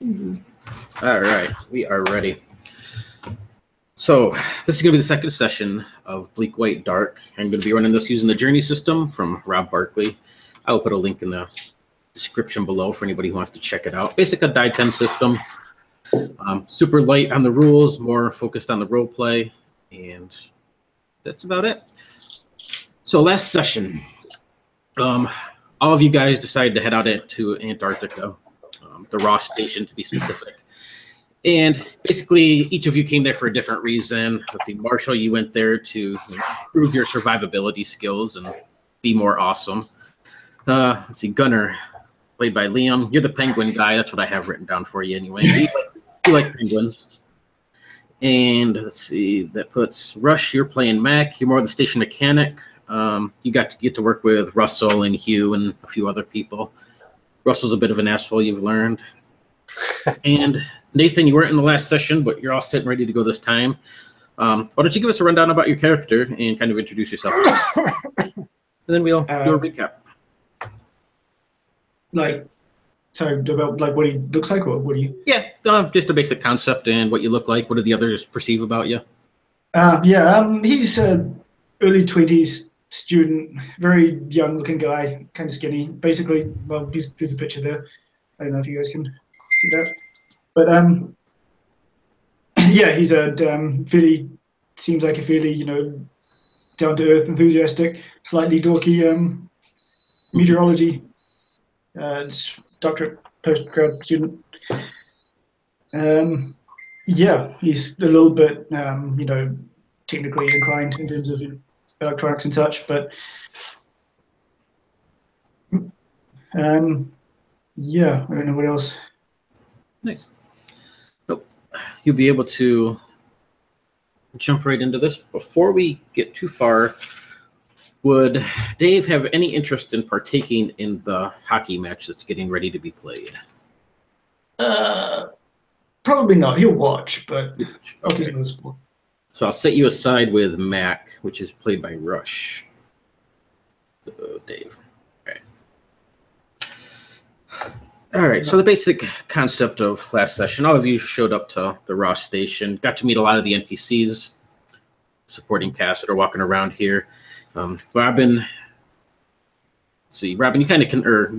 All right, we are ready. So this is going to be the second session of Bleak, White, Dark. I'm going to be running this using the Journey system from Rob Barkley. I will put a link in the description below for anybody who wants to check it out. Basic a die 10 system. Super light on the rules, more focused on the role play, and that's about it. So last session, all of you guys decided to head out to Antarctica, the Ross Station to be specific. And basically, each of you came there for a different reason. Let's see, Marshall, you went there to improve your survivability skills and be more awesome. Let's see, Gunnar, played by Liam. You're the penguin guy. That's what I have written down for you anyway. You like penguins. And let's see, that puts Rush, you're playing Mac. You're more the station mechanic. You got to get to work with Russell and Hugh and a few other people. Russell's a bit of an asshole, you've learned. And Nathan, you weren't in the last session, but you're all set and ready to go this time. Why don't you give us a rundown about your character and kind of introduce yourself? And then we'll do a recap. About what he looks like, or what do you? Yeah, just a basic concept and what you look like. What do the others perceive about you? He's early 20s student, very young-looking guy, kind of skinny. Basically, well, there's a picture there. I don't know if you guys can see that, but yeah, he's a seems like a fairly, down-to-earth, enthusiastic, slightly dorky meteorology doctorate postgrad student. Yeah, he's a little bit technically inclined in terms of electronics and such, but yeah, I don't know what else. Nice. Nope. You'll be able to jump right into this. Before we get too far, would Dave have any interest in partaking in the hockey match that's getting ready to be played? Probably not. He'll watch, but okay. So I'll set you aside with Mac, which is played by Rush. Dave. All right, so the basic concept of last session, all of you showed up to the Ross Station, got to meet a lot of the NPCs, supporting cast that are walking around here. Robin, let's see, Robin, you kind of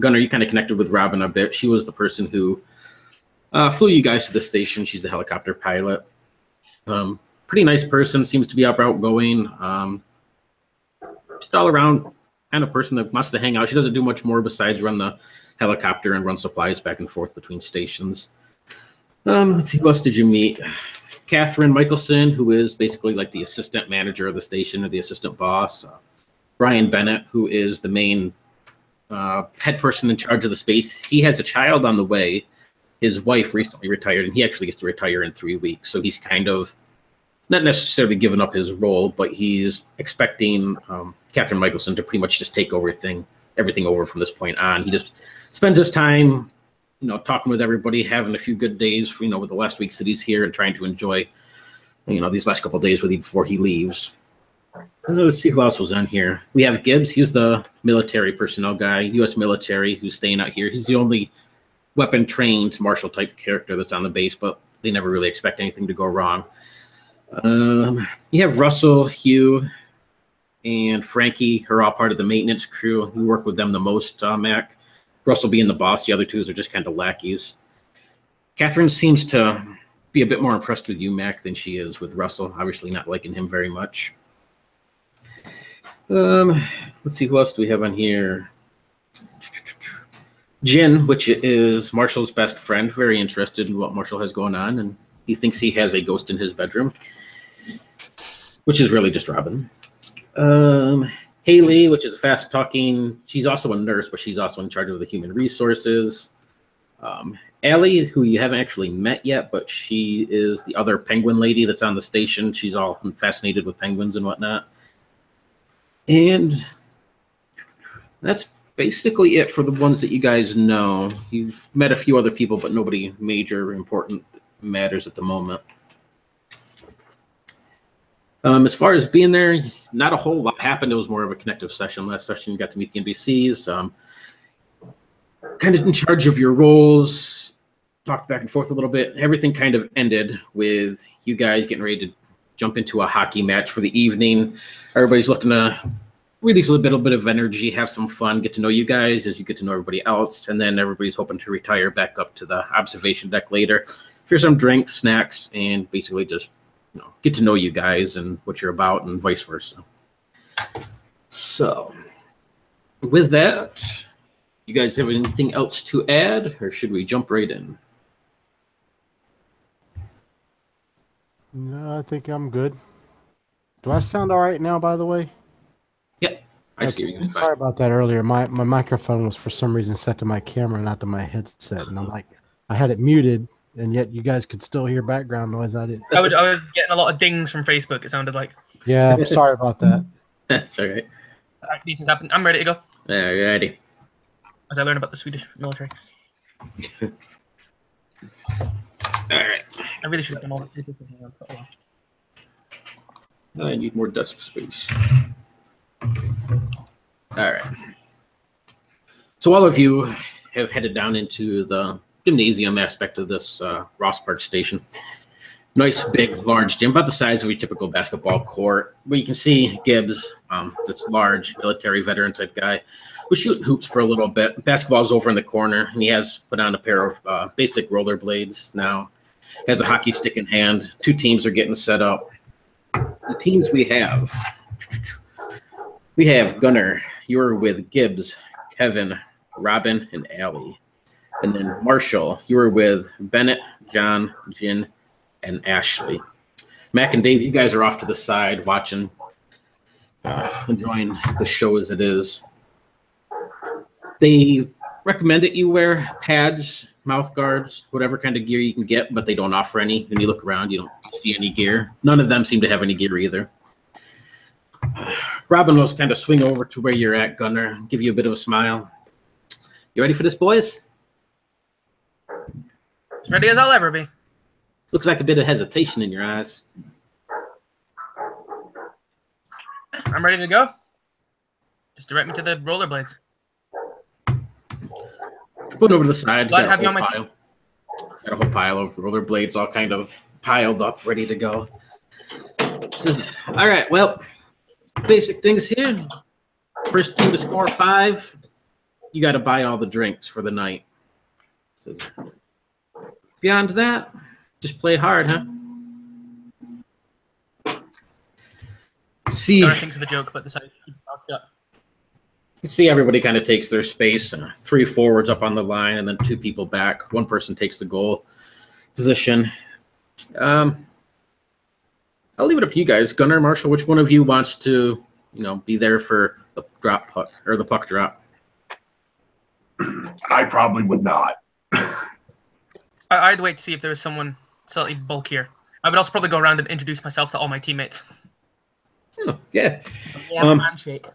Gunnar, you kind of connected with Robin a bit. She was the person who flew you guys to the station. She's the helicopter pilot. Pretty nice person, seems to be outgoing. Just all around kind of person that wants to hang out. She doesn't do much more besides run the helicopter and run supplies back and forth between stations. Let's see, who else did you meet? Catherine Michelson, who is basically like the assistant manager of the station or the assistant boss. Brian Bennett, who is the main head person in charge of the space. He has a child on the way. His wife recently retired, and he actually gets to retire in 3 weeks. So he's kind of not necessarily given up his role, but he's expecting Catherine Michelson to pretty much just take everything over from this point on. He just spends his time, talking with everybody, having a few good days, with the last weeks that he's here and trying to enjoy, these last couple of days with him before he leaves. Let's see who else was on here. We have Gibbs. He's the military personnel guy, U.S. military, who's staying out here. He's the only weapon-trained marshal-type character that's on the base, but they never really expect anything to go wrong. You have Russell, Hugh, and Frankie, who are all part of the maintenance crew. You work with them the most, Mac. Russell being the boss. The other two are just kind of lackeys. Catherine seems to be a bit more impressed with you, Mac, than she is with Russell. Obviously not liking him very much. Let's see, who else do we have on here? Jin, which is Marshall's best friend, very interested in what Marshall has going on, and he thinks he has a ghost in his bedroom, which is really just Robin. Haley, which is fast-talking. She's also a nurse, but she's also in charge of the human resources. Allie, who you haven't actually met yet, but she is the other penguin lady that's on the station. She's all fascinated with penguins and whatnot. And that's basically it for the ones that you guys know. You've met a few other people, but nobody major important matters at the moment. As far as being there, not a whole lot happened. It was more of a connective session. Last session, you got to meet the NPCs. Kind of in charge of your roles. talked back and forth a little bit. Everything kind of ended with you guys getting ready to jump into a hockey match for the evening. Everybody's looking to release a little bit of energy, have some fun, get to know you guys as you get to know everybody else, and then everybody's hoping to retire back up to the observation deck later for some drinks, snacks, and basically just get to know you guys and what you're about and vice versa. So with that, you guys have anything else to add, or should we jump right in? No, I think I'm good. Do I sound all right now, by the way? Yep. I see you. Sorry about that earlier. My microphone was for some reason set to my camera, not to my headset. And I'm like, I had it muted, and yet you guys could still hear background noise. I was getting a lot of dings from Facebook, it sounded like. Yeah, I'm sorry about that. That's all right. These things happen. I'm ready to go. Alrighty. As I learn about the Swedish military. All right. I really should have done all this. I need more desk space. All right. So all of you have headed down into the gymnasium aspect of this Ross Park station. Nice, big, large gym, about the size of your typical basketball court. But you can see Gibbs, this large military veteran type guy, was shooting hoops for a little bit. Basketball's over in the corner, and he has put on a pair of basic rollerblades now. Has a hockey stick in hand. Two teams are getting set up. The teams we have Gunnar. You're with Gibbs, Kevin, Robin, and Allie. And then Marshall, you were with Bennett, John, Jin, and Ashley. Mac and Dave, you guys are off to the side watching, enjoying the show as it is. They recommend that you wear pads, mouth guards, whatever kind of gear you can get, but they don't offer any. When you look around, you don't see any gear. None of them seem to have any gear either. Robin will kind of swing over to where you're at, Gunnar, give you a bit of a smile. You ready for this, boys? As ready as I'll ever be. Looks like a bit of hesitation in your eyes. I'm ready to go. Just direct me to the rollerblades. Putting over to the side. Glad to have you on my pile. Got a whole pile of rollerblades all kind of piled up, ready to go. All right, well, basic things here. First team to score 5, you got to buy all the drinks for the night. Beyond that, just play hard, huh? See, Gunnar thinks of a joke, but decided to keep it out shut. You see everybody kind of takes their space, 3 forwards up on the line, and then 2 people back. One person takes the goal position. I'll leave it up to you guys. Gunnar, Marshall, which one of you wants to, be there for the drop puck or the puck drop? I probably would not. I'd wait to see if there was someone slightly bulkier. I would also probably go around and introduce myself to all my teammates. Oh, yeah. A warm handshake.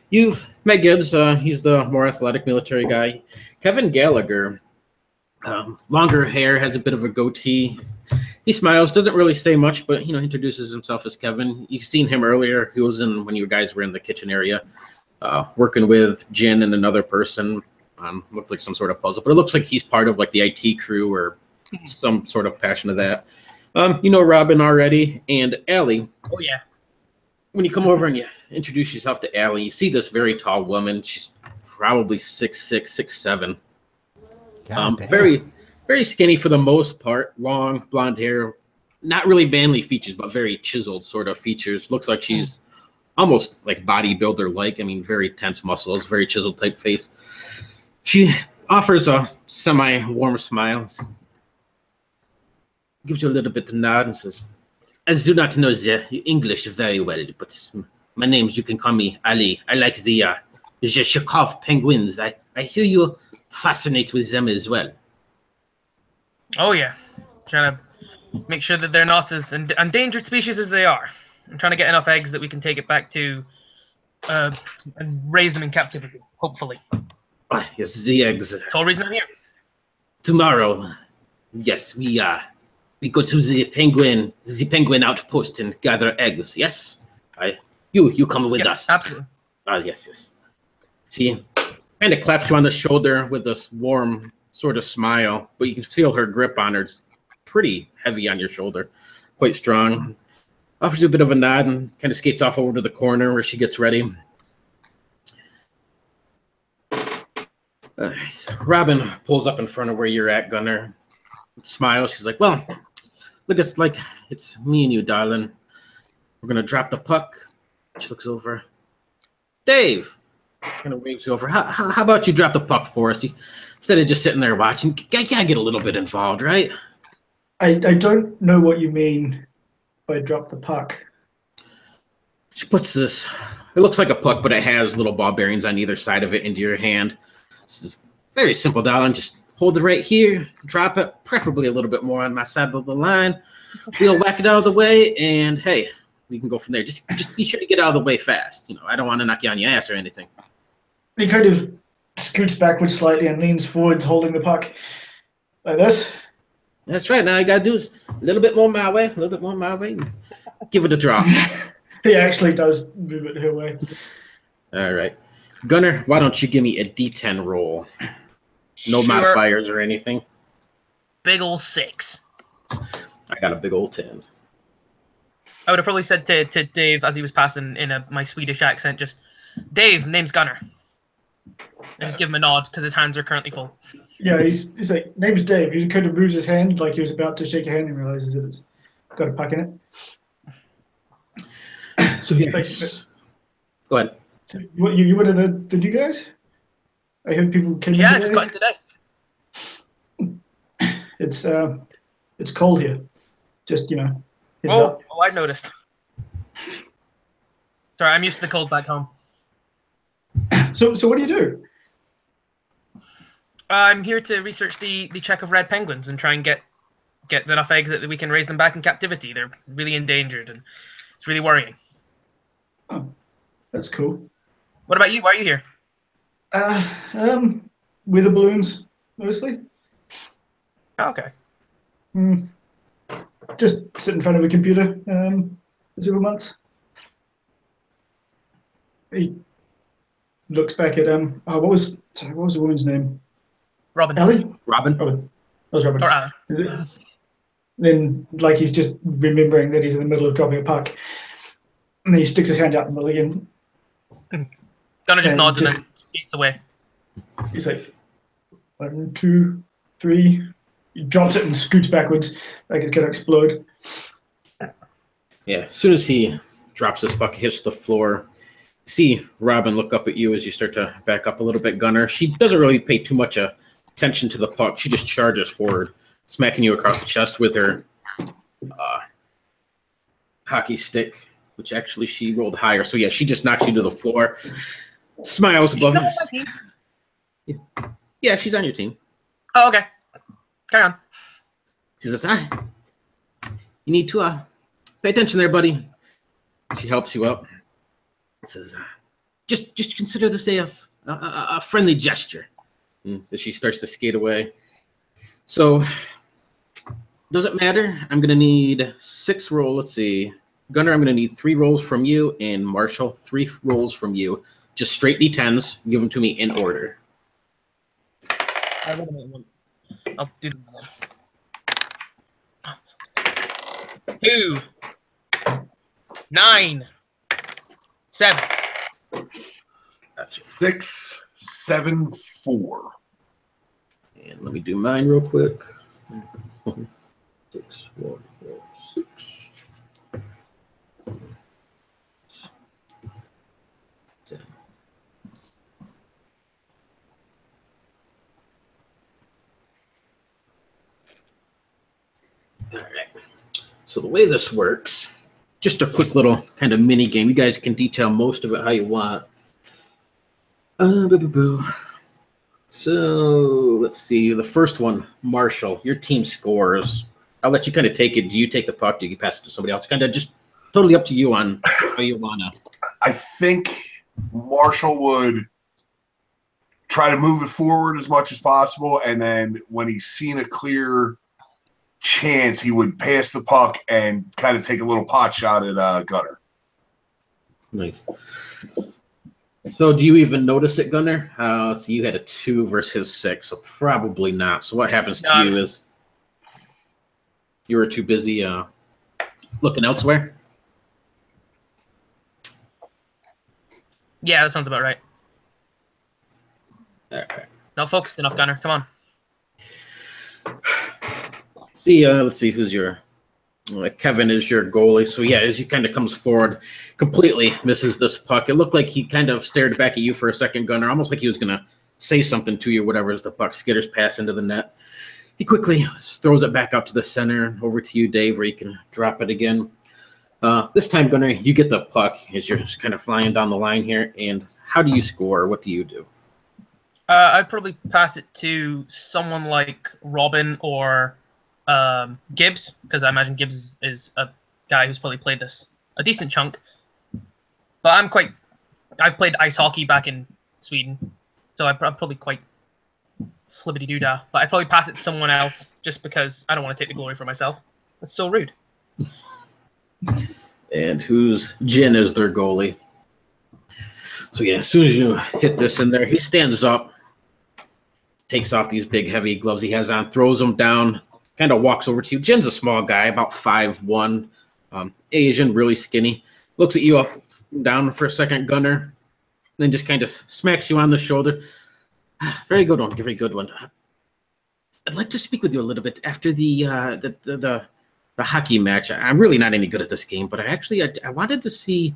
You've met Gibbs. He's the more athletic military guy. Kevin Gallagher, longer hair, has a bit of a goatee. He smiles, doesn't really say much, but introduces himself as Kevin. You've seen him earlier. He was in when you guys were in the kitchen area, working with Jin and another person. Looked like some sort of puzzle, but it looks like he's part of like the IT crew or some sort of passion of that. Robin already, and Allie. Oh yeah. When you come over and you introduce yourself to Allie, you see this very tall woman. She's probably 6'6", 6'7". Very, very skinny for the most part. Long blonde hair, not really manly features, but very chiseled sort of features. Looks like she's almost like bodybuilder-like. I mean, very tense muscles, very chiseled type face. She offers a semi-warm smile, gives you a little bit of nod, and says, "I do not know the English very well, but my name, you can call me Ali. I like the Chekov Penguins. I hear you fascinate with them as well." Oh yeah. Trying to make sure that they're not as endangered species as they are. I'm trying to get enough eggs that we can take it back to and raise them in captivity, hopefully. Oh, yes, the eggs. That's the whole reason I'm here. Tomorrow, yes, we go to the penguin outpost and gather eggs. Yes, you come with us. Absolutely. Yes. She kind of claps you on the shoulder with this warm sort of smile, but you can feel her grip on her. It's pretty heavy on your shoulder, quite strong. Offers you a bit of a nod and kind of skates off over to the corner where she gets ready. Robin pulls up in front of where you're at, Gunner. Smiles. She's like, well, look, it's like it's me and you, darling. We're going to drop the puck. She looks over. Dave kind of waves you over. How about you drop the puck for us? Instead of just sitting there watching, you gotta get a little bit involved, right? I don't know what you mean by drop the puck. She puts this, it looks like a puck, but it has little ball bearings on either side of it into your hand. This is very simple, darling. Just hold it right here, drop it, preferably a little bit more on my side of the line. We'll whack it out of the way, and hey, we can go from there. Just be sure to get out of the way fast. You know, I don't want to knock you on your ass or anything. He kind of scoots backwards slightly and leans forwards, holding the puck like this. That's right. Now I got to do is a little bit more my way, a little bit more my way. Give it a drop. He actually does move it her way. All right. Gunner, why don't you give me a D10 roll? No modifiers or anything. Big ol' 6. I got a big old 10. I would have probably said to Dave as he was passing in my Swedish accent, just, Dave, name's Gunner. And just give him a nod because his hands are currently full. Yeah, he's like, name's Dave. He kind of moves his hand like he was about to shake your hand and realizes that it's got a puck in it. So yes. Go ahead. So you were the new guys? I heard people came in Yeah, I today. just got in today. It's cold here. Just, you know, heads Oh, up. I noticed. Sorry, I'm used to the cold back home. So what do you do? I'm here to research the Chekov Red Penguins and try and get enough eggs that we can raise them back in captivity. They're really endangered, and it's really worrying. Oh, that's cool. What about you? Why are you here? Weather balloons, mostly. Oh, okay. Just sit in front of a computer for several months. He looks back at what was the woman's name? Robin. Ellie? Robin? Robin. That was Robin. Or Alan. Then, like, he's just remembering that he's in the middle of dropping a puck. And then he sticks his hand out in the middle again. Gunner just And nods just- and then skates away. He's like, 1, 2, 3. He drops it and scoots backwards like it's going to explode. Yeah, as soon as he drops this puck, hits the floor, see Robin look up at you as you start to back up a little bit, Gunner. She doesn't really pay too much attention to the puck. She just charges forward, smacking you across the chest with her hockey stick, which actually she rolled higher. So yeah, she just knocks you to the floor, smiles above you. Yeah, she's on your team. Oh, okay. Carry on. She says, you need to pay attention there, buddy. She helps you up. Says, just consider this a friendly gesture. As she starts to skate away. So, doesn't matter. I'm going to need 6 rolls. Let's see. Gunner, I'm going to need 3 rolls from you, and Marshall, 3 rolls from you. Just straight D10s. Give them to me in order. I'll do them. 2, 9, 7. Gotcha. 6, 7, 4. And let me do mine real quick. 6, 1, 4, 6. All right. So the way this works, just a quick little kind of mini game. You guys can detail most of it how you want. So let's see. The first one, Marshall, your team scores. I'll let you kind of take it. Do you take the puck? Do you pass it to somebody else? Kind of just totally up to you on how you want to. I think Marshall would try to move it forward as much as possible, and then when he's seen a clear chance, he would pass the puck and kind of take a little pot shot at Gunner. Nice. So do you even notice it, Gunnar? So you had a 2 versus his 6, so probably not. So what happens to you is you were too busy looking elsewhere? Yeah, that sounds about right. All right. Not focused enough, Gunnar. Come on. See, let's see who's your Kevin is your goalie. So yeah, as he kind of comes forward, completely misses this puck. It looked like he kind of stared back at you for a second, Gunnar, almost like he was gonna say something to you, whatever, as the puck skitters past into the net. He quickly throws it back out to the center, over to you, Dave, where you can drop it again. This time, Gunnar, you get the puck as you're just kind of flying down the line here. And how do you score? What do you do? I'd probably pass it to someone like Robin or Gibbs, because I imagine Gibbs is a guy who's probably played this a decent chunk. But I've played ice hockey back in Sweden, so I'm probably quite flippity-doo-dah. But I'd probably pass it to someone else, just because I don't want to take the glory for myself. That's so rude. And whose Jin is their goalie. So yeah, as soon as you hit this in there, he stands up, takes off these big heavy gloves he has on, throws them down, kind of walks over to you. Jin's a small guy, about 5'1", Asian, really skinny. Looks at you up and down for a second, Gunnar, then just kind of smacks you on the shoulder. Very good one, very good one. I'd like to speak with you a little bit after the hockey match. I'm really not any good at this game, but I wanted to see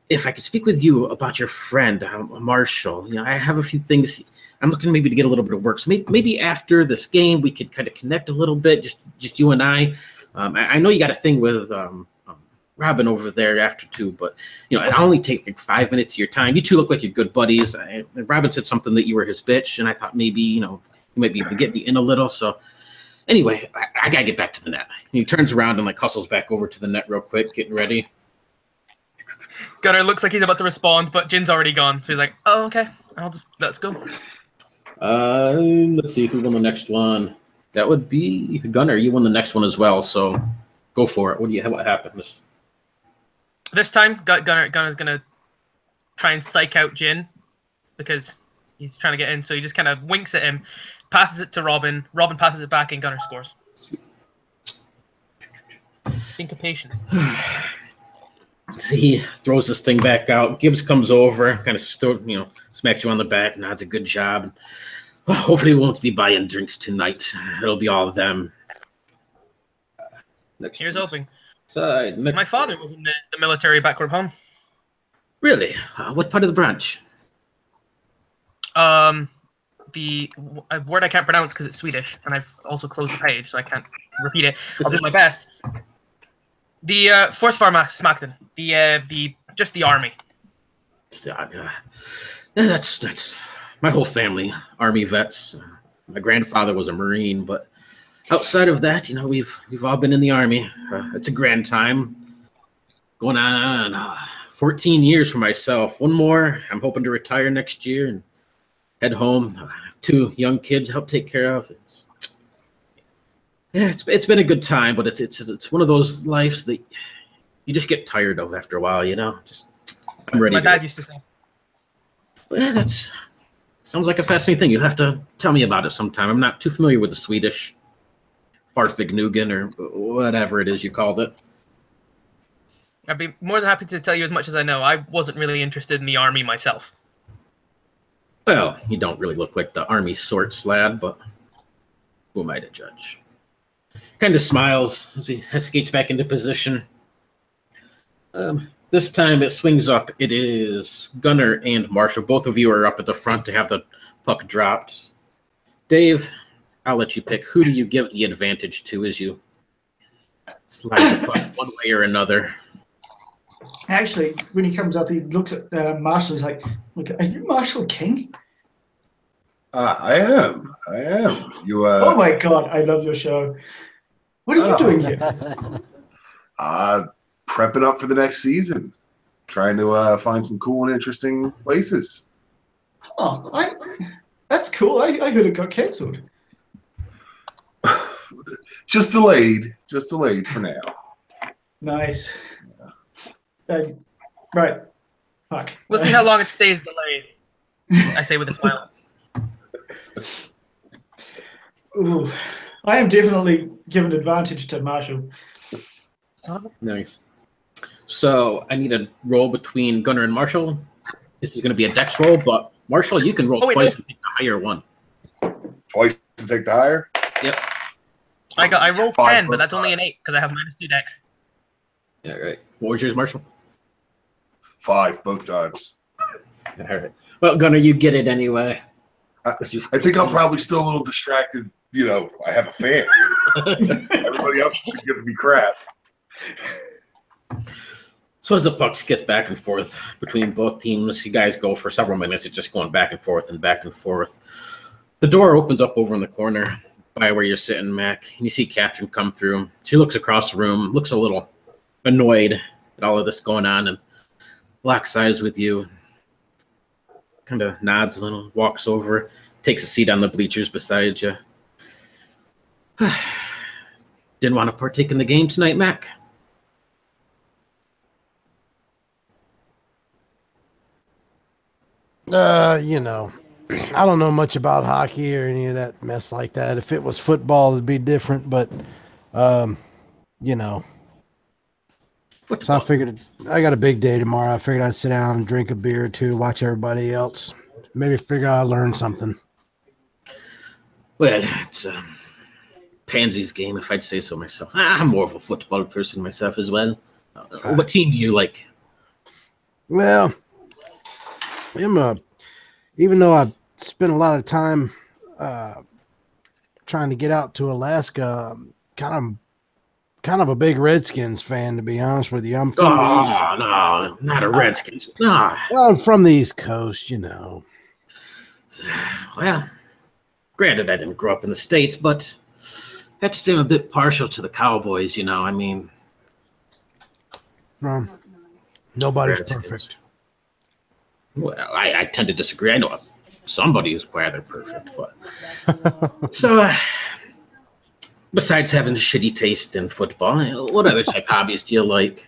if I could speak with you about your friend, Marshall. You know, I have a few things. I'm looking maybe to get a little bit of work. So maybe after this game, we could kind of connect a little bit, just you and I. I know you got a thing with Robin over there after too, but you know, I'll only take like 5 minutes of your time. You two look like you're good buddies. Robin said something that you were his bitch, and I thought maybe, you know, you might be able to get me in a little. So anyway, I gotta get back to the net. And he turns around and like hustles back over to the net real quick, getting ready. Gunnar looks like he's about to respond, but Jin's already gone, so he's like, "Oh, okay, let's go." Let's see who won the next one. That would be Gunnar. You won the next one as well, so go for it. What happens? This time, Gunnar's gonna try and psych out Jin because he's trying to get in. So he just kind of winks at him, passes it to Robin. Robin passes it back, and Gunnar scores. Syncopation. He throws this thing back out. Gibbs comes over, kind of smacks you on the back, nods a good job. Hopefully we won't be buying drinks tonight. It'll be all of them. Here's hoping. Next. My father was in the military back home. Really? What part of the branch? The word I can't pronounce because it's Swedish, and I've also closed the page, so I can't repeat it. I'll do my best. The Forsvarsmakten, just the army. That's my whole family, army vets. My grandfather was a Marine, but outside of that, you know, we've all been in the army. It's a grand time. Going on 14 years for myself. One more. I'm hoping to retire next year and head home. 2 young kids help take care of. It's been a good time, but it's one of those lives that you just get tired of after a while, you know. I'm ready. My dad used to say. But yeah, sounds like a fascinating thing. You'll have to tell me about it sometime. I'm not too familiar with the Swedish Farfignugan or whatever it is you called it. I'd be more than happy to tell you as much as I know. I wasn't really interested in the army myself. Well, you don't really look like the army sorts lad, but who am I to judge? Kind of smiles as he skates back into position. This time it swings up. It is Gunnar and Marshall. Both of you are up at the front to have the puck dropped. Dave, I'll let you pick. Who do you give the advantage to as you slide the puck one way or another? Actually, when he comes up, he looks at Marshall. He's like, "Look, are you Marshall King?" I am. You. Oh my God, I love your show. What are you doing here? Prepping up for the next season. Trying to find some cool and interesting places. Oh, that's cool. I heard it got cancelled. Just delayed for now. Nice. Right. Fuck. We'll see how long it stays delayed. I say with a smile. Ooh, I am definitely giving advantage to Marshall. Nice. So I need a roll between Gunner and Marshall. This is going to be a dex roll, but Marshall, you can roll twice and take the higher one. Twice to take the higher? Yep. I rolled 5 10, but that's only an 8 because I have -2 dex. Yeah, right. What was yours, Marshall? 5 both times. All right. Well, Gunner, you get it anyway. I think I'm probably still a little distracted. You know, I have a fan. Everybody else is giving me crap. So as the pucks get back and forth between both teams, you guys go for several minutes. It's just going back and forth and back and forth. The door opens up over in the corner by where you're sitting, Mac, and you see Catherine come through. She looks across the room, looks a little annoyed at all of this going on, and locks eyes with you. Kind of nods a little, walks over, takes a seat on the bleachers beside you. Didn't want to partake in the game tonight, Mac? You know, I don't know much about hockey or any of that mess like that. If it was football, it'd be different, but, you know. So I figured I got a big day tomorrow. I figured I'd sit down and drink a beer or two, watch everybody else. Maybe figure I'll learn something. Well, it's a pansy's game, if I'd say so myself. I'm more of a football person myself as well. What team do you like? Well, even though I spent a lot of time trying to get out to Alaska, I'm kind of a big Redskins fan, to be honest with you. I'm from the East. No, not a Redskins. No. Well, I'm from the East Coast, you know. Well, granted, I didn't grow up in the States, but I have to say I'm a bit partial to the Cowboys, you know. I mean, Well, nobody's Redskins. perfect. Well, I tend to disagree. I know somebody who's rather perfect, but so besides having shitty taste in football, what other type hobbies do you like?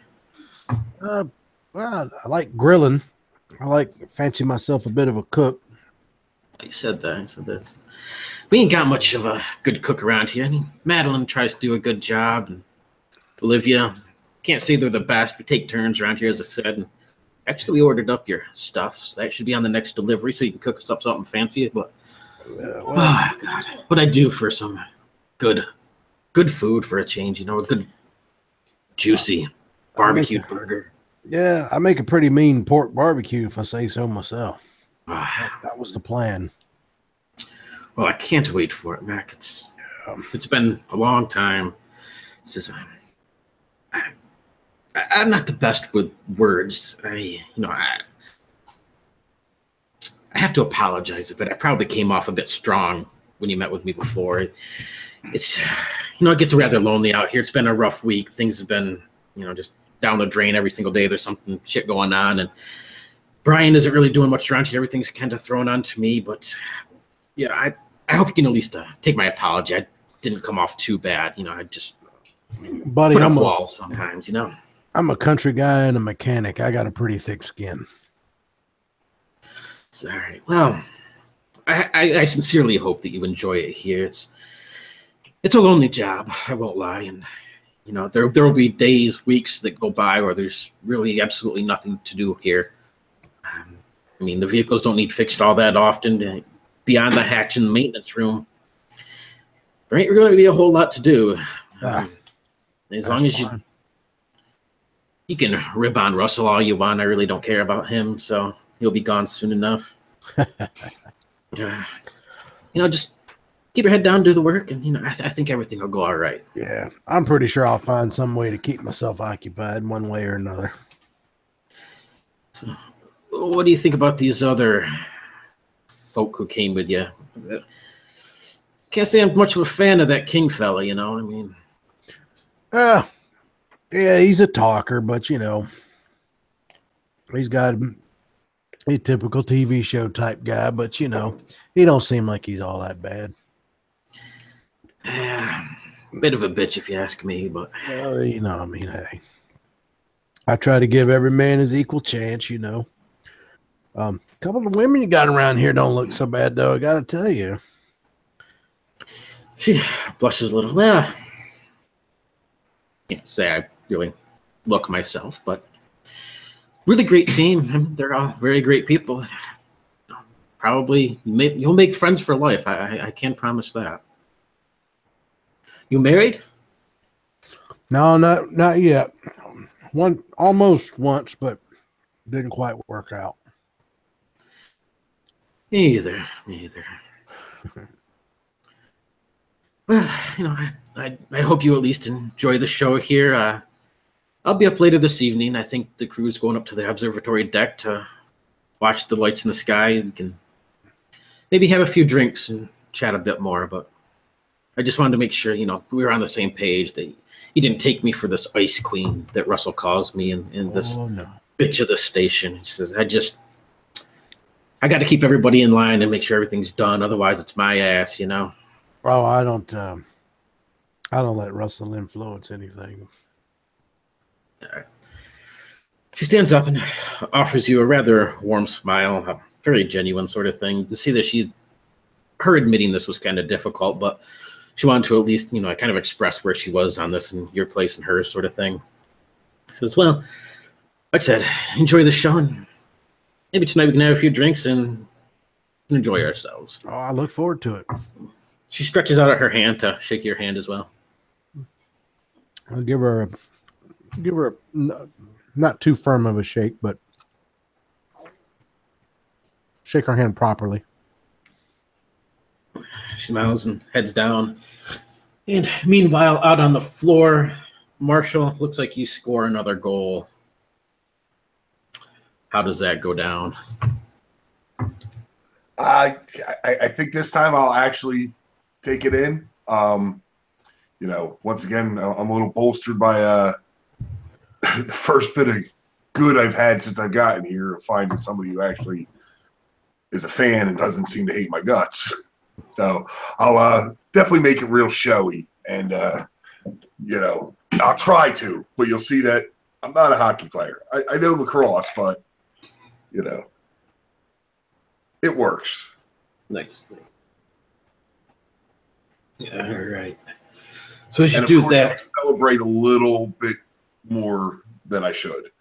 Well, I like grilling. Fancy myself a bit of a cook. I said that. I said this. We ain't got much of a good cook around here. I mean, Madeline tries to do a good job, and Olivia, can't say they're the best. We take turns around here, as I said. And actually, we ordered up your stuff, so that should be on the next delivery, so you can cook us up something fancy. But oh God, what I do for some good food for a change, you know, a good juicy barbecued burger. Yeah, I make a pretty mean pork barbecue, if I say so myself. Ah, That was the plan. well, I can't wait for it, Mac. It's been a long time since I'm not the best with words. I have to apologize, but I probably came off a bit strong when you met with me before. It's, it gets rather lonely out here. It's been a rough week. Things have been, just down the drain every single day. There's something shit going on, and Brian isn't really doing much around here. Everything's kind of thrown on to me, but yeah, I hope you can at least take my apology. I didn't come off too bad. I just Buddy, put up walls sometimes, I'm a country guy and a mechanic. I got a pretty thick skin. Sorry. Well, I sincerely hope that you enjoy it here. It's a lonely job, I won't lie, and there will be days, weeks that go by where there's really absolutely nothing to do here. I mean, the vehicles don't need fixed all that often. Beyond the hatch in the maintenance room, there ain't going to be a whole lot to do. As long as you can rib on Russell all you want, I really don't care about him, so he'll be gone soon enough. Just keep your head down, do the work, and I think everything will go all right. Yeah, I'm pretty sure I'll find some way to keep myself occupied in one way or another. So, what do you think about these other folk who came with you? Can't say I'm much of a fan of that King fella, I mean. Yeah, he's a talker, but he's got a typical TV show type guy, but he don't seem like he's all that bad. Bit of a bitch if you ask me, but hey, I try to give every man his equal chance, A couple of women you got around here don't look so bad, though. I got to tell you. She blushes a little. Well, can't say I really look myself, but really great team. I mean, they're all very great people. Probably you'll make friends for life. I can't promise that. You married? No, not yet. One almost once, but didn't quite work out. Me either. Well, I hope you at least enjoy the show here. I'll be up later this evening. I think the crew's going up to the observatory deck to watch the lights in the sky. We can maybe have a few drinks and chat a bit more, but I just wanted to make sure, we were on the same page, that you didn't take me for this ice queen that Russell calls me in this bitch of the station. He says, I got to keep everybody in line and make sure everything's done. Otherwise, it's my ass, Oh, I don't let Russell influence anything. She stands up and offers you a rather warm smile, a very genuine sort of thing. You see that her admitting this was kind of difficult, but she wanted to at least, kind of express where she was on this and your place and hers sort of thing. She says, well, like I said, enjoy the show, and maybe tonight we can have a few drinks and enjoy ourselves. Oh, I look forward to it. She stretches out her hand to shake your hand as well. I'll give her a not too firm of a shake, but shake her hand properly. She smiles and heads down. And meanwhile, out on the floor, Marshall, looks like you score another goal. How does that go down? I think this time I'll actually take it in. Once again, I'm a little bolstered by the first bit of good I've had since I've gotten here, finding somebody who actually is a fan and doesn't seem to hate my guts. So I'll definitely make it real showy, and I'll try to. But you'll see that I'm not a hockey player. I know lacrosse, but it works. Nice. Yeah, all right. So as you do that, I celebrate a little bit more than I should.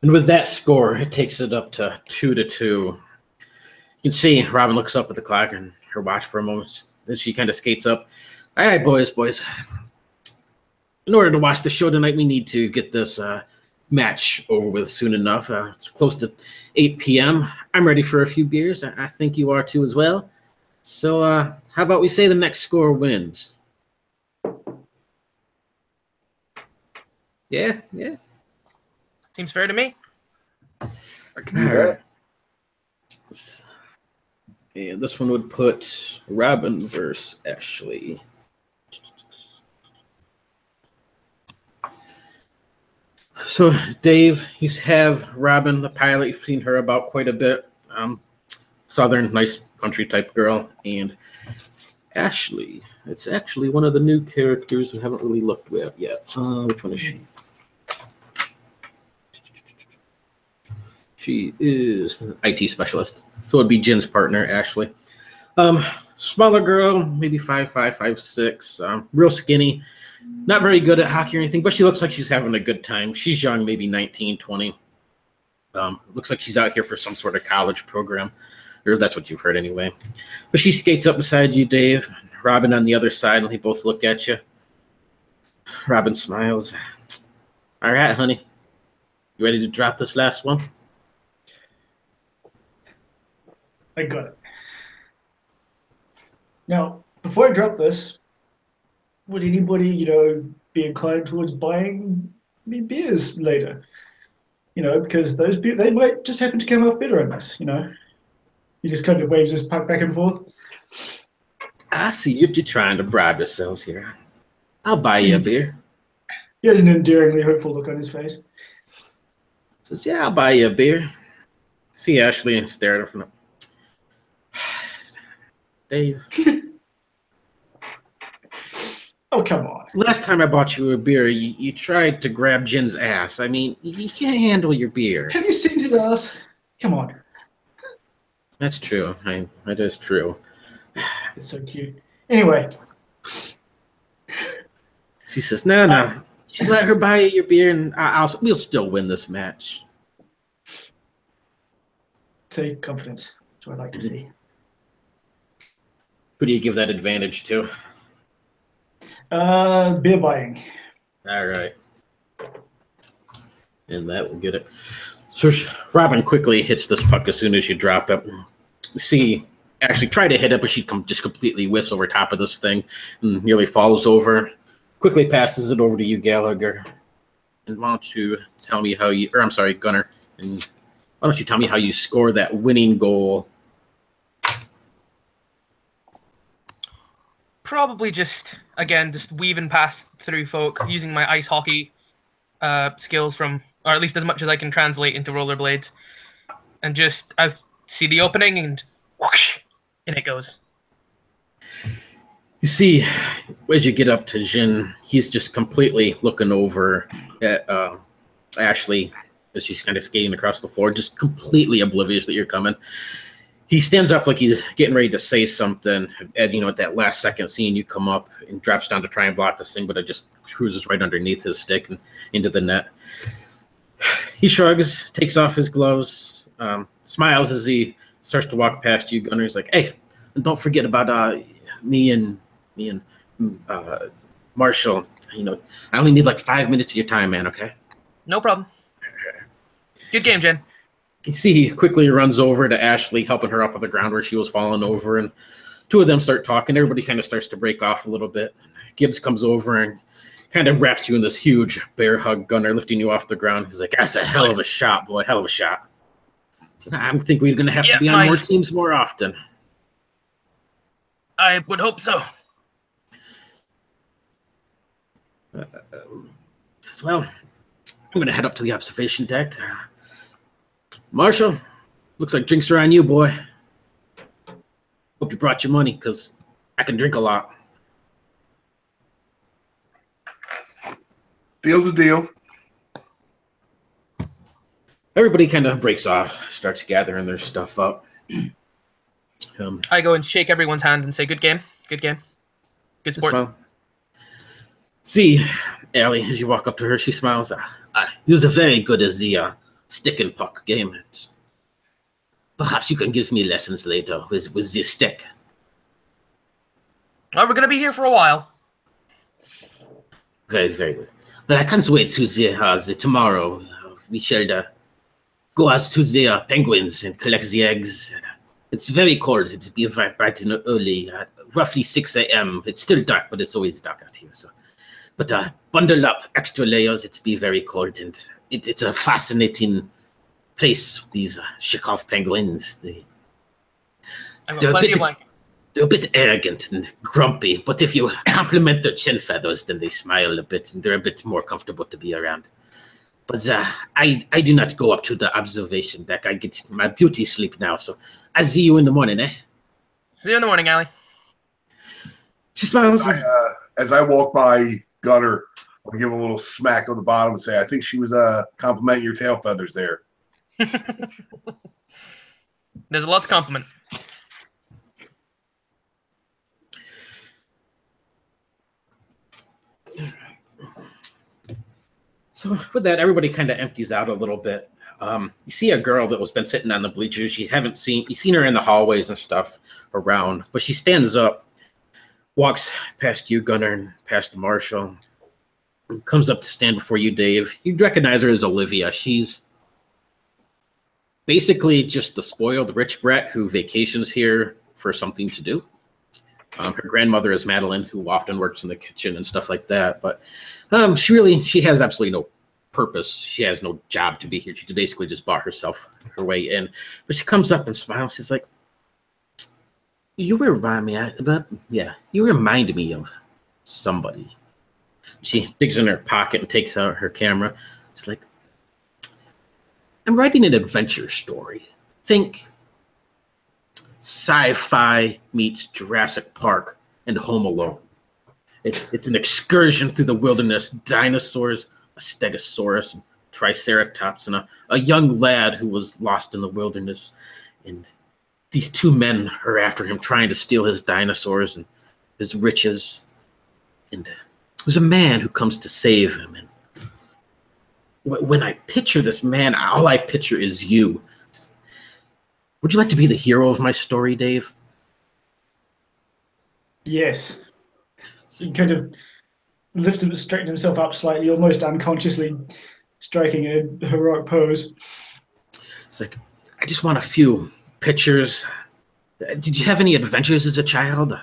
And with that score, it takes it up to 2-2. You can see Robin looks up at the clock and her watch for a moment. Then she kind of skates up. All right, boys. In order to watch the show tonight, we need to get this match over with soon enough. It's close to 8 p.m. I'm ready for a few beers. I think you are too as well. So how about we say the next score wins? Yeah. Seems fair to me. I can do that. And this one would put Robin versus Ashley. So, Dave, you have Robin, the pilot. You've seen her about quite a bit. Southern, nice country type girl. And Ashley, it's actually one of the new characters we haven't really looked at yet. Which one is she? She is an IT specialist. So it would be Jin's partner, Ashley. Smaller girl, maybe 5'5", 5'6", real skinny. Not very good at hockey or anything, but she looks like she's having a good time. She's young, maybe 19, 20. Looks like she's out here for some sort of college program. Or that's what you've heard anyway. But she skates up beside you, Dave. Robin on the other side, and they both look at you. Robin smiles. All right, honey. You ready to drop this last one? I got it. Now, before I drop this, would anybody, be inclined towards buying me beers later? Because those beers, they might just happen to come off better on this, He just kind of waves his puck back and forth. I see you're trying to bribe yourselves here. I'll buy you a beer. He has an endearingly hopeful look on his face. Says, yeah, I'll buy you a beer. See Ashley and stare at her from the... Dave. Oh, come on. Last time I bought you a beer, you tried to grab Jin's ass. I mean, you can't handle your beer. Have you seen his ass? Come on. That's true. That is true. It's so cute. Anyway. She says, no. You let her buy you your beer, and we'll still win this match. Say confidence. That's what I like to see. Who do you give that advantage to? Beer buying. All right. And that will get it. So Robin quickly hits this puck as soon as you drop it. See, actually try to hit it, but she just completely whiffs over top of this thing and nearly falls over. Quickly passes it over to you, Gallagher. And why don't you tell me how you, or I'm sorry, Gunnar. And why don't you tell me how you score that winning goal? Probably just weaving past through folk, using my ice hockey skills from, or at least as much as I can translate into rollerblades. And just, I see the opening and whoosh, in it goes. You see, as you get up to Jin, he's just completely looking over at Ashley as she's kind of skating across the floor, just completely oblivious that you're coming. He stands up like he's getting ready to say something, and at that last second, seeing you come up and drops down to try and block this thing, but it just cruises right underneath his stick and into the net. He shrugs, takes off his gloves, smiles as he starts to walk past you, Gunnar. He's like, "Hey, and don't forget about me and Marshall. I only need like 5 minutes of your time, man. Okay?" No problem. Good game, Jen. You see, he quickly runs over to Ashley, helping her up on the ground where she was falling over, and two of them start talking. Everybody kind of starts to break off a little bit. Gibbs comes over and kind of wraps you in this huge bear hug, Gunnar, lifting you off the ground. He's like, "That's a hell of a shot, boy. Hell of a shot." So I think we're going to have to be on more teams more often. I would hope so. Well, I'm going to head up to the observation deck. Marshall, looks like drinks are on you, boy. Hope you brought your money, because I can drink a lot. Deal's a deal. Everybody kind of breaks off, starts gathering their stuff up. I go and shake everyone's hand and say, "Good game, good game, good sport." Well, see, Allie, as you walk up to her, she smiles. He was very good as the stick and puck game. Perhaps you can give me lessons later with the stick. Well, we're going to be here for a while. Very, very good. But I can't wait to the tomorrow. We shall go out to the penguins and collect the eggs. It's very cold. It's be bright and early, roughly 6 a.m. It's still dark, but it's always dark out here. So, but bundle up, extra layers. It's be very cold, and it's a fascinating place. These Chekov Penguins. I've got plenty of blankets. They're a bit arrogant and grumpy, but if you compliment their chin feathers, then they smile a bit, and they're a bit more comfortable to be around. But I do not go up to the observation deck. I get my beauty sleep now, so I see you in the morning, eh? See you in the morning, Allie. She smiles. As I walk by Gunnar, I'll give him a little smack on the bottom and say, "I think she was complimenting your tail feathers there." There's a lot to compliment. So with that, everybody kind of empties out a little bit. You see a girl that was been sitting on the bleachers. You've seen her in the hallways and stuff around, but she stands up, walks past you, Gunnar, and past Marshall, and comes up to stand before you, Dave. You'd recognize her as Olivia. She's basically just the spoiled rich brat who vacations here for something to do. Her grandmother is Madeline, who often works in the kitchen and stuff like that. But she has absolutely no purpose. She has no job to be here. She basically just bought herself her way in. But she comes up and smiles. She's like, you remind me of somebody. She digs in her pocket and takes out her camera. It's like, I'm writing an adventure story. Think sci-fi meets Jurassic Park and Home Alone. It's an excursion through the wilderness. Dinosaurs, a stegosaurus, and triceratops, and a young lad who was lost in the wilderness. And these two men are after him, trying to steal his dinosaurs and his riches. And there's a man who comes to save him. And when I picture this man, all I picture is you. Would you like to be the hero of my story, Dave? Yes. So he kind of straightened himself up slightly, almost unconsciously striking a heroic pose. It's like, I just want a few pictures. Did you have any adventures as a child?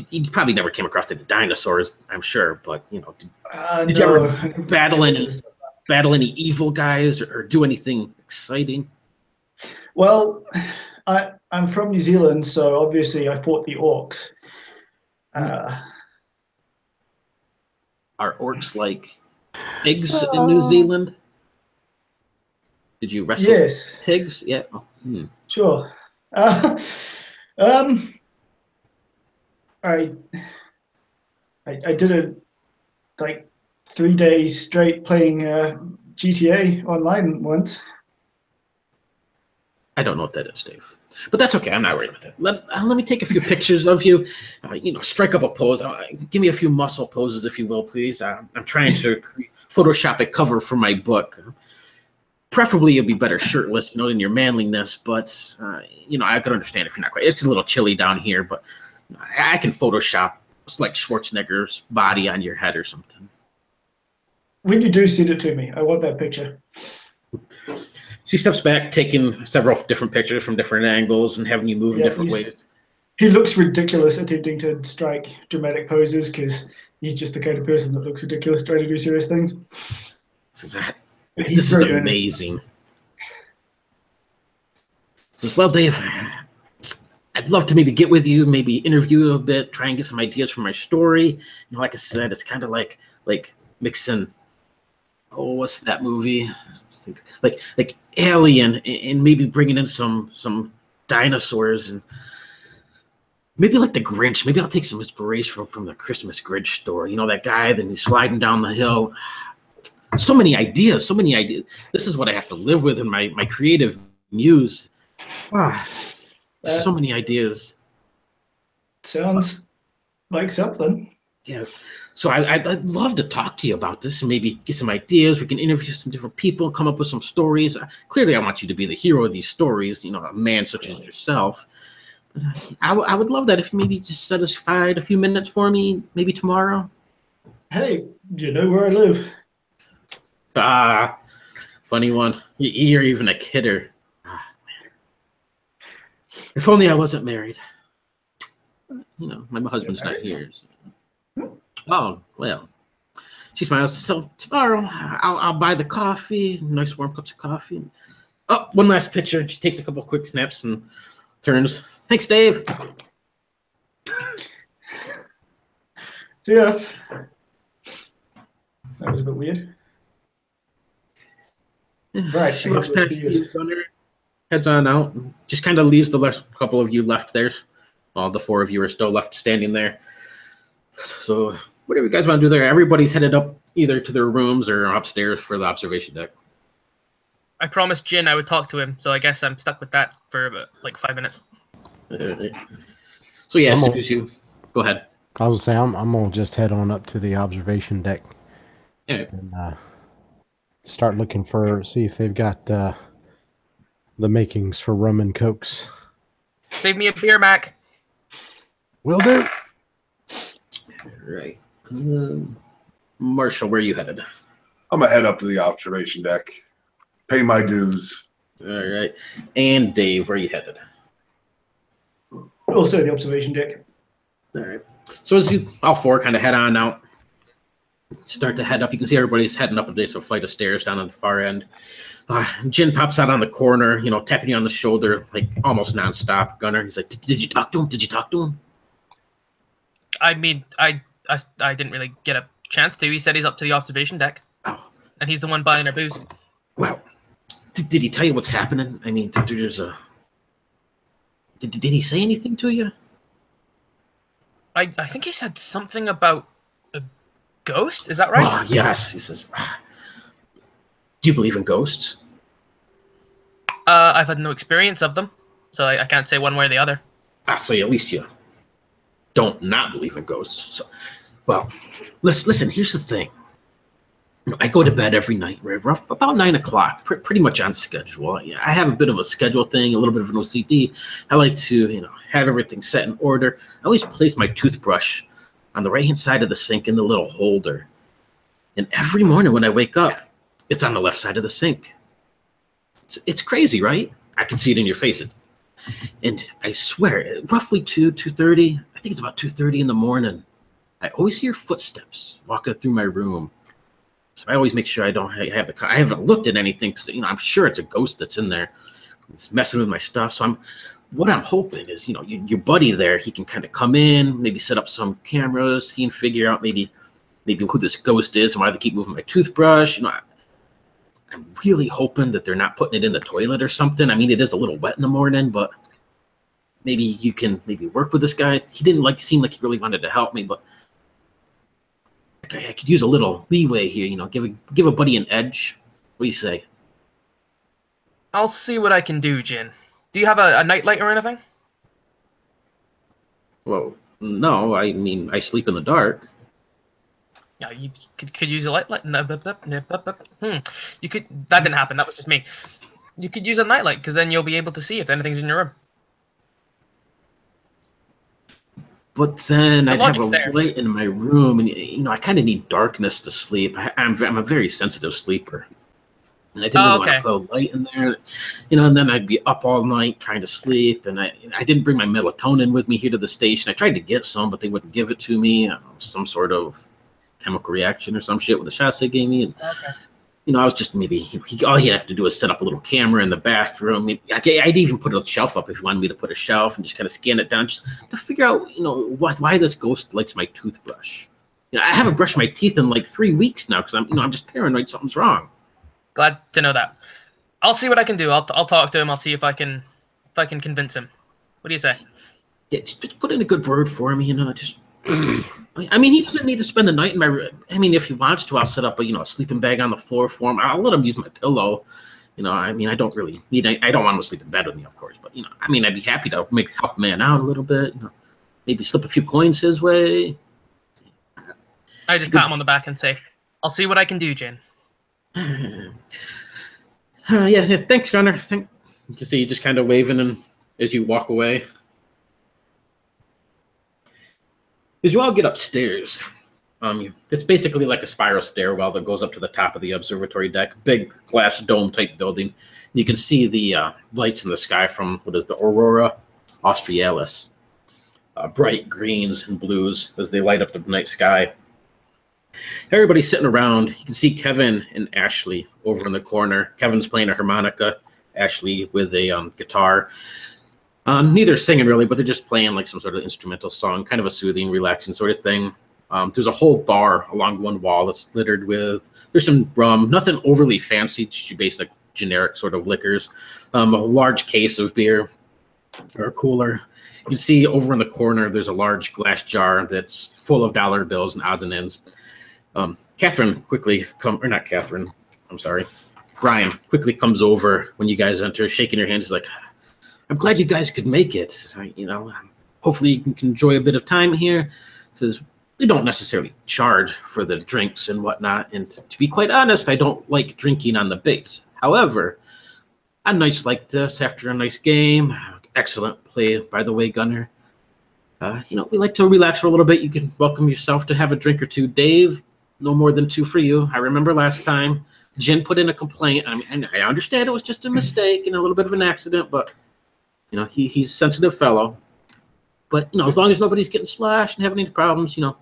You probably never came across any dinosaurs, I'm sure, but did you ever battle any evil guys or do anything exciting? Well, I'm from New Zealand, so obviously I fought the orcs. Are orcs like pigs in New Zealand? Did you wrestle pigs? Yeah. Oh, Sure. I did it like 3 days straight playing GTA online once. I don't know what that is, Dave. But that's okay. I'm not worried about that. Let me take a few pictures of you. Strike up a pose. Give me a few muscle poses, if you will, please. I'm trying to Photoshop a cover for my book. Preferably, you'll be better shirtless, in your manliness. But I could understand if you're not quite. It's a little chilly down here, but I can Photoshop like Schwarzenegger's body on your head or something. When you do send it to me, I want that picture. She steps back, taking several different pictures from different angles and having you move in different ways. He looks ridiculous attempting to strike dramatic poses because he's just the kind of person that looks ridiculous trying to do serious things. This is amazing. Says, well, Dave, I'd love to maybe get with you, maybe interview you a bit, try and get some ideas for my story. Like I said, it's kind of like mixing. Oh, what's that movie? Like Alien, and maybe bringing in some dinosaurs, and maybe like the Grinch. Maybe I'll take some inspiration from the Christmas Grinch story. That guy, then he's sliding down the hill. So many ideas. This is what I have to live with in my creative muse. So many ideas. Sounds like something. Yes. So I'd love to talk to you about this and maybe get some ideas. We can interview some different people, come up with some stories. Clearly, I want you to be the hero of these stories, a man such as yourself. But I would love that if you maybe just set aside a few minutes for me, maybe tomorrow. Hey, do you know where I live? Funny one. You're even a kidder. Man. If only I wasn't married. My husband's not here. So. Oh, well. She smiles. So tomorrow, I'll buy the coffee, nice warm cups of coffee. Oh, one last picture. She takes a couple quick snaps and turns. Thanks, Dave. See ya. That was a bit weird. Right. She walks past you, Gunner, heads on out, just kind of leaves the last couple of you left there. All the four of you are still left standing there. So whatever you guys want to do there, everybody's headed up either to their rooms or upstairs for the observation deck. I promised Jin I would talk to him, so I guess I'm stuck with that for about 5 minutes. So yeah, as soon as you go ahead. I was gonna say I'm gonna just head on up to the observation deck and start looking see if they've got the makings for rum and cokes. Save me a beer, Mac. Will do. Right. Marshall, where are you headed? I'm gonna head up to the observation deck, pay my dues. All right. And Dave, where are you headed? Also the observation deck. All right. So as you all four kind of head on out, start to head up, you can see everybody's heading up a flight of stairs down on the far end. Jin pops out on the corner, tapping you on the shoulder, almost nonstop. Gunner, he's like, "Did you talk to him? Did you talk to him?" I mean, I didn't really get a chance to. He said he's up to the observation deck. Oh. And he's the one buying our booze. Well, did he tell you what's happening? I mean, Did he say anything to you? I think he said something about a ghost. Is that right? Oh, yes, he says. Do you believe in ghosts? I've had no experience of them, so I can't say one way or the other. So at least you don't not believe in ghosts. So, well, listen. Here's the thing. I go to bed every night, about 9 o'clock, pretty much on schedule. I have a bit of a schedule thing, a little bit of an OCD. I like to, have everything set in order. I always place my toothbrush on the right-hand side of the sink in the little holder. And every morning when I wake up, it's on the left side of the sink. It's crazy, right? I can see it in your faces. And I swear, roughly 2:30, I think it's about 2:30 in the morning, I always hear footsteps walking through my room. So I always make sure I haven't looked at anything because I'm sure it's a ghost that's in there. It's messing with my stuff. So what I'm hoping is, your buddy there, he can kind of come in, maybe set up some cameras, see and figure out maybe who this ghost is and why they keep moving my toothbrush. I'm really hoping that they're not putting it in the toilet or something. I mean, it is a little wet in the morning, but maybe you can work with this guy. He didn't seem like he really wanted to help me, but I could use a little leeway here, give a buddy an edge. What do you say? I'll see what I can do, Jin. Do you have a nightlight or anything? Well, no, I mean, I sleep in the dark. Yeah, you could use a light. You could. That didn't happen. That was just me. You could use a nightlight because then you'll be able to see if anything's in your room. But then I'd have a there. light in my room, and I kind of need darkness to sleep. I'm a very sensitive sleeper, and I didn't really want to put a light in there, and then I'd be up all night trying to sleep, and I didn't bring my melatonin with me here to the station. I tried to get some, but they wouldn't give it to me. Some sort of chemical reaction or some shit with the shots they gave me, and I was just all he'd have to do is set up a little camera in the bathroom. I'd even put a shelf up if he wanted me to put a shelf and just kind of scan it down just to figure out, why this ghost likes my toothbrush. I haven't brushed my teeth in like 3 weeks now because I'm just paranoid something's wrong. Glad to know that. I'll see what I can do. I'll talk to him. I'll see if I can convince him. What do you say? Yeah, just put in a good word for him. Just. I mean, he doesn't need to spend the night in my room. I mean, if he wants to, I'll set up a sleeping bag on the floor for him. I'll let him use my pillow. I mean, I don't really need. I don't want him to sleep in bed with me, of course. But I mean, I'd be happy to help a man out a little bit. Maybe slip a few coins his way. I just pat him on the back and say, "I'll see what I can do, Jen." Yeah. Thanks, Gunnar. You can see you just kind of waving as you walk away. As you all get upstairs, it's basically like a spiral stairwell that goes up to the top of the observatory deck, big glass dome type building. You can see the lights in the sky from what is the Aurora Australis, bright greens and blues as they light up the night sky. Everybody's sitting around. You can see Kevin and Ashley over in the corner. Kevin's playing a harmonica, Ashley with a guitar. Neither singing really, but they're just playing like some sort of instrumental song, kind of a soothing, relaxing sort of thing. There's a whole bar along one wall that's littered with, there's some rum, nothing overly fancy, just your basic generic sort of liquors. A large case of beer or a cooler. You can see over in the corner, there's a large glass jar that's full of dollar bills and odds and ends. Brian quickly comes over when you guys enter, shaking your hands. He's like, I'm glad you guys could make it. Hopefully you can enjoy a bit of time here. Says, we don't necessarily charge for the drinks and whatnot. And to be quite honest, I don't like drinking on the base. However, on nights like this, after a nice game, excellent play, by the way, Gunnar. We like to relax for a little bit. You can welcome yourself to have a drink or two. Dave, no more than 2 for you. I remember last time Jen put in a complaint. I mean, I understand it was just a mistake and a little bit of an accident, but he's a sensitive fellow. But as long as nobody's getting slashed and having any problems, go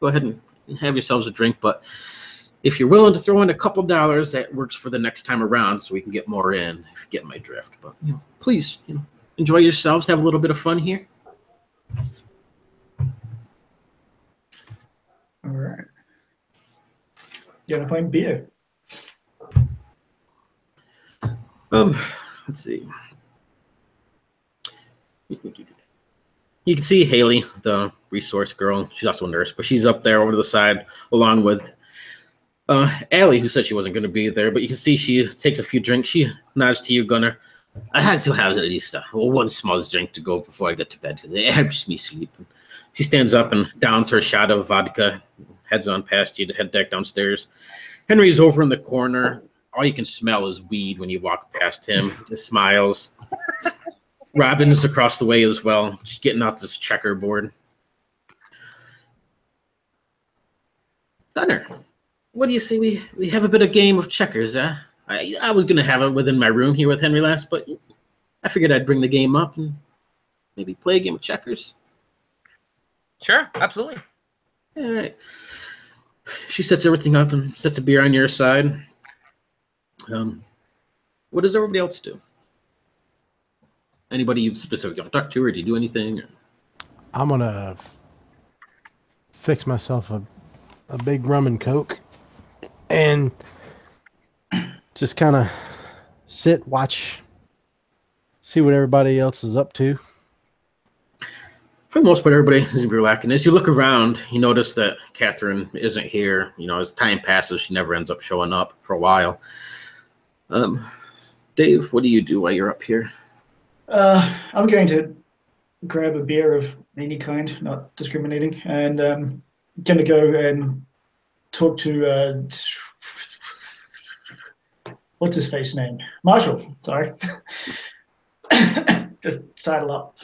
ahead and have yourselves a drink. But if you're willing to throw in a couple dollars, that works for the next time around, so we can get more in. If you get my drift, but please, enjoy yourselves, have a little bit of fun here. All right. You gotta find beer. Let's see. You can see Haley, the resource girl. She's also a nurse, but she's up there over to the side along with Allie, who said she wasn't going to be there. But you can see she takes a few drinks. She nods to you, Gunnar. I had to have at least one small drink to go before I get to bed. It helps me sleep. She stands up and downs her shot of vodka, heads on past you to head back downstairs. Henry's over in the corner. All you can smell is weed when you walk past him. He smiles. Robin is across the way as well. She's getting out this checkerboard. Gunnar, what do you say we have a bit of game of checkers, huh? I was going to have it within my room here with Henry last, but I figured I'd bring the game up and maybe play a game of checkers. Sure, absolutely. All right. She sets everything up and sets a beer on your side. What does everybody else do? Anybody you specifically want to talk to, or do you do anything? Or? I'm going to fix myself a big rum and Coke and just kind of sit, watch, see what everybody else is up to. For the most part, everybody is relaxing. As you look around, you notice that Catherine isn't here. You know, as time passes, she never ends up showing up for a while. Dave, what do you do while you're up here? I'm going to grab a beer of any kind, not discriminating, and going to go and talk to what's his face name? Marshall. Sorry, just sidle up.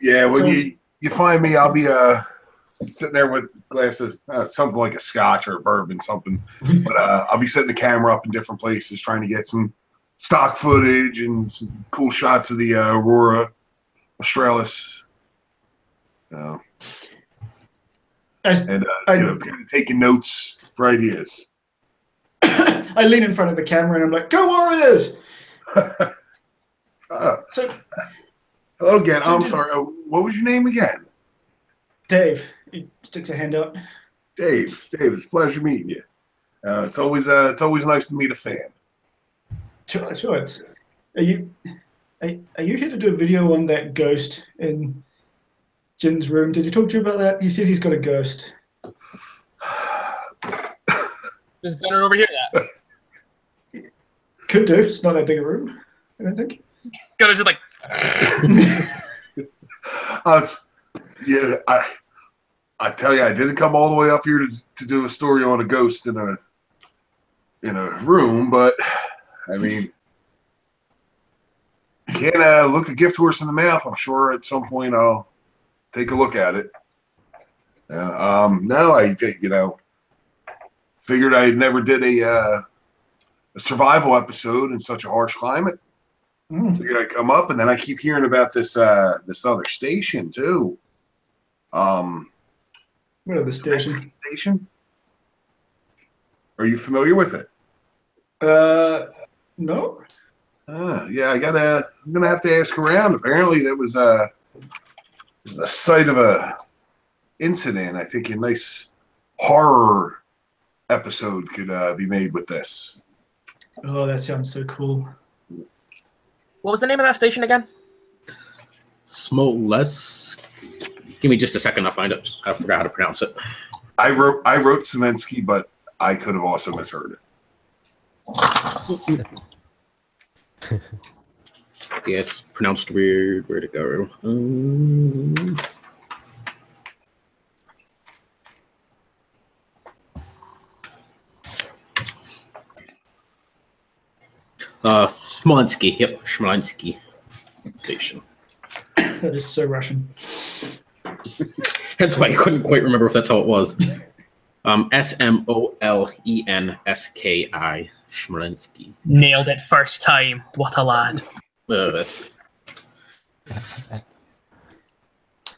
Yeah, when you find me, I'll be sitting there with a glass of something like a scotch or a bourbon, something. But I'll be setting the camera up in different places, trying to get some stock footage and some cool shots of the Aurora Australis. And kind of taking notes for ideas. I lean in front of the camera and I'm like, "Go Warriors!" So. Hello again. I'm sorry. What was your name again? Dave. He sticks a hand out. Dave, it's a pleasure meeting you. It's always nice to meet a fan. Sure. Are you here to do a video on that ghost in Jin's room? Did he talk to you about that? He says he's got a ghost. Does Gunnar overhear that? Could do. It's not that big a room, I don't think. Gunnar's just like. Yeah, I tell you, I didn't come all the way up here to do a story on a ghost in a room, but I mean, can't look a gift horse in the mouth. I'm sure at some point I'll take a look at it. No, I figured I never did a survival episode in such a harsh climate. Figured I'd come up, and then I keep hearing about this other station too. What other station? Station? Are you familiar with it? No. Yeah, I'm gonna have to ask around. Apparently, that was the site of a incident. I think a nice horror episode could be made with this. Oh, that sounds so cool. What was the name of that station again? Smolensk. Give me just a second. I'll find it. I forgot how to pronounce it. I wrote Semensky, but I could have also misheard it. Yeah, it's pronounced weird. Where'd it go? Smolensky. Yep, Smolensky station. That is so Russian. That's why I couldn't quite remember if that's how it was. Smolenski. Smolensky. Nailed it first time. What a lad.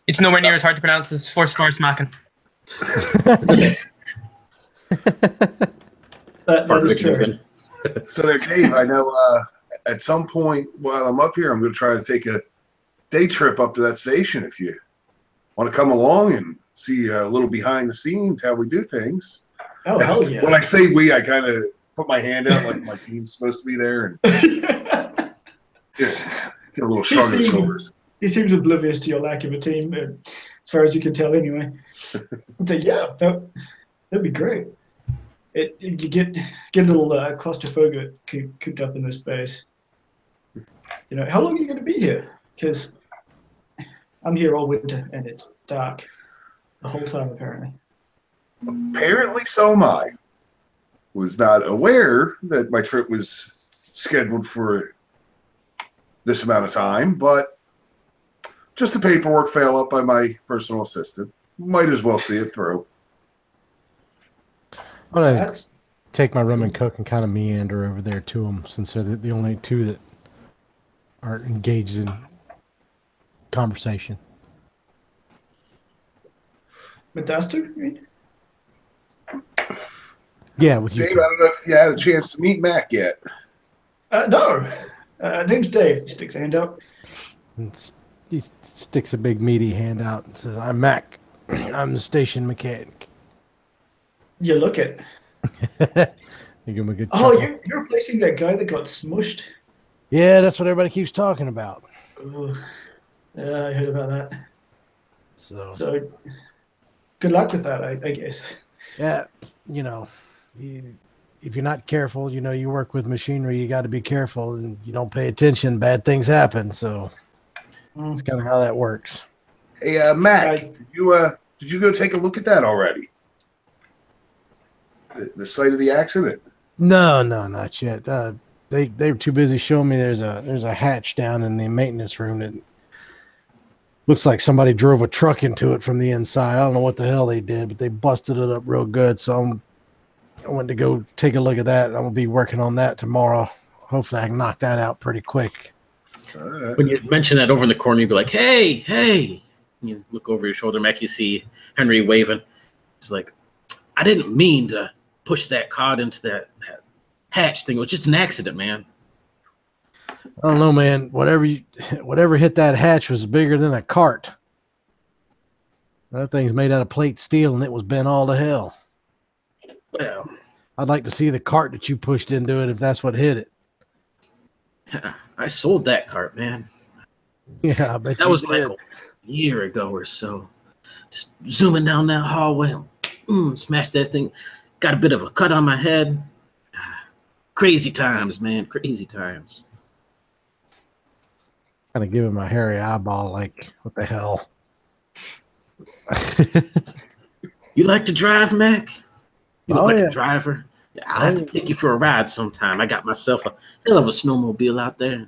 It's nowhere near as hard to pronounce as Forsvarsmaken. That is true. So there, Dave, I know at some point while I'm up here, I'm going to try to take a day trip up to that station. If you want to come along and see a little behind the scenes, how we do things. Oh, hell yeah. When I say we, I kind of put my hand out like my team's supposed to be there and get a little shrug of the shoulders. he seems oblivious to your lack of a team, as far as you can tell, anyway. I'd say, yeah, that'd be great. You get a little claustrophobic cooped up in this space. How long are you going to be here? Because I'm here all winter and it's dark the whole time, apparently. Apparently, so am I. Was not aware that my trip was scheduled for this amount of time, but just the paperwork fell up by my personal assistant. Might as well see it through. I'm gonna take my rum and coke and kind of meander over there to them, since they're the only two that aren't engaged in conversation. Modesto, you mean? Yeah, with you Dave, two. I don't know if you had a chance to meet Mac yet. No. Name's Dave. He sticks a hand out. He sticks a big meaty hand out and says, "I'm Mac. I'm the station mechanic." You look it. You give him a good Oh, chuckle. you're replacing that guy that got smushed? Yeah, that's what everybody keeps talking about. Oh, yeah, I heard about that. So Good luck with that, I guess. yeah, if you're not careful, you work with machinery, you got to be careful, and you don't pay attention, bad things happen. So that's kind of how that works. Hey, Mac, did you go take a look at that already? The site of the accident? No, not yet. They were too busy showing me there's a hatch down in the maintenance room that looks like somebody drove a truck into it from the inside. I don't know what the hell they did, but they busted it up real good. So I went to go take a look at that. I'm gonna be working on that tomorrow. Hopefully, I can knock that out pretty quick. All right. When you mention that over in the corner, you'd be like, hey. You look over your shoulder, Mac, you see Henry waving. He's like, I didn't mean to push that card into that hatch thing. It was just an accident, man. I don't know, man. Whatever hit that hatch was bigger than a cart. That thing's made out of plate steel, and it was bent all to hell. Well, I'd like to see the cart that you pushed into it if that's what hit it. I sold that cart, man. Yeah, I bet That you was did. like a year ago or so. Just zooming down that hallway, smashed that thing. Got a bit of a cut on my head. Crazy times, man. Crazy times. Kind of giving my hairy eyeball, like, what the hell? You like to drive, Mac? You look Oh, like yeah. a driver. Yeah, I'll have to take you for a ride sometime. I got myself a hell of a snowmobile out there.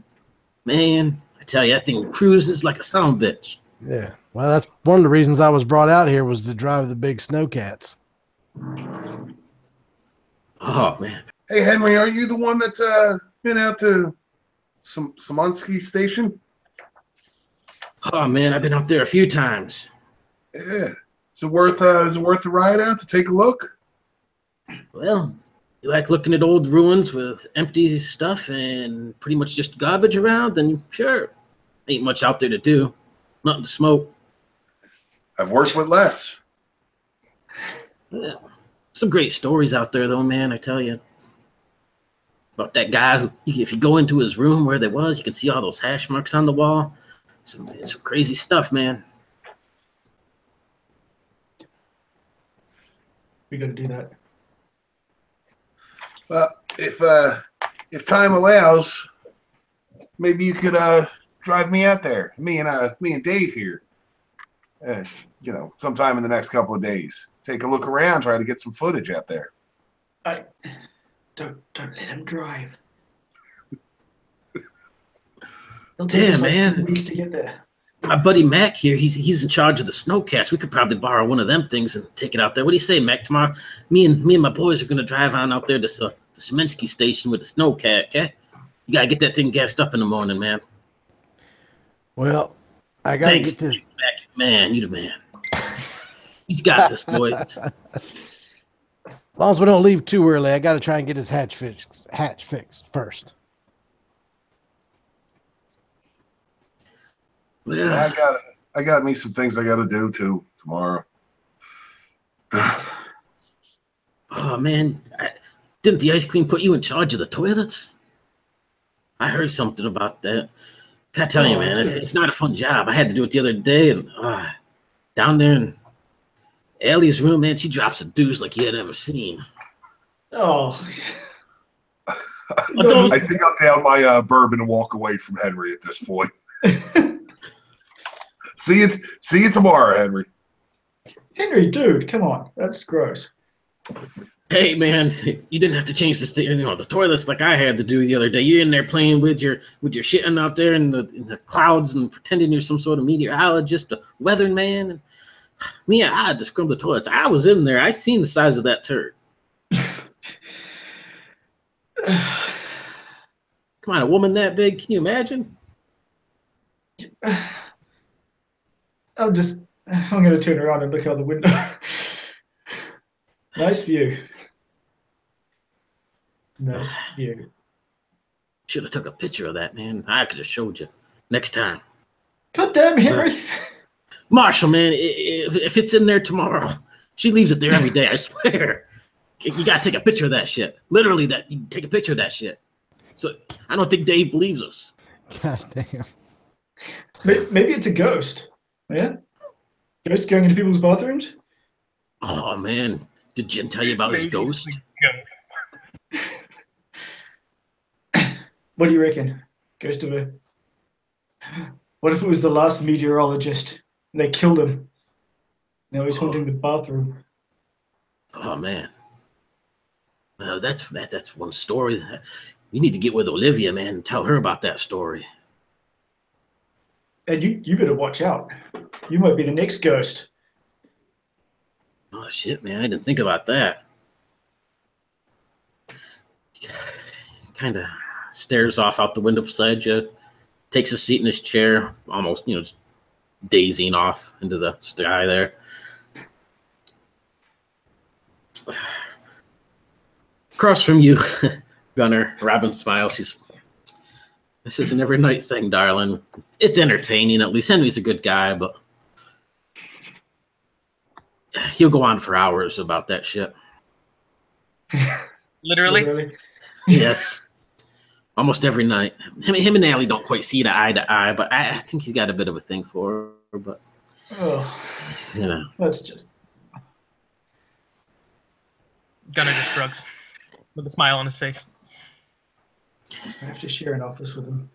Man, I tell you, that thing cruises like a son of a bitch. Yeah. Well, that's one of the reasons I was brought out here was to drive the big snowcats. Oh, man. Hey, Henry, are you the one that's been out to Smolenski Station? Oh, man, I've been out there a few times. Yeah. Is it worth the ride out to take a look? Well, you like looking at old ruins with empty stuff and pretty much just garbage around, then sure. Ain't much out there to do. Nothing to smoke. I've worked with less. Yeah. Some great stories out there, though, man, I tell you. About that guy who, if you go into his room where there was, you can see all those hash marks on the wall. Some crazy stuff, man. We got to do that. Well, if time allows, maybe you could drive me out there. Me and Dave here. Sometime in the next couple of days. Take a look around, try to get some footage out there. Don't let him drive. It'll take Damn, us like man. 2 weeks to get there. My buddy Mac here, he's in charge of the snowcats. We could probably borrow one of them things and take it out there. What do you say, Mac? Tomorrow, me and my boys are gonna drive on out there to the Smolenski Station with the snowcat. Okay, you gotta get that thing gassed up in the morning, man. Well, I got to Thanks, get this. Mac. Man, you the man. He's got this, boys. As long as we don't leave too early, I got to try and get his hatch fixed first. Well, I got me some things I got to do too tomorrow. oh man, didn't the ice queen put you in charge of the toilets? I heard something about that. Gotta tell you, man, it's not a fun job. I had to do it the other day, and down there in Ellie's room, man, she drops a deuce like you had never seen. Oh. I think I'll down my bourbon and walk away from Henry at this point. See you tomorrow, Henry. Henry, dude, come on. That's gross. Hey, man, you didn't have to change the toilets like I had to do the other day. You're in there playing with your shitting out there in the clouds and pretending you're some sort of meteorologist, a weatherman. And me, I had to scrub the toilets. I was in there. I seen the size of that turd. Come on, a woman that big? Can you imagine? I'm going to turn around and look out the window. Nice view. Nice view. Should have took a picture of that, man. I could have showed you next time. God damn, Henry. Marshall, man, if it's in there tomorrow, she leaves it there every day, I swear. You got to take a picture of that shit. Literally, you take a picture of that shit. So I don't think Dave believes us. God damn. Maybe it's a ghost. Yeah? Ghost going into people's bathrooms? Oh, man. Did Jen tell you about his ghost? What do you reckon? Ghost of a... What if it was the last meteorologist and they killed him? Now he's haunting the bathroom. Oh, man. Well, that's one story. You need to get with Olivia, man, and tell her about that story. And you better watch out. You might be the next ghost. Oh, shit, man. I didn't think about that. Kind of stares off out the window beside you, takes a seat in his chair, almost, just dazing off into the sky there. Across from you, Gunner, Robin smiles. This is an every night thing, darling. It's entertaining, at least. Henry's a good guy, but he'll go on for hours about that shit. Literally? Yes. Almost every night. Him and Allie don't quite see eye to eye, but I think he's got a bit of a thing for her, but That's just... Gunner just shrugs with a smile on his face. I have to share an office with him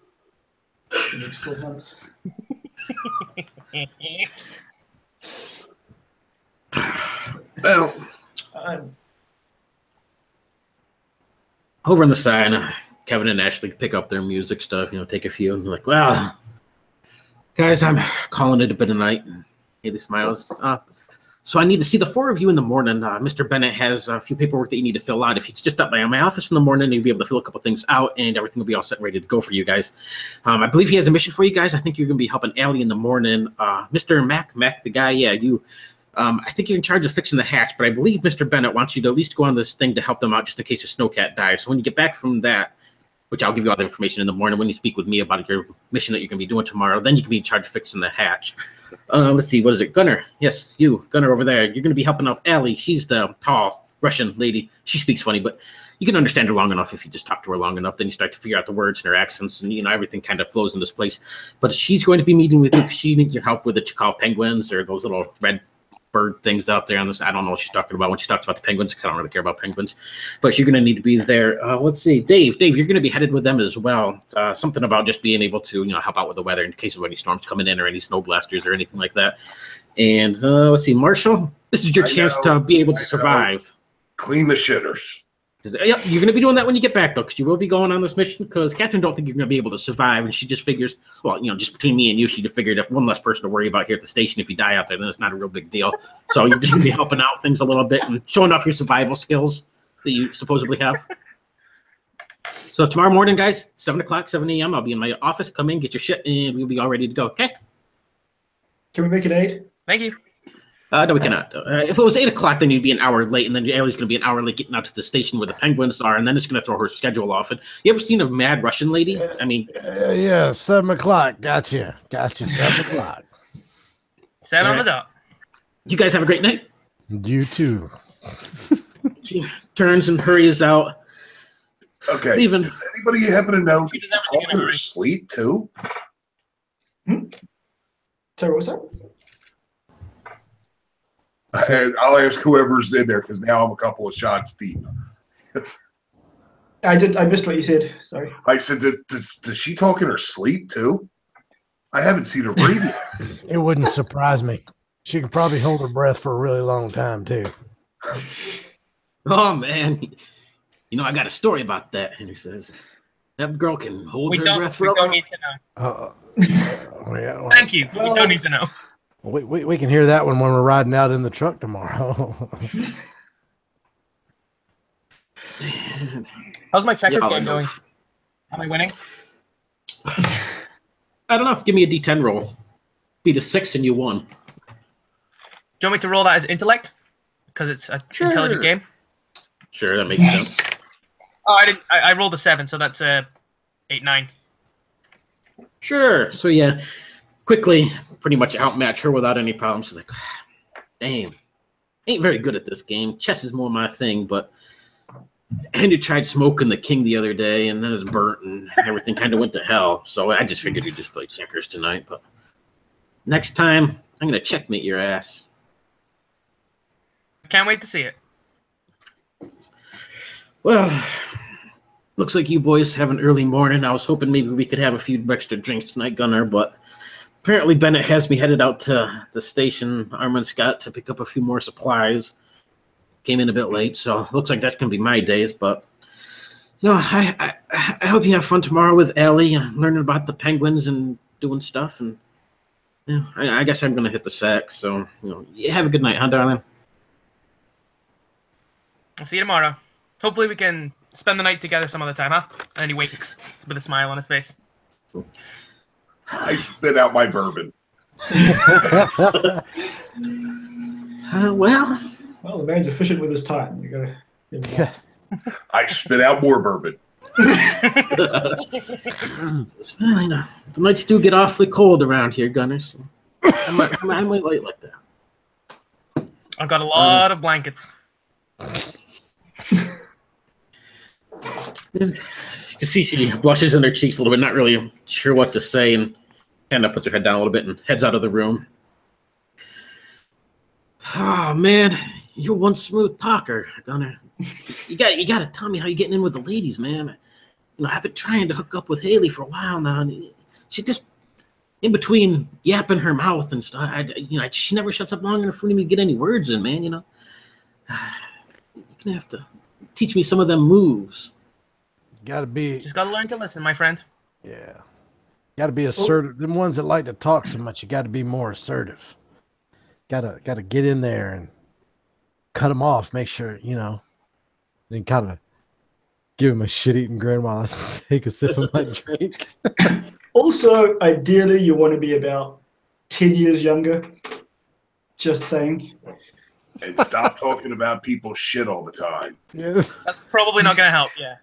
in the next 12 months. Well, over on the side, Kevin and Ashley pick up their music stuff, take a few, and they're like, well, guys, I'm calling it a bit of night. And Haley smiles. So I need to see the four of you in the morning. Mr. Bennett has a few paperwork that you need to fill out. If he's just up by my office in the morning, he'll be able to fill a couple things out, and everything will be all set and ready to go for you guys. I believe he has a mission for you guys. I think you're going to be helping Allie in the morning. Mr. Mac, the guy, you. I think you're in charge of fixing the hatch, but I believe Mr. Bennett wants you to at least go on this thing to help them out just in case a snowcat dies. So when you get back from that, which I'll give you all the information in the morning when you speak with me about your mission that you're going to be doing tomorrow, then you can be in charge of fixing the hatch. Let's see, what is it? Gunner. Yes, you, Gunner over there. You're going to be helping out Allie. She's the tall Russian lady. She speaks funny, but you can understand her long enough if you just talk to her long enough. Then you start to figure out the words and her accents, and everything kind of flows in this place. But she's going to be meeting with you. She needs your help with the Chekov Penguins or those little red bird things out there on this. I don't know what she's talking about when she talks about the penguins, because I don't really care about penguins. But you're going to need to be there. Let's see, Dave, you're going to be headed with them as well. Something about just being able to, help out with the weather in case of any storms coming in or any snow blasters or anything like that. And let's see, Marshall, this is your chance to be able to survive. Clean the shitters. Yep, you're going to be doing that when you get back, though, because you will be going on this mission, because Catherine don't think you're going to be able to survive, and she just figures, well, just between me and you, she just figured if one less person to worry about here at the station, if you die out there, then it's not a real big deal. So you're just going to be helping out things a little bit and showing off your survival skills that you supposedly have. So tomorrow morning, guys, 7 o'clock, 7 a.m., I'll be in my office. Come in, get your shit, and we'll be all ready to go, okay? Can we make it 8? Thank you. No, we cannot. If it was 8 o'clock, then you'd be an hour late, and then Allie's going to be an hour late getting out to the station where the penguins are, and then it's going to throw her schedule off. And you ever seen a mad Russian lady? I mean, yeah, 7 o'clock. Gotcha. 7 o'clock. 7 on the dot. You guys have a great night. You too. She turns and hurries out. Okay. Leaving. Does anybody happen to know she's talking in her sleep too? Sorry, what was that? And I'll ask whoever's in there because now I'm a couple of shots deep. I missed what you said. Sorry. I said, does she talk in her sleep too? I haven't seen her breathe yet. It wouldn't surprise me. She could probably hold her breath for a really long time too. Oh man, I got a story about that. Henry says that girl can hold her breath for. We don't need to know. Yeah, Thank you. We don't need to know. We can hear that one when we're riding out in the truck tomorrow. How's my checkers game going? Am I winning? I don't know. Give me a D10 roll. Beat a 6 and you won. Do you want me to roll that as intellect? Because it's an intelligent game? Sure, that makes sense. Oh, I didn't. I rolled a 7, so that's 8, 9. Sure. So yeah, quickly pretty much outmatch her without any problem. She's like, damn, ain't very good at this game. Chess is more my thing, but Andy tried smoking the king the other day, and then it's burnt, and everything kind of went to hell. So I just figured you'd just play checkers tonight. But next time, I'm gonna checkmate your ass. Can't wait to see it. Well, looks like you boys have an early morning. I was hoping maybe we could have a few extra drinks tonight, Gunnar, but apparently Bennett has me headed out to the station, Armand Scott, to pick up a few more supplies. Came in a bit late, so looks like that's going to be my days, but I hope you have fun tomorrow with Allie, learning about the Penguins and doing stuff, and I guess I'm going to hit the sack, so you have a good night, huh, darling? I'll see you tomorrow. Hopefully we can spend the night together some other time, huh? And then he wakes with a smile on his face. I spit out my bourbon. Well, the man's efficient with his time. You gotta. Yes. I spit out more bourbon. The nights do get awfully cold around here, Gunnar. So I might light like that. I've got a lot of blankets. You can see she blushes in her cheeks a little bit, not really sure what to say, and kind of puts her head down a little bit and heads out of the room. Oh man, you're one smooth talker, Gunnar. You got to tell me how you're getting in with the ladies, man. I've been trying to hook up with Haley for a while now, and she just in between yapping her mouth and stuff. She never shuts up long enough for me to get any words in, man. You're gonna have to teach me some of them moves. Just gotta learn to listen, my friend. Yeah. Gotta be assertive. Them ones that like to talk so much, you gotta be more assertive. Gotta get in there and cut them off. Make sure, then kind of give him a shit-eating grin while I take a sip of my drink. Also, ideally, you want to be about 10 years younger. Just saying. And stop talking about people's shit all the time. Yeah. That's probably not gonna help, yeah.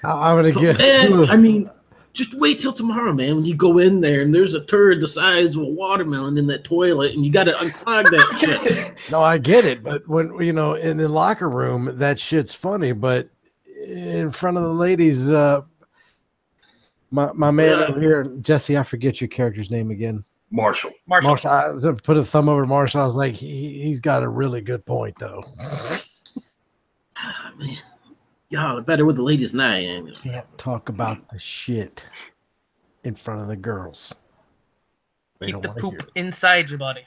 I'm gonna get. Man, just wait till tomorrow, man. When you go in there and there's a turd the size of a watermelon in that toilet, and you got to unclog that shit. No, I get it, but when in the locker room, that shit's funny. But in front of the ladies, my man over here, Jesse, I forget your character's name again. Marshall. I put a thumb over to Marshall. I was like, he's got a really good point, though. Man. Y'all are better with the ladies than I am. Can't talk about the shit in front of the girls. Keep the poop inside your body.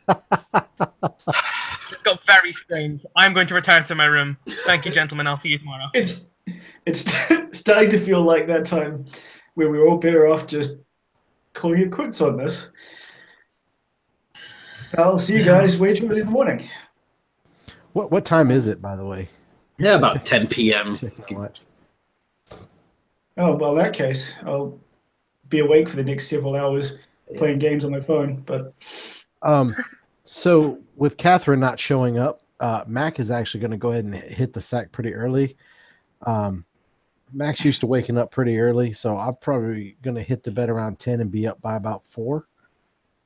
It's got very strange. I'm going to return to my room. Thank you, gentlemen. I'll see you tomorrow. It's starting to feel like that time where we were all better off just calling it quits on this. I'll see you guys way too early in the morning. What time is it, by the way? Yeah, about 10 p.m. Oh, well, in that case, I'll be awake for the next several hours playing games on my phone. But so with Catherine not showing up, Mac is actually going to go ahead and hit the sack pretty early. Mac's used to waking up pretty early, so I'm probably going to hit the bed around 10 and be up by about 4.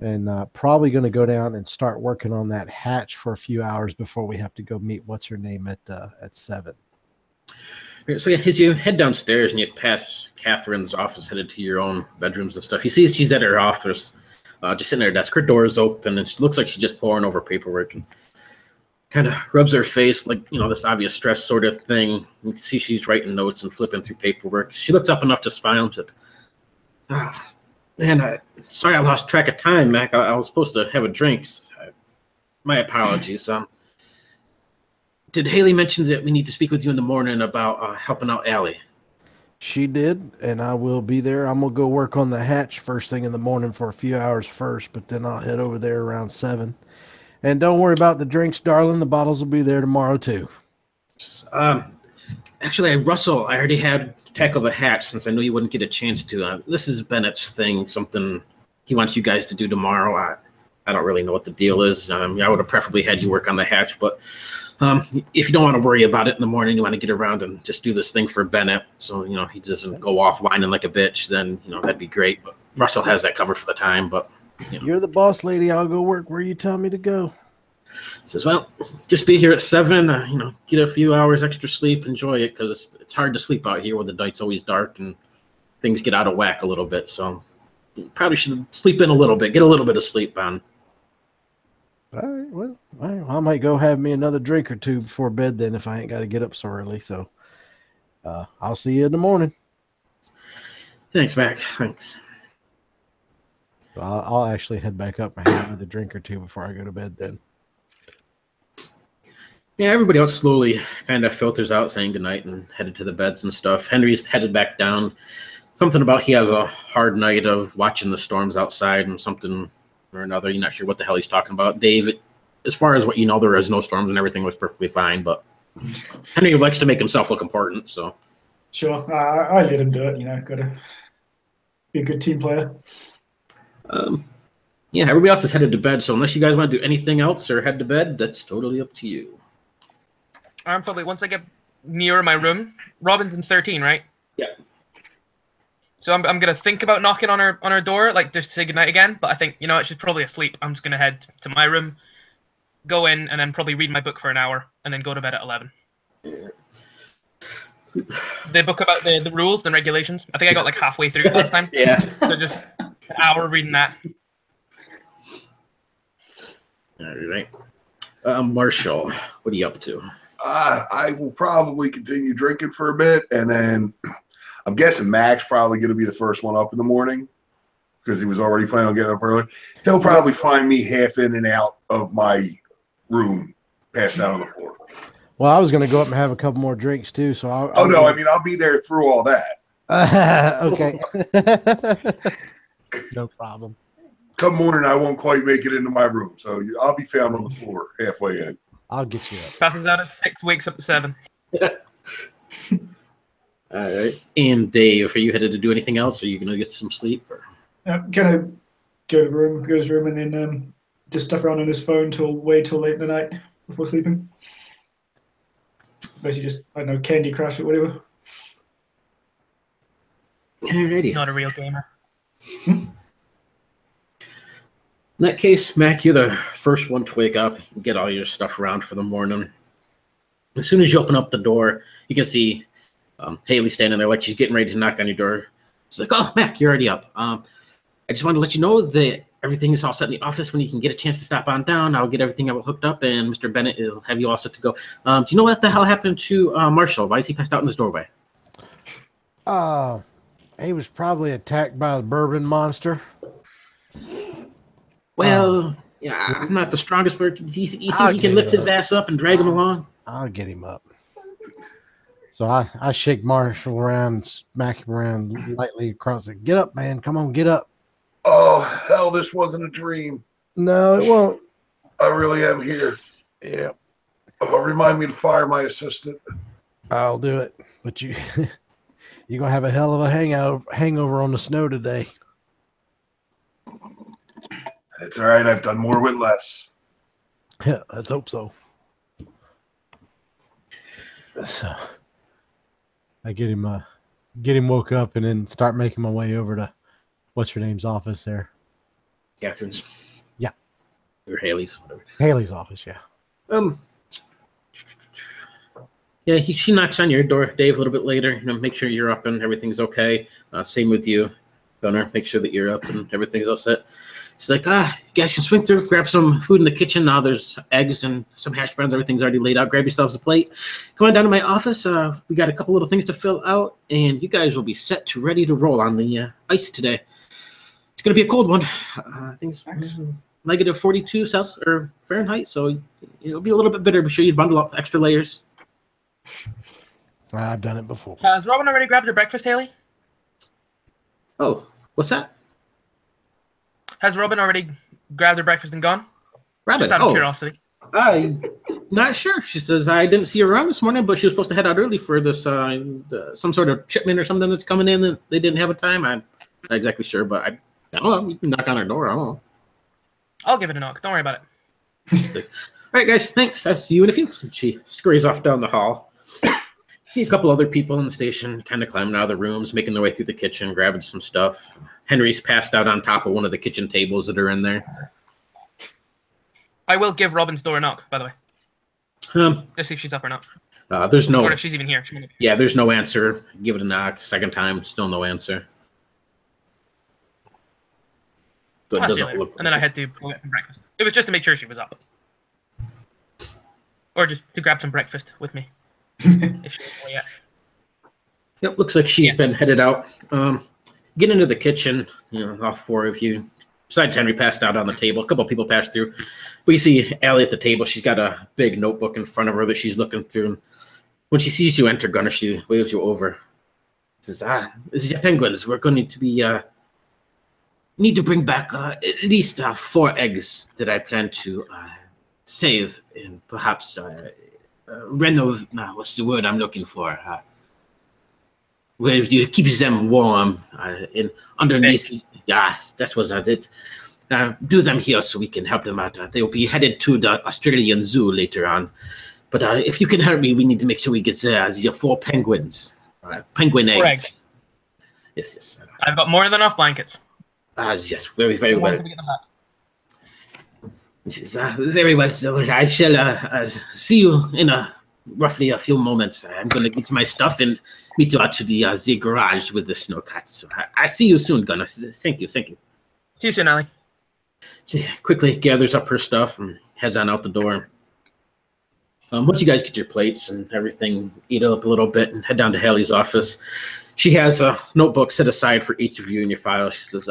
And probably going to go down and start working on that hatch for a few hours before we have to go meet what's her name at 7. So yeah, as you head downstairs and you pass Catherine's office, headed to your own bedrooms and stuff, you see she's at her office, just sitting at her desk. Her door is open, and she looks like she's just poring over paperwork and kind of rubs her face like, this obvious stress sort of thing. You can see she's writing notes and flipping through paperwork. She looks up enough to smile. She's like, man, sorry I lost track of time, Mac. I was supposed to have a drink. My apologies. Did Haley mention that we need to speak with you in the morning about helping out Allie? She did, and I will be there. I'm going to go work on the hatch first thing in the morning for a few hours first, but then I'll head over there around 7. And don't worry about the drinks, darling. The bottles will be there tomorrow, too. Actually, Russell, I already had to tackle the hatch since I knew you wouldn't get a chance to. This is Bennett's thing, something he wants you guys to do tomorrow. I don't really know what the deal is. I would have preferably had you work on the hatch, but if you don't want to worry about it in the morning, you want to get around and just do this thing for Bennett so, he doesn't go off whining like a bitch, then, that'd be great. But Russell has that covered for the time, but... You're the boss lady. I'll go work where you tell me to go. Says, well, just be here at 7, get a few hours extra sleep, enjoy it, because it's hard to sleep out here where the night's always dark and things get out of whack a little bit. So you probably should sleep in a little bit, get a little bit of sleep on. All right, well, I might go have me another drink or two before bed then if I ain't got to get up so early. So I'll see you in the morning. Thanks, Mac. Thanks. I'll actually head back up and have another drink or two before I go to bed then. Yeah, everybody else slowly kind of filters out saying goodnight and headed to the beds and stuff. Henry's headed back down. Something about he has a hard night of watching the storms outside and something or another. You're not sure what the hell he's talking about. Dave, as far as what you know, there is no storms and everything was perfectly fine, but Henry likes to make himself look important, so. Sure, I let him do it, got to be a good team player. Yeah, everybody else is headed to bed, so unless you guys want to do anything else or head to bed, that's totally up to you. I'm probably, once I get near my room, Robin's in 13, right? Yeah. So I'm going to think about knocking on her door, like just to say goodnight again, but I think, she's probably asleep. I'm just going to head to my room, go in, and then probably read my book for an hour, and then go to bed at 11. Yeah. They book about the rules and regulations. I think I got like halfway through last time. Yeah. So just an hour reading that. All right. Marshall, what are you up to? I will probably continue drinking for a bit, and then I'm guessing Mac's probably going to be the first one up in the morning because he was already planning on getting up early. He'll probably find me half in and out of my room, passed out on the floor. Well, I was going to go up and have a couple more drinks too, so I'll be there through all that. Okay. No problem. Come morning, I won't quite make it into my room, so I'll be found on the floor halfway in. I'll get you up. Passes out at 6, wakes up at 7. All right. And Dave, are you headed to do anything else? Or are you going to get some sleep? Or? Kind of go to his room, and then just stuff around on his phone till late in the night before sleeping. Basically just, I don't know, Candy Crush or whatever. Alrighty. Not a real gamer. In that case, Mac, you're the first one to wake up and get all your stuff around for the morning. As soon as you open up the door, you can see Haley standing there like she's getting ready to knock on your door. She's like, oh, Mac, you're already up. I just wanted to let you know that everything is all set in the office. When you can get a chance to stop on down, I'll get everything hooked up, and Mr. Bennett will have you all set to go. Do you know what the hell happened to Marshall? Why is he passed out in his doorway? He was probably attacked by a bourbon monster. Well, I'm not the strongest person. You think you can lift his ass up and drag him along? I'll get him up. So I shake Marshall around, smack him around lightly across it. Get up, man. Come on, get up. Oh, hell, this wasn't a dream. No, it won't. I really am here. Yeah. Remind me to fire my assistant. I'll do it. But you're going to have a hell of a hangover on the snow today. It's all right. I've done more with less. Yeah, let's hope so. So I get him woke up and then start making my way over to what's her name's office there? Catherine's. Yeah. Or Haley's, whatever. Haley's office, yeah. Yeah, she knocks on your door, Dave, a little bit later. Make sure you're up and everything's okay. Same with you, Gunnar. Make sure that you're up and everything's all set. She's like, you guys can swing through, grab some food in the kitchen. Now there's eggs and some hash browns. Everything's already laid out. Grab yourselves a plate. Come on down to my office. We got a couple little things to fill out, and you guys will be set to ready to roll on the ice today. It's going to be a cold one. I think it's negative 42 Celsius or Fahrenheit, so it'll be a little bit bitter. Be sure you bundle up extra layers. I've done it before. Has Robin already grabbed her breakfast, Haley? Oh, what's that? Has Robin already grabbed her breakfast and gone? Rabbit. Just out of curiosity. I'm not sure. She says I didn't see her around this morning, but she was supposed to head out early for this some sort of shipment or something that's coming in that they didn't have a time. I'm not exactly sure, but I don't know. You can knock on her door. I don't know. I'll give it a knock. Don't worry about it. It's like, all right, guys, thanks. I'll see you in a few. And she scurries off down the hall. See a couple other people in the station kind of climbing out of the rooms, making their way through the kitchen, grabbing some stuff. Henry's passed out on top of one of the kitchen tables that are in there. I will give Robin's door a knock, by the way. Let's see if she's up or not. There's no. Or if she's even here. Yeah, there's no answer. Give it a knock. Second time, still no answer. So it doesn't look. And then I had to go get some breakfast. It was just to make sure she was up, or just to grab some breakfast with me. If she wasn't yet. Yep, looks like she's been headed out. Get into the kitchen. You know, all four of you. Besides Henry passed out on the table. A couple of people passed through. But you see Allie at the table. She's got a big notebook in front of her that she's looking through. When she sees you enter, Gunner, she waves you over. Says, this is your Penguins. We're going to be need to bring back at least 4 eggs that I plan to save and perhaps renov. What's the word I'm looking for? Where you keep them warm in underneath. Yes, that's what I did. Do them here so we can help them out. They will be headed to the Australian Zoo later on. But if you can help me, we need to make sure we get the 4 penguins. Penguin eggs. Yes. I've got more than enough blankets. Yes, very, very well. Very well, so I shall see you in roughly a few moments. I'm going to get my stuff and meet you out to the garage with the snowcats. So I see you soon, Gunnar. Thank you. See you soon, Allie. She quickly gathers up her stuff and heads on out the door. Once you guys get your plates and everything, eat up a little bit and head down to Haley's office. She has a notebook set aside for each of you in your file. She says,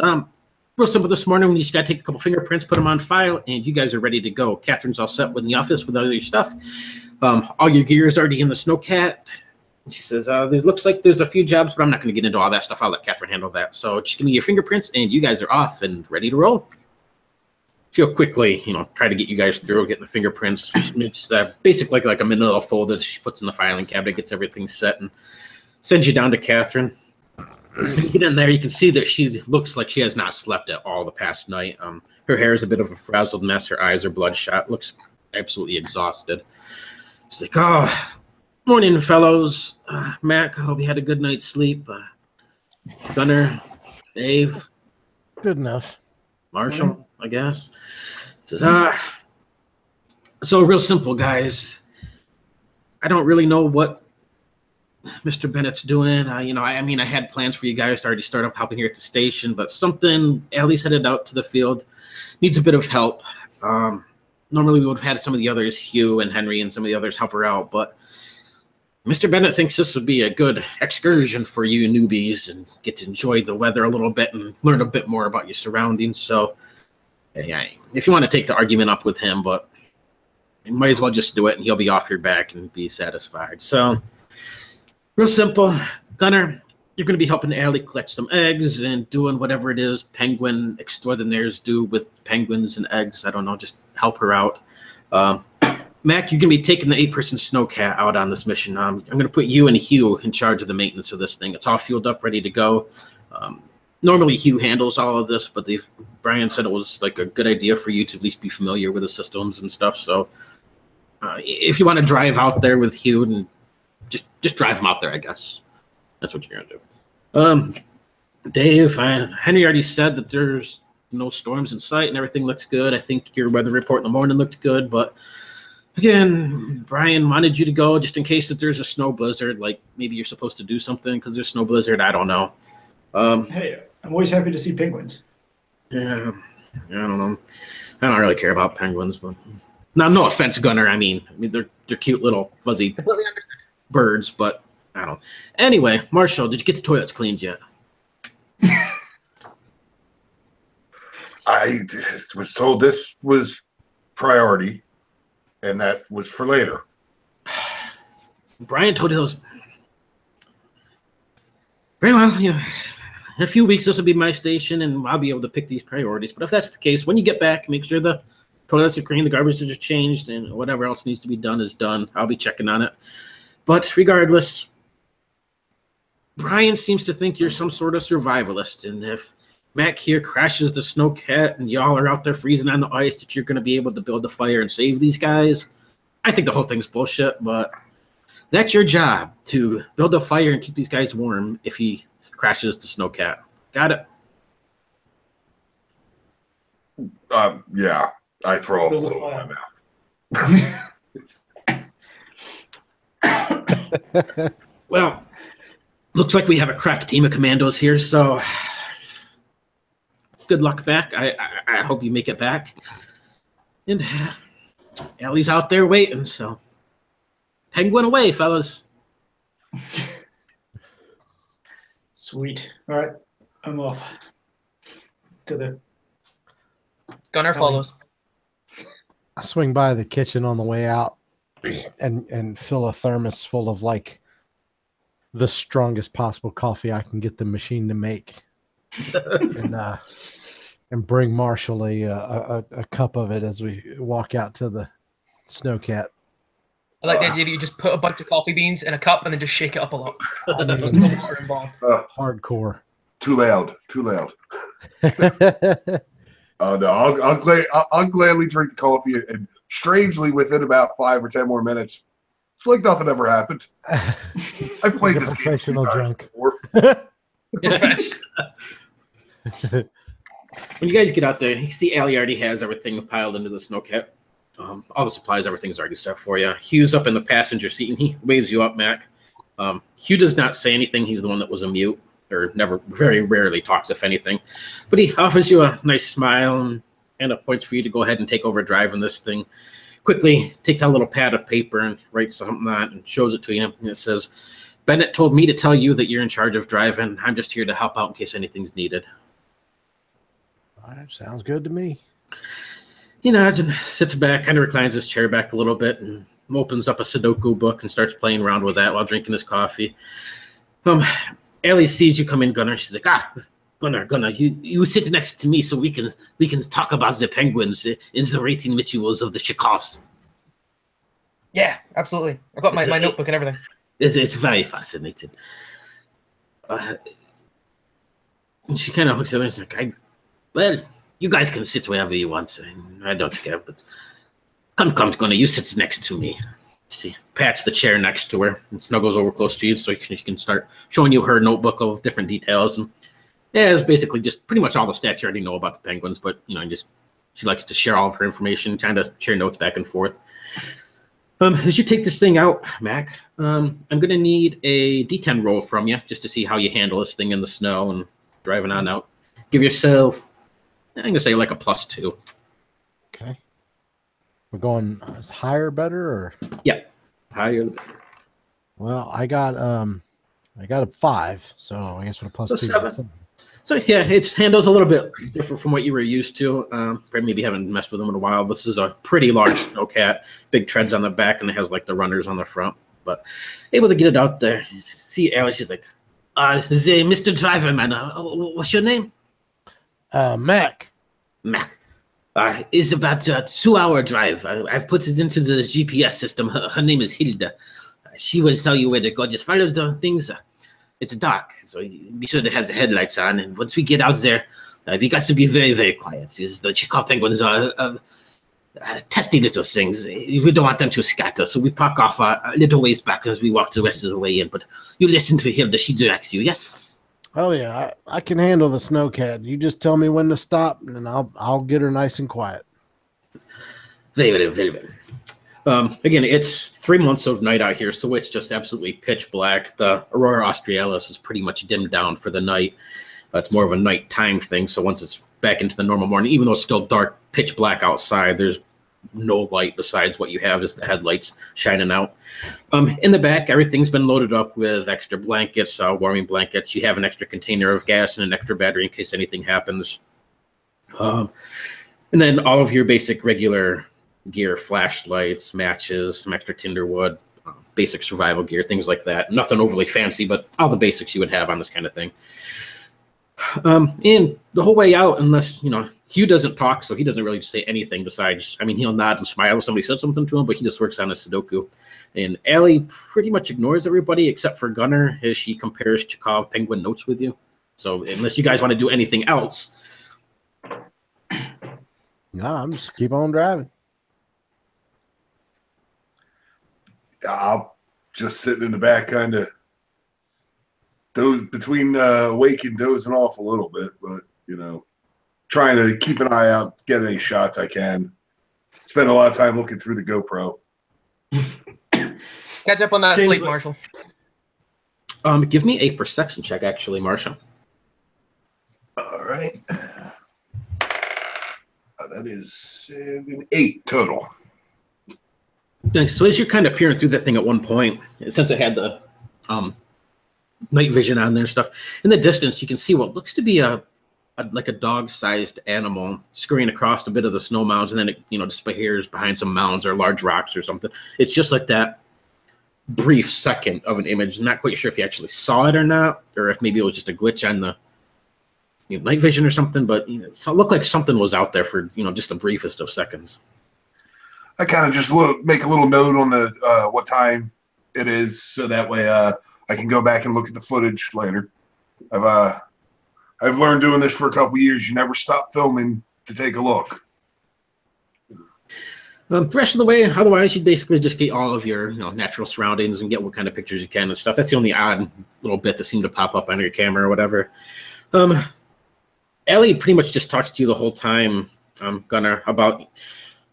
real simple this morning. We just got to take a couple fingerprints, put them on file, and you guys are ready to go. Catherine's all set in the office with all your stuff. All your gear is already in the snowcat. She says, it looks like there's a few jobs, but I'm not going to get into all that stuff. I'll let Catherine handle that. So just give me your fingerprints, and you guys are off and ready to roll. She'll quickly, try to get you guys through, getting the fingerprints. It's basically like a manila folder that she puts in the filing cabinet, gets everything set, and sends you down to Catherine. When you get in there, you can see that she looks like she has not slept at all the past night. Her hair is a bit of a frazzled mess. Her eyes are bloodshot. Looks absolutely exhausted. She's like, morning, fellows. Mac, I hope you had a good night's sleep. Gunner, Dave. Good enough. Marshall, I guess. Says, so real simple, guys. I don't really know what Mr. Bennett's doing. I had plans for you guys to already start up helping here at the station, but Allie's headed out to the field. Needs a bit of help. Normally we would have had some of the others, Hugh and Henry and some of the others help her out, but Mr. Bennett thinks this would be a good excursion for you newbies and get to enjoy the weather a little bit and learn a bit more about your surroundings. So if you want to take the argument up with him, but you might as well just do it and he'll be off your back and be satisfied. So real simple. Gunner, you're going to be helping Allie collect some eggs and doing whatever it is penguin extraordinaires do with penguins and eggs. I don't know, just help her out. Mac, you're going to be taking the 8-person snowcat out on this mission. I'm going to put you and Hugh in charge of the maintenance of this thing. It's all fueled up, ready to go. Normally Hugh handles all of this, but Brian said it was like a good idea for you to at least be familiar with the systems and stuff. So if you want to drive out there with Hugh, and just drive him out there, I guess. That's what you're going to do. Dave, Henry already said that there's no storms in sight and everything looks good. I think your weather report in the morning looked good, but again, Brian wanted you to go just in case that there's a snow blizzard, like maybe you're supposed to do something because there's snow blizzard. I don't know. Hey, I'm always happy to see penguins. Yeah. I don't know. I don't really care about penguins, but no offense, Gunner. I mean they're cute little fuzzy birds, but I don't know. Anyway, Marshall, did you get the toilets cleaned yet? I was told this was priority, and that was for later. Brian told you those. Very well, in a few weeks this will be my station, and I'll be able to pick these priorities. But if that's the case, when you get back, make sure the toilets are clean, the garbage is changed, and whatever else needs to be done is done. I'll be checking on it. But regardless, Brian seems to think you're some sort of survivalist, and if Mac here crashes the snowcat and y'all are out there freezing on the ice, that you're going to be able to build a fire and save these guys. I think the whole thing's bullshit, but that's your job, to build a fire and keep these guys warm if he crashes the snowcat. Got it? Yeah, I throw up a little in my mouth. Well, looks like we have a crack team of commandos here, so good luck back. I hope you make it back. And Ellie's out there waiting, so penguin away, fellas. Sweet. All right, I'm off to the. Gunner follows. I swing by the kitchen on the way out and fill a thermos full of like the strongest possible coffee I can get the machine to make, and bring Marshall a cup of it as we walk out to the snowcat. I like the idea that you just put a bunch of coffee beans in a cup and then just shake it up a lot. No water involved. Hardcore. Too loud. Oh no, I'll gladly drink the coffee, and strangely, within about 5 or 10 more minutes, it's like nothing ever happened. I've played this game professional drunk. before. When you guys get out there, you see Allie already has everything piled into the snowcat. All the supplies, everything's already set for you. Hugh's up in the passenger seat, and he waves you up, Mac. Hugh does not say anything. He's the one that was a mute, or never, very rarely talks, if anything. But he offers you a nice smile and points for you to go ahead and take over driving this thing. Quickly takes out a little pad of paper and writes something on it and shows it to you. And it says, "Bennett told me to tell you that you're in charge of driving. I'm just here to help out in case anything's needed." All right, sounds good to me. He nods and sits back, kind of reclines his chair back a little bit, and opens up a Sudoku book and starts playing around with that while drinking his coffee. Ellie sees you come in, Gunner. She's like, Gunner, you sit next to me so we can talk about the penguins in the rating rituals of the Chekovs. Yeah, absolutely. I've got my notebook and everything. It's very fascinating. And she kind of looks at me and is like, well, you guys can sit wherever you want. I don't care, but come, Gunner, you sit next to me. She pats the chair next to her and snuggles over close to you so she can start showing you her notebook of different details. And yeah, it's basically just pretty much all the stats you already know about the penguins, but she likes to share all of her information, kind of share notes back and forth. As you take this thing out, Mac, I'm going to need a D10 roll from you just to see how you handle this thing in the snow and driving on out. Give yourself, I'm going to say like a +2. Okay. We're going is higher better or? Yeah, higher the better. Well, I got a 5, so I guess with a +2. 7. So yeah, its handle's a little bit different from what you were used to. Probably maybe haven't messed with them in a while. This is a pretty large snowcat, big treads on the back, and it has like the runners on the front. But able to get it out there. See Alice, she's like, Mr. Driver, man, what's your name? Mac. Mac. It's about a 2-hour drive. I've put it into the GPS system. Her name is Hilda. She will tell you where to go. Just follow the things. It's dark, so be sure to have the headlights on. And once we get out there, we got to be very, very quiet. The Chekov Penguins are testy little things. We don't want them to scatter, so we park off a little ways back as we walk the rest of the way in. But you listen to Hilda. She directs you, yes? Oh, yeah. I can handle the snowcat. You just tell me when to stop, and I'll get her nice and quiet. Very well, very well. Again, it's 3 months of night out here, so it's just absolutely pitch black. The Aurora Australis is pretty much dimmed down for the night. It's more of a nighttime thing, so once it's back into the normal morning, even though it's still dark, pitch black outside. There's no light besides what you have is the headlights shining out. In the back, everything's been loaded up with extra blankets, warming blankets. You have an extra container of gas and an extra battery in case anything happens. And then all of your basic regular gear, flashlights, matches, some extra tinder wood, basic survival gear, things like that. Nothing overly fancy, but all the basics you would have on this kind of thing. And the whole way out, unless, Hugh doesn't talk, so he doesn't really say anything besides, he'll nod and smile if somebody said something to him, but he just works on his Sudoku. And Allie pretty much ignores everybody except for Gunnar as she compares Chekov Penguin notes with you. So unless you guys want to do anything else. No, I'm just keep on driving. I'll just sitting in the back, kind of between awake and dozing off a little bit, but trying to keep an eye out, get any shots I can. Spend a lot of time looking through the GoPro. Catch up on that sleep, Marshall. Give me a perception check, actually, Marshall. All right. That is 8 total. So as you're kind of peering through that thing at one point, since it had the night vision on there and stuff, in the distance you can see what looks to be like a dog-sized animal scurrying across a bit of the snow mounds, and then it disappears behind some mounds or large rocks or something. It's just like that brief second of an image. Not quite sure if you actually saw it or not, or if maybe it was just a glitch on the night vision or something, but it looked like something was out there for just the briefest of seconds. I kind of just make a little note on the what time it is, so that way I can go back and look at the footage later. I've learned doing this for a couple years. You never stop filming to take a look. The rest of the way, otherwise, you basically just get all of your natural surroundings and get what kind of pictures you can and stuff. That's the only odd little bit that seemed to pop up on your camera or whatever. Ellie pretty much just talks to you the whole time, Gunnar, about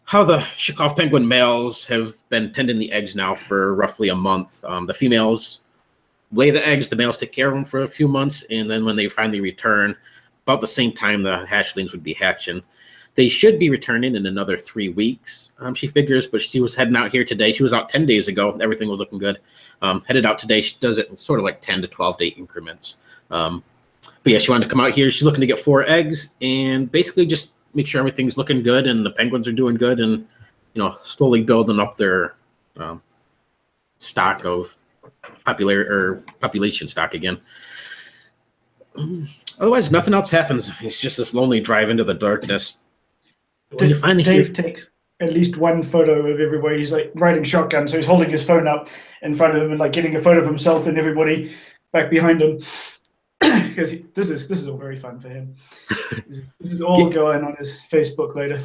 how the Chekov Penguin males have been tending the eggs now for roughly a month. The females lay the eggs, the males take care of them for a few months, and then when they finally return, about the same time the hatchlings would be hatching. They should be returning in another 3 weeks, she figures, but she was heading out here today. She was out 10 days ago. Everything was looking good. Headed out today. She does it in sort of like 10 to 12-day increments. But yeah, she wanted to come out here. She's looking to get 4 eggs and basically just make sure everything's looking good and the penguins are doing good and, slowly building up their stock of population stock again. Otherwise, nothing else happens. It's just this lonely drive into the darkness. Dave takes at least one photo of everybody. He's like riding shotgun, so he's holding his phone up in front of him and like getting a photo of himself and everybody back behind him. Because this is all very fun for him. This is all going on his Facebook later.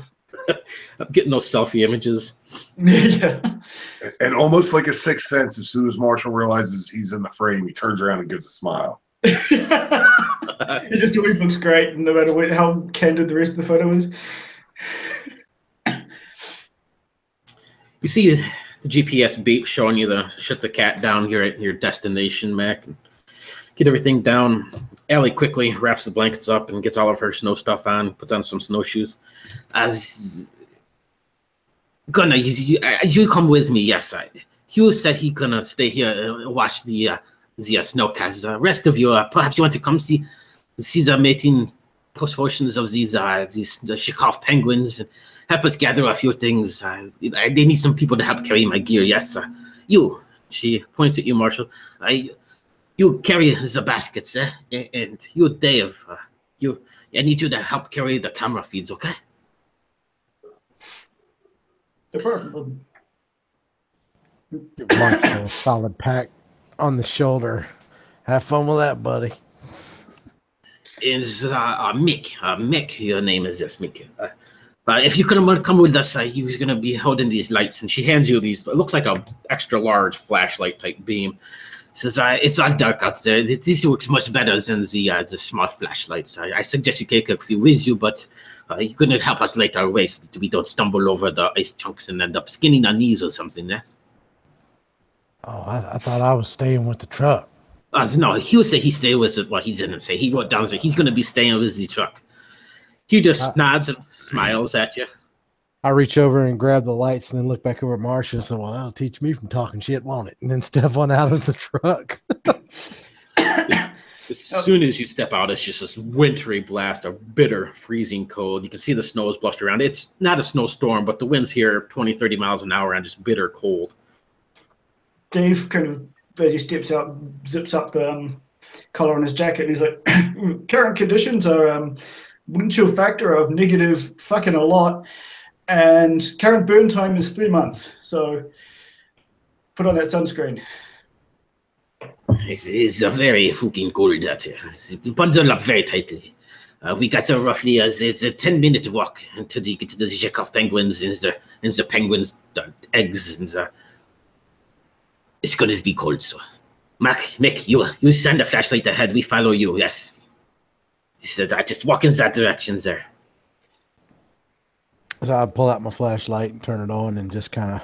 I'm getting those selfie images. Yeah. And almost like a sixth sense, as soon as Marshall realizes he's in the frame, he turns around and gives a smile. It just always looks great, no matter how candid the rest of the photo is. You see the GPS beep showing you the shut the cat down here at your destination, Mac. And get everything down. Allie quickly wraps the blankets up and gets all of her snow stuff on, puts on some snowshoes. Gunnar, you come with me, yes. Hugh said he gonna stay here and watch the snowcast. Rest of you, perhaps you want to come see the mating portions of these the Chekov Penguins. Help us gather a few things. They need some people to help carry my gear, yes. You, she points at you, Marshall. You carry the baskets, and you, Dave, I need you to help carry the camera feeds, okay? Department. Give Marshall a solid pack on the shoulder. Have fun with that, buddy. Is Mick, your name is this, Mick. If you could come with us, you're going to be holding these lights. And she hands you these, it looks like a extra large flashlight type beam. She says, it's all dark out there. This works much better than the small flashlights. I suggest you take a few with you, but you're going to help us light our way so that we don't stumble over the ice chunks and end up skinning our knees or something, yes? Oh, I thought I was staying with the truck. No, he would say he stayed with it. Well, he didn't say. He wrote down that he's going to be staying with the truck. He just nods and smiles at you. I reach over and grab the lights and then look back over at Marcia and say, well, that'll teach me from talking shit, won't it? And then step on out of the truck. As soon as you step out, it's just this wintry blast, a bitter, freezing cold. You can see the snow is blushed around. It's not a snowstorm, but the wind's here 20, 30 miles an hour and just bitter cold. Dave kind of, as he steps out, zips up the collar on his jacket, and he's like, current conditions are wind chill factor of negative fucking a lot, and current burn time is 3 months. So put on that sunscreen. It's a very fucking cold out here. Bundle up very tightly. We got roughly it's a 10-minute walk until you get to the Chekov Penguins and the penguins' eggs, and it's going to be cold. So, Mick, you send a flashlight ahead. We follow you. Yes. Just walk in that direction there. So I pull out my flashlight and turn it on and just kind of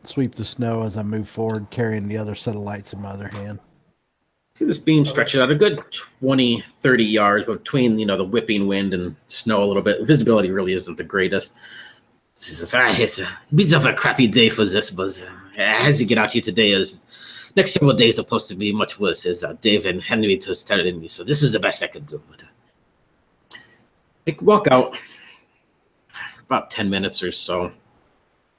sweep the snow as I move forward, carrying the other set of lights in my other hand. See this beam stretches out a good 20, 30 yards between, the whipping wind and snow a little bit. Visibility really isn't the greatest. She says, it's a bit of a crappy day for this, but as you get out here today, as next several days are supposed to be much worse, as Dave and Henry was telling me. So this is the best I could do. But they walk out about 10 minutes or so,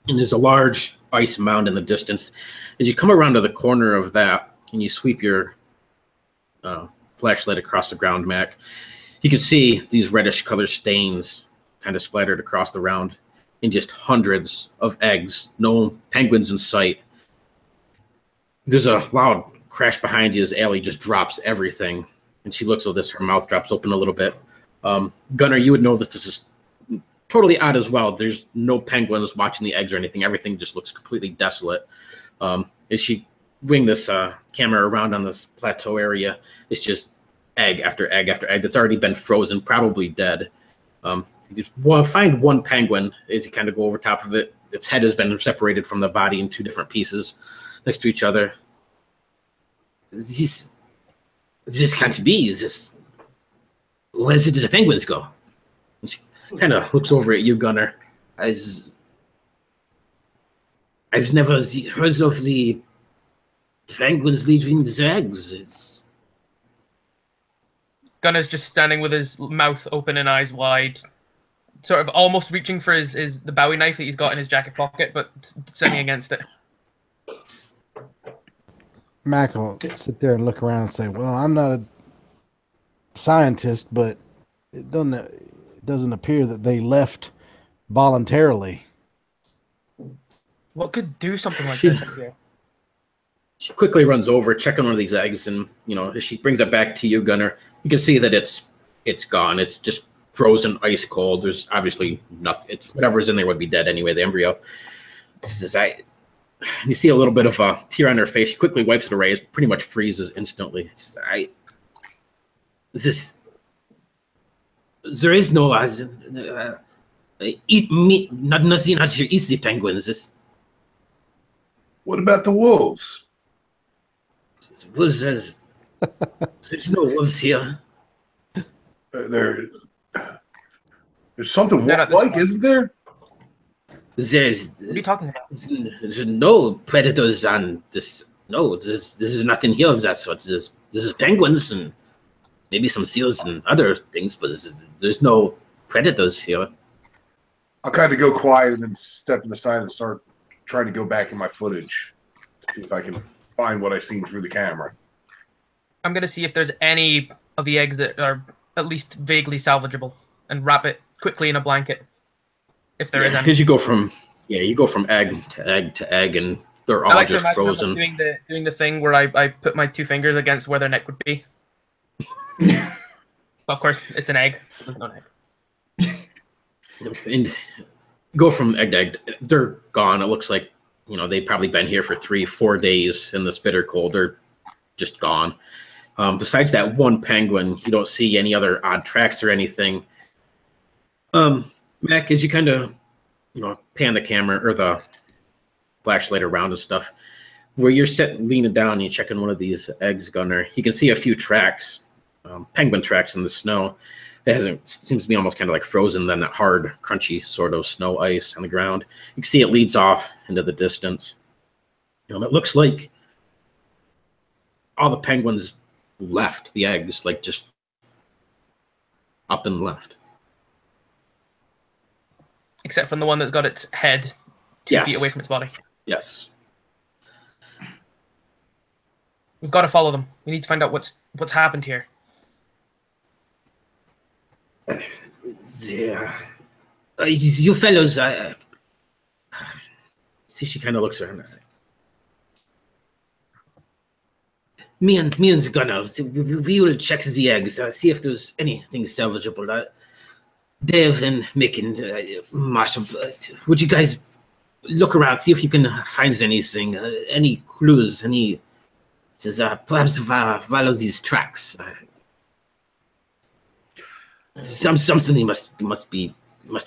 and there's a large ice mound in the distance. As you come around to the corner of that, and you sweep your flashlight across the ground, Mac, you can see these reddish color stains kind of splattered across the ground, and just hundreds of eggs. No penguins in sight. There's a loud crash behind you as Allie just drops everything, and she looks at this. Her mouth drops open a little bit. Gunnar, you would know that this is totally odd as well. There's no penguins watching the eggs or anything. Everything just looks completely desolate. As she wing this camera around on this plateau area, it's just egg after egg after egg that's already been frozen, probably dead. You find one penguin as you kind of go over top of it. Its head has been separated from the body in two different pieces next to each other. This can't be. Where did the penguins go? And she kind of looks over at you, Gunnar. I've never heard of the penguins leaving the eggs. Gunnar's just standing with his mouth open and eyes wide, sort of almost reaching for the Bowie knife that he's got in his jacket pocket, but sending against it. Mac will sit there and look around and say, well, I'm not a scientist, but it doesn't appear that they left voluntarily. What could do something like this up here? She quickly runs over, checking one of these eggs, and as she brings it back to you, Gunnar, you can see that it's gone. It's just frozen, ice cold. There's obviously nothing. Whatever's in there would be dead anyway. The embryo. She says, you see a little bit of a tear on her face. She quickly wipes it away. It pretty much freezes instantly. She says, there is no eat meat. Nothing out here eats the penguins. What about the wolves? Wolves there's no wolves here. There's something wolf-like, isn't there? What are you talking about? There's no predators on this. No, this is nothing here of that sort. This is penguins and maybe some seals and other things, but there's no predators here. I'll kind of go quiet and then step to the side and start trying to go back in my footage to see if I can find what I've seen through the camera. I'm going to see if there's any of the eggs that are at least vaguely salvageable and wrap it quickly in a blanket. If there is any. Because you go from egg to egg to egg, and they're all just frozen. Doing the thing where I put my two fingers against where their neck would be. Of course, it's an egg. There's no egg. And go from egg to egg. They're gone. It looks like they've probably been here for 3-4 days in this bitter cold. They're just gone. Besides that one penguin, you don't see any other odd tracks or anything. Mac, as you kind of pan the camera or the flashlight around and stuff, where you're leaning down and you're checking one of these eggs, Gunnar, you can see a few tracks, penguin tracks in the snow. It hasn't seems to be almost kind of like frozen, then that hard, crunchy sort of snow ice on the ground. You can see it leads off into the distance. And it looks like all the penguins left the eggs, like just up and left. Except from the one that's got its head 2 feet away from its body. Yes. We've got to follow them. We need to find out what's happened here. Yeah. You fellows, See, she kind of looks around. me and the gunner, we will check the eggs, see if there's anything salvageable. Dave and Mick and Marshall, would you guys look around, see if you can find anything, any clues, any, perhaps follow these tracks. Something must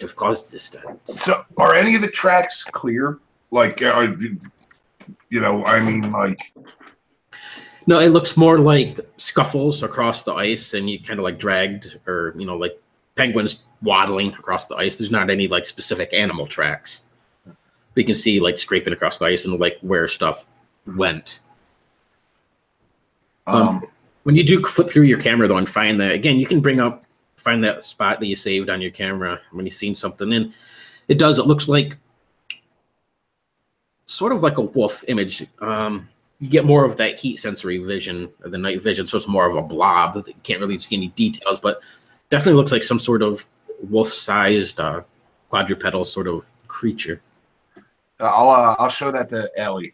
have caused this. So, are any of the tracks clear? Like, I mean, like. No, it looks more like scuffles across the ice, and you kind of like dragged, or like penguins waddling across the ice. There's not any like specific animal tracks. We can see like scraping across the ice and like where stuff went. When you do flip through your camera though and find that, again, you can find that spot that you saved on your camera when you've seen something. And it looks like sort of like a wolf image. You get more of that heat sensory vision, or the night vision, so it's more of a blob. You can't really see any details, but definitely looks like some sort of wolf-sized quadrupedal sort of creature. I'll show that to Ellie.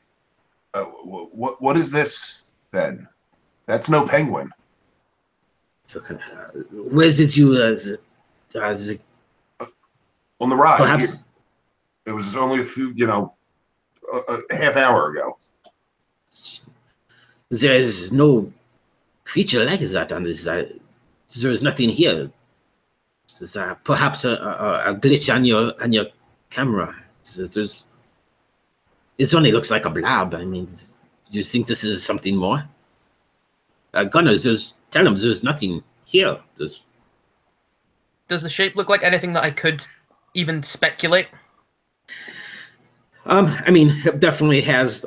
What is this then? That's no penguin. Where did you On the ride? perhaps It was only a few, a half hour ago. there is no creature like that on this side. There is nothing here. This is, perhaps a glitch on your camera. It only looks like a blob. I mean, do you think this is something more? Gunners, tell them there's nothing here. Does the shape look like anything that I could even speculate? I mean, it definitely has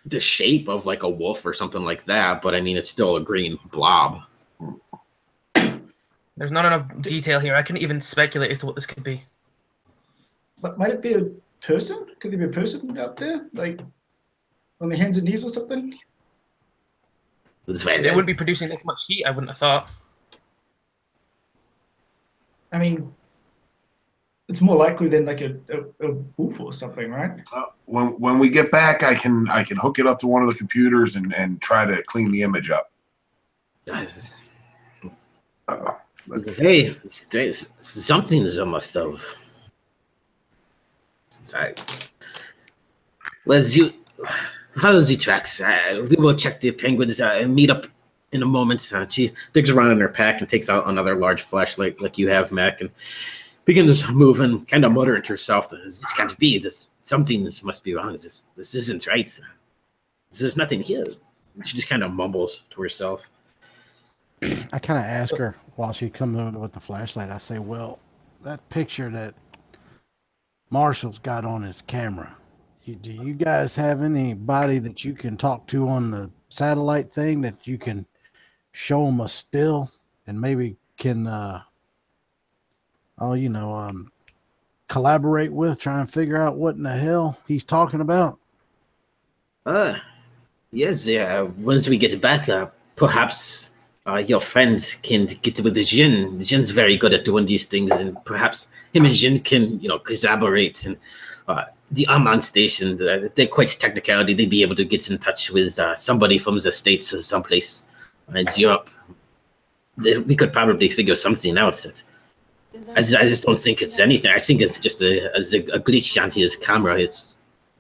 the shape of like a wolf or something like that, but I mean, it's still a green blob. There's not enough detail here. I couldn't even speculate as to what this could be. But might it be a person? Could there be a person out there, like on their hands and knees or something? It wouldn't be producing this much heat, I wouldn't have thought. I mean, it's more likely than like a wolf or something, right? When we get back, I can hook it up to one of the computers and try to clean the image up. Hey, something must have. Well, you follow the tracks. We will check the penguins and meet up in a moment. She digs around in her pack and takes out another large flashlight like you have, Mac, and begins moving, kind of muttering to herself, this can't be. Something must be wrong. This isn't right. There's nothing here. She just kind of mumbles to herself. I kind of ask her while she comes over with the flashlight. I say, well, that picture that Marshall's got on his camera, do you guys have anybody that you can talk to on the satellite thing that you can show them a still and maybe can, collaborate with, try and figure out what in the hell he's talking about? Yes, once we get back, perhaps your friend can get with the Jin. The Jin's very good at doing these things, and perhaps him and Jin can, collaborate. And the Amman station, they're quite technicality. They'd be able to get in touch with somebody from the States or someplace in Europe. We could probably figure something out. I just don't think it's anything. I think it's just a glitch on his camera.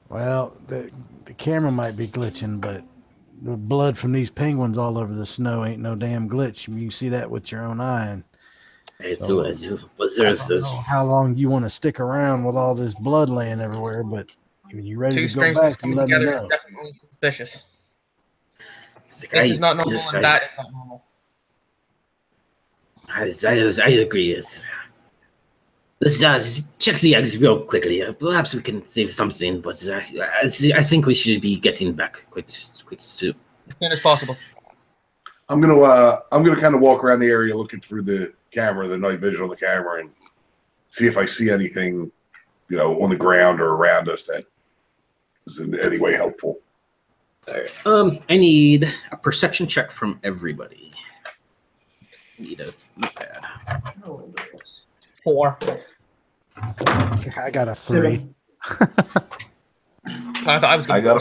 Well, the camera might be glitching, but the blood from these penguins all over the snow ain't no damn glitch. I mean, you see that with your own eye. And I don't know how long you want to stick around with all this blood laying everywhere, but when you're ready to go back, you let me know. Is definitely suspicious. This is not normal, and that is not normal. I agree. Let's check the eggs real quickly. Perhaps we can save something, but I think we should be getting back quite soon. As soon as possible. I'm gonna kind of walk around the area looking through the camera, the night vision on the camera, and see if I see anything, on the ground or around us that is in any way helpful. All right. I need a perception check from everybody. Need a notepad. 4. I got a 3. I thought I was. I got a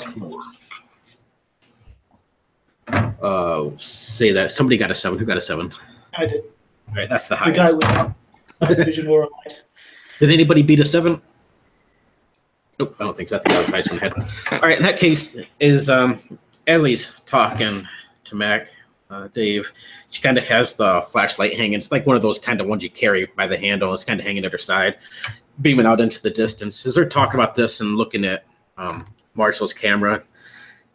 4. Say that somebody got a 7. Who got a 7? I did. All right, that's the The highest. guy with vision or light. Did anybody beat a 7? Nope, I don't think so. I think that was the highest one I had. All right, in that case, is Ellie's talking to Mac, Dave. She kind of has the flashlight hanging. It's like one of those kind of ones you carry by the handle. It's kind of hanging at her side, beaming out into the distance. As they're talking about this and looking at Marshall's camera,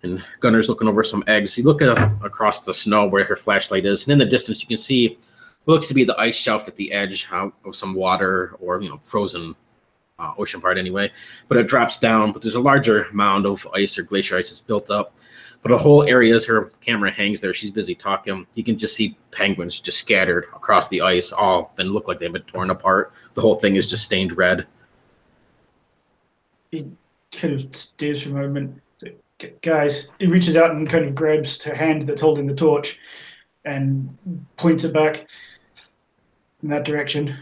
and Gunner's looking over some eggs. You look across the snow where her flashlight is, and in the distance you can see what looks to be the ice shelf at the edge of some water or frozen ocean part anyway. But it drops down, but there's a larger mound of ice or glacier ice that's built up. But a whole area, as her camera hangs there, she's busy talking. You can just see penguins just scattered across the ice, all and look like they've been torn apart. The whole thing is just stained red. He kind of stares for a moment. Guys, he reaches out and kind of grabs her hand that's holding the torch and points it back in that direction.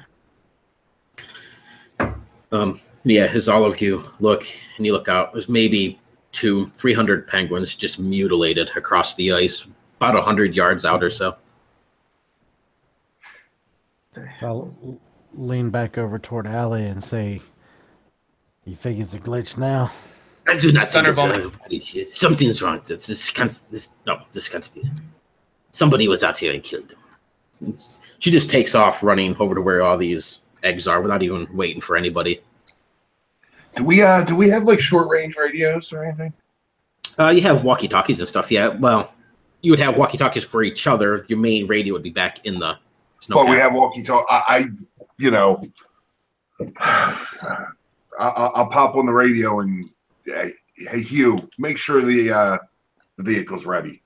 Yeah, as all of you look and you look out, there's maybe 200-300 penguins just mutilated across the ice, about 100 yards out or so. I'll lean back over toward Allie and say, "You think it's a glitch now?" I do not think it's a glitch. Something's wrong. This can't be. Somebody was out here and killed him. She just takes off running over to where all these eggs are without even waiting for anybody. Do we have like short range radios or anything? You have walkie-talkies and stuff, yeah. Well, you would have walkie-talkies for each other. Your main radio would be back in the snow. But we have walkie-talkie. I'll pop on the radio and hey Hugh, make sure the vehicle's ready.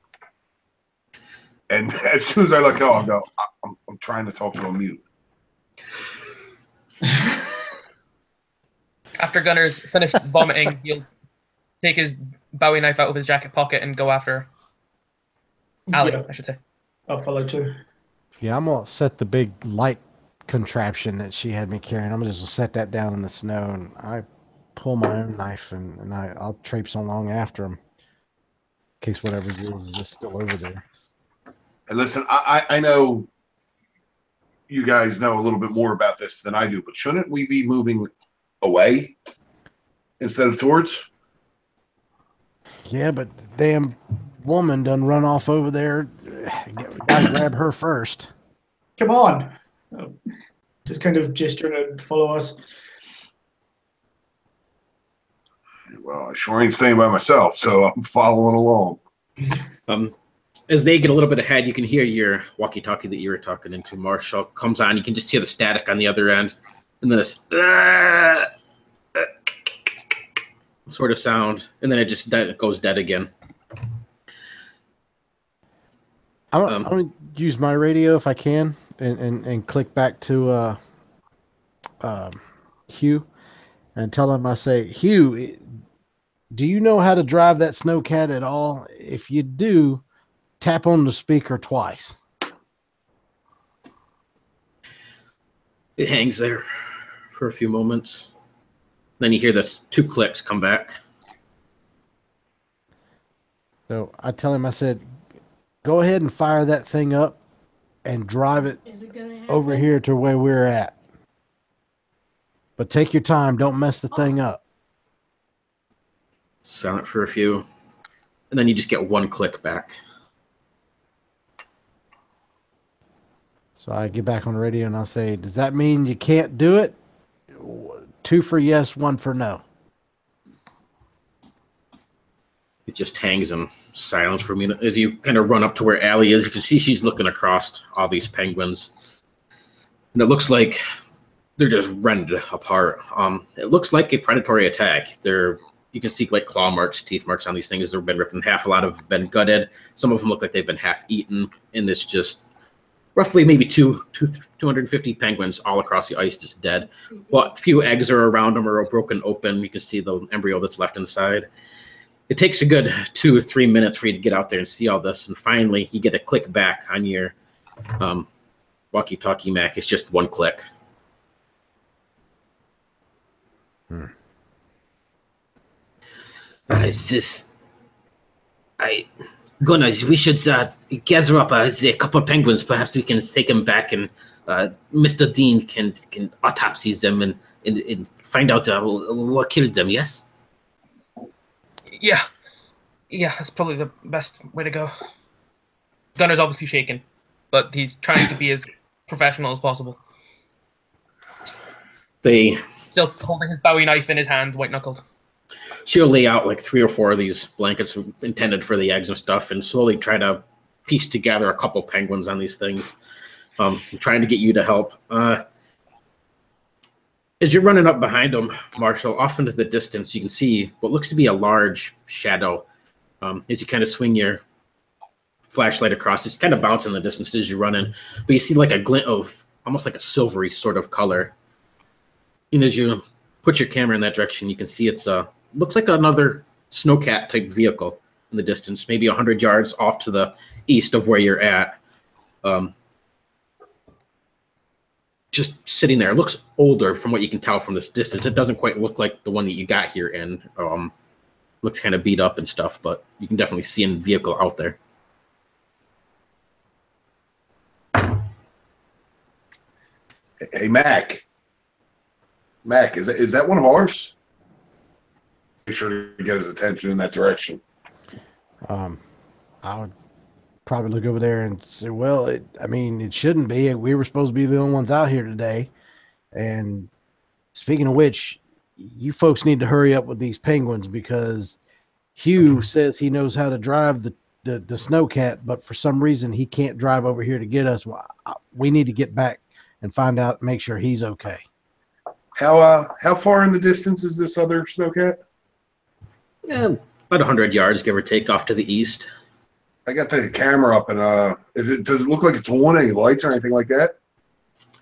And as soon as I let go, I'll go. I'm trying to talk to a mute. After Gunner's finished vomiting, he'll take his Bowie knife out of his jacket pocket and go after Allie, I should say. I'll follow too. Yeah, I'm gonna set the big light contraption that she had me carrying. I'm gonna just set that down in the snow, and I pull my own knife and I'll traipse along after him in case whatever it is just still over there. And listen, I know you guys know a little bit more about this than I do, but shouldn't we be moving away instead of towards? Yeah, but the damn woman done run off over there. Gotta grab her first. Come on. Just kind of gesturing to follow us. Well, I sure ain't staying by myself, so I'm following along. As they get a little bit ahead, you can hear your walkie-talkie that you were talking into, Marshall, comes on. You can just hear the static on the other end. And then this sort of sound. And then it just goes dead again. I'm going to use my radio if I can and click back to Hugh and tell him, I say, "Hugh, do you know how to drive that snowcat at all? If you do, tap on the speaker twice." It hangs there for a few moments. Then you hear the 2 clicks come back. So I tell him, I said, "Go ahead and fire that thing up and drive it over here to where we're at. But take your time. Don't mess the thing up." Silent for a few. And then you just get 1 click back. So I get back on the radio and I'll say, "Does that mean you can't do it?" 2 for yes, 1 for no. It just hangs in silence for a minute. As you kind of run up to where Allie is, you can see she's looking across all these penguins. And it looks like they're just rended apart. It looks like a predatory attack. You can see like claw marks, teeth marks on these things. They've been ripped in half. A lot have been gutted. Some of them look like they've been half eaten. And it's just roughly maybe 250 penguins all across the ice just dead. But few eggs are around them or broken open. You can see the embryo that's left inside. It takes a good 2 or 3 minutes for you to get out there and see all this. And finally, you get a click back on your walkie-talkie, Mac. It's just one click. Gunnar, we should gather up a couple of penguins. Perhaps we can take them back, and Mr. Dean can autopsy them and find out what killed them. Yes. Yeah, that's probably the best way to go. Gunnar's obviously shaken, but he's trying to be as professional as possible. They Still holding his Bowie knife in his hand, white-knuckled. she'll lay out like 3 or 4 of these blankets intended for the eggs and stuff and slowly try to piece together a couple penguins on these things. Trying to get you to help. As you're running up behind them, Marshall, off into the distance, you can see what looks to be a large shadow. As you kind of swing your flashlight across, it's kind of bouncing in the distance as you run in, but you see like a glint of almost like a silvery sort of color. And as you put your camera in that direction, you can see it's looks like another snowcat type vehicle in the distance, maybe 100 yards off to the east of where you're at. Just sitting there. It looks older from what you can tell from this distance. It doesn't quite look like the one that you got here in. Looks kind of beat up and stuff, but you can definitely see a vehicle out there. Hey, Mac. Mac, is that one of ours? Make sure to get his attention in that direction. I would probably look over there and say, well, it shouldn't be. We were supposed to be the only ones out here today. And speaking of which, you folks need to hurry up with these penguins because Hugh says he knows how to drive the snowcat, but for some reason he can't drive over here to get us. We need to get back and find out, make sure he's okay. How far in the distance is this other snowcat? Yeah, about 100 yards, give or take, off to the east. I got the camera up, and does it look like it's on? Any lights or anything like that?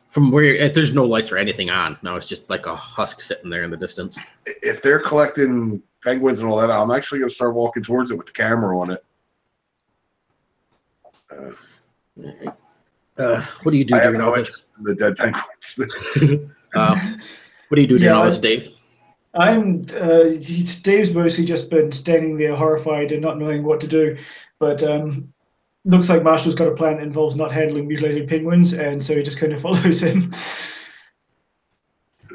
From where you're at, there's no lights or anything on. No, it's just like a husk sitting there in the distance. If they're collecting penguins and all that, I'm actually going to start walking towards it with the camera on it. What do you do during all this? The dead penguins. What do you do during all this, Dave? Dave's mostly just been standing there horrified and not knowing what to do, but looks like Marshall's got a plan that involves not handling mutilated penguins, and so he just kind of follows him.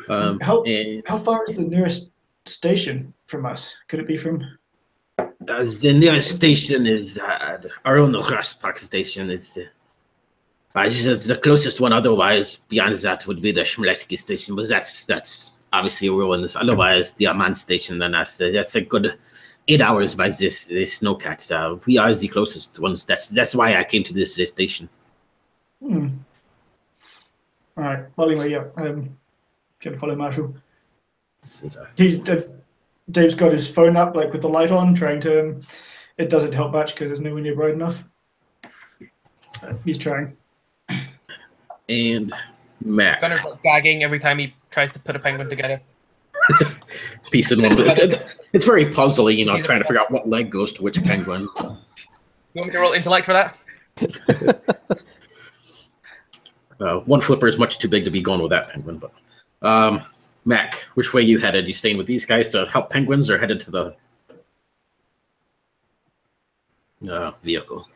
How far is the nearest station from us? Could it be from? The nearest station is our own Rush Park station. It's the closest one. Otherwise, beyond that would be the Shmuletsky station, but that's obviously ruins. Otherwise, the Amman station and us. That's a good 8 hours by this snowcat. We are the closest ones. That's why I came to this station. All right. Well, anyway, yeah. Gonna follow Marshall. Dave's got his phone up, like with the light on, trying to. It doesn't help much because there's nowhere near bright enough. He's trying. And Mac. Gunner's like gagging every time he tries to put a penguin together. Piece in one. It's very puzzly, trying to figure out what leg goes to which penguin. You want me to roll intellect for that? One flipper is much too big to be going with that penguin. But Mac, which way you headed? You staying with these guys to help penguins, or headed to the vehicle?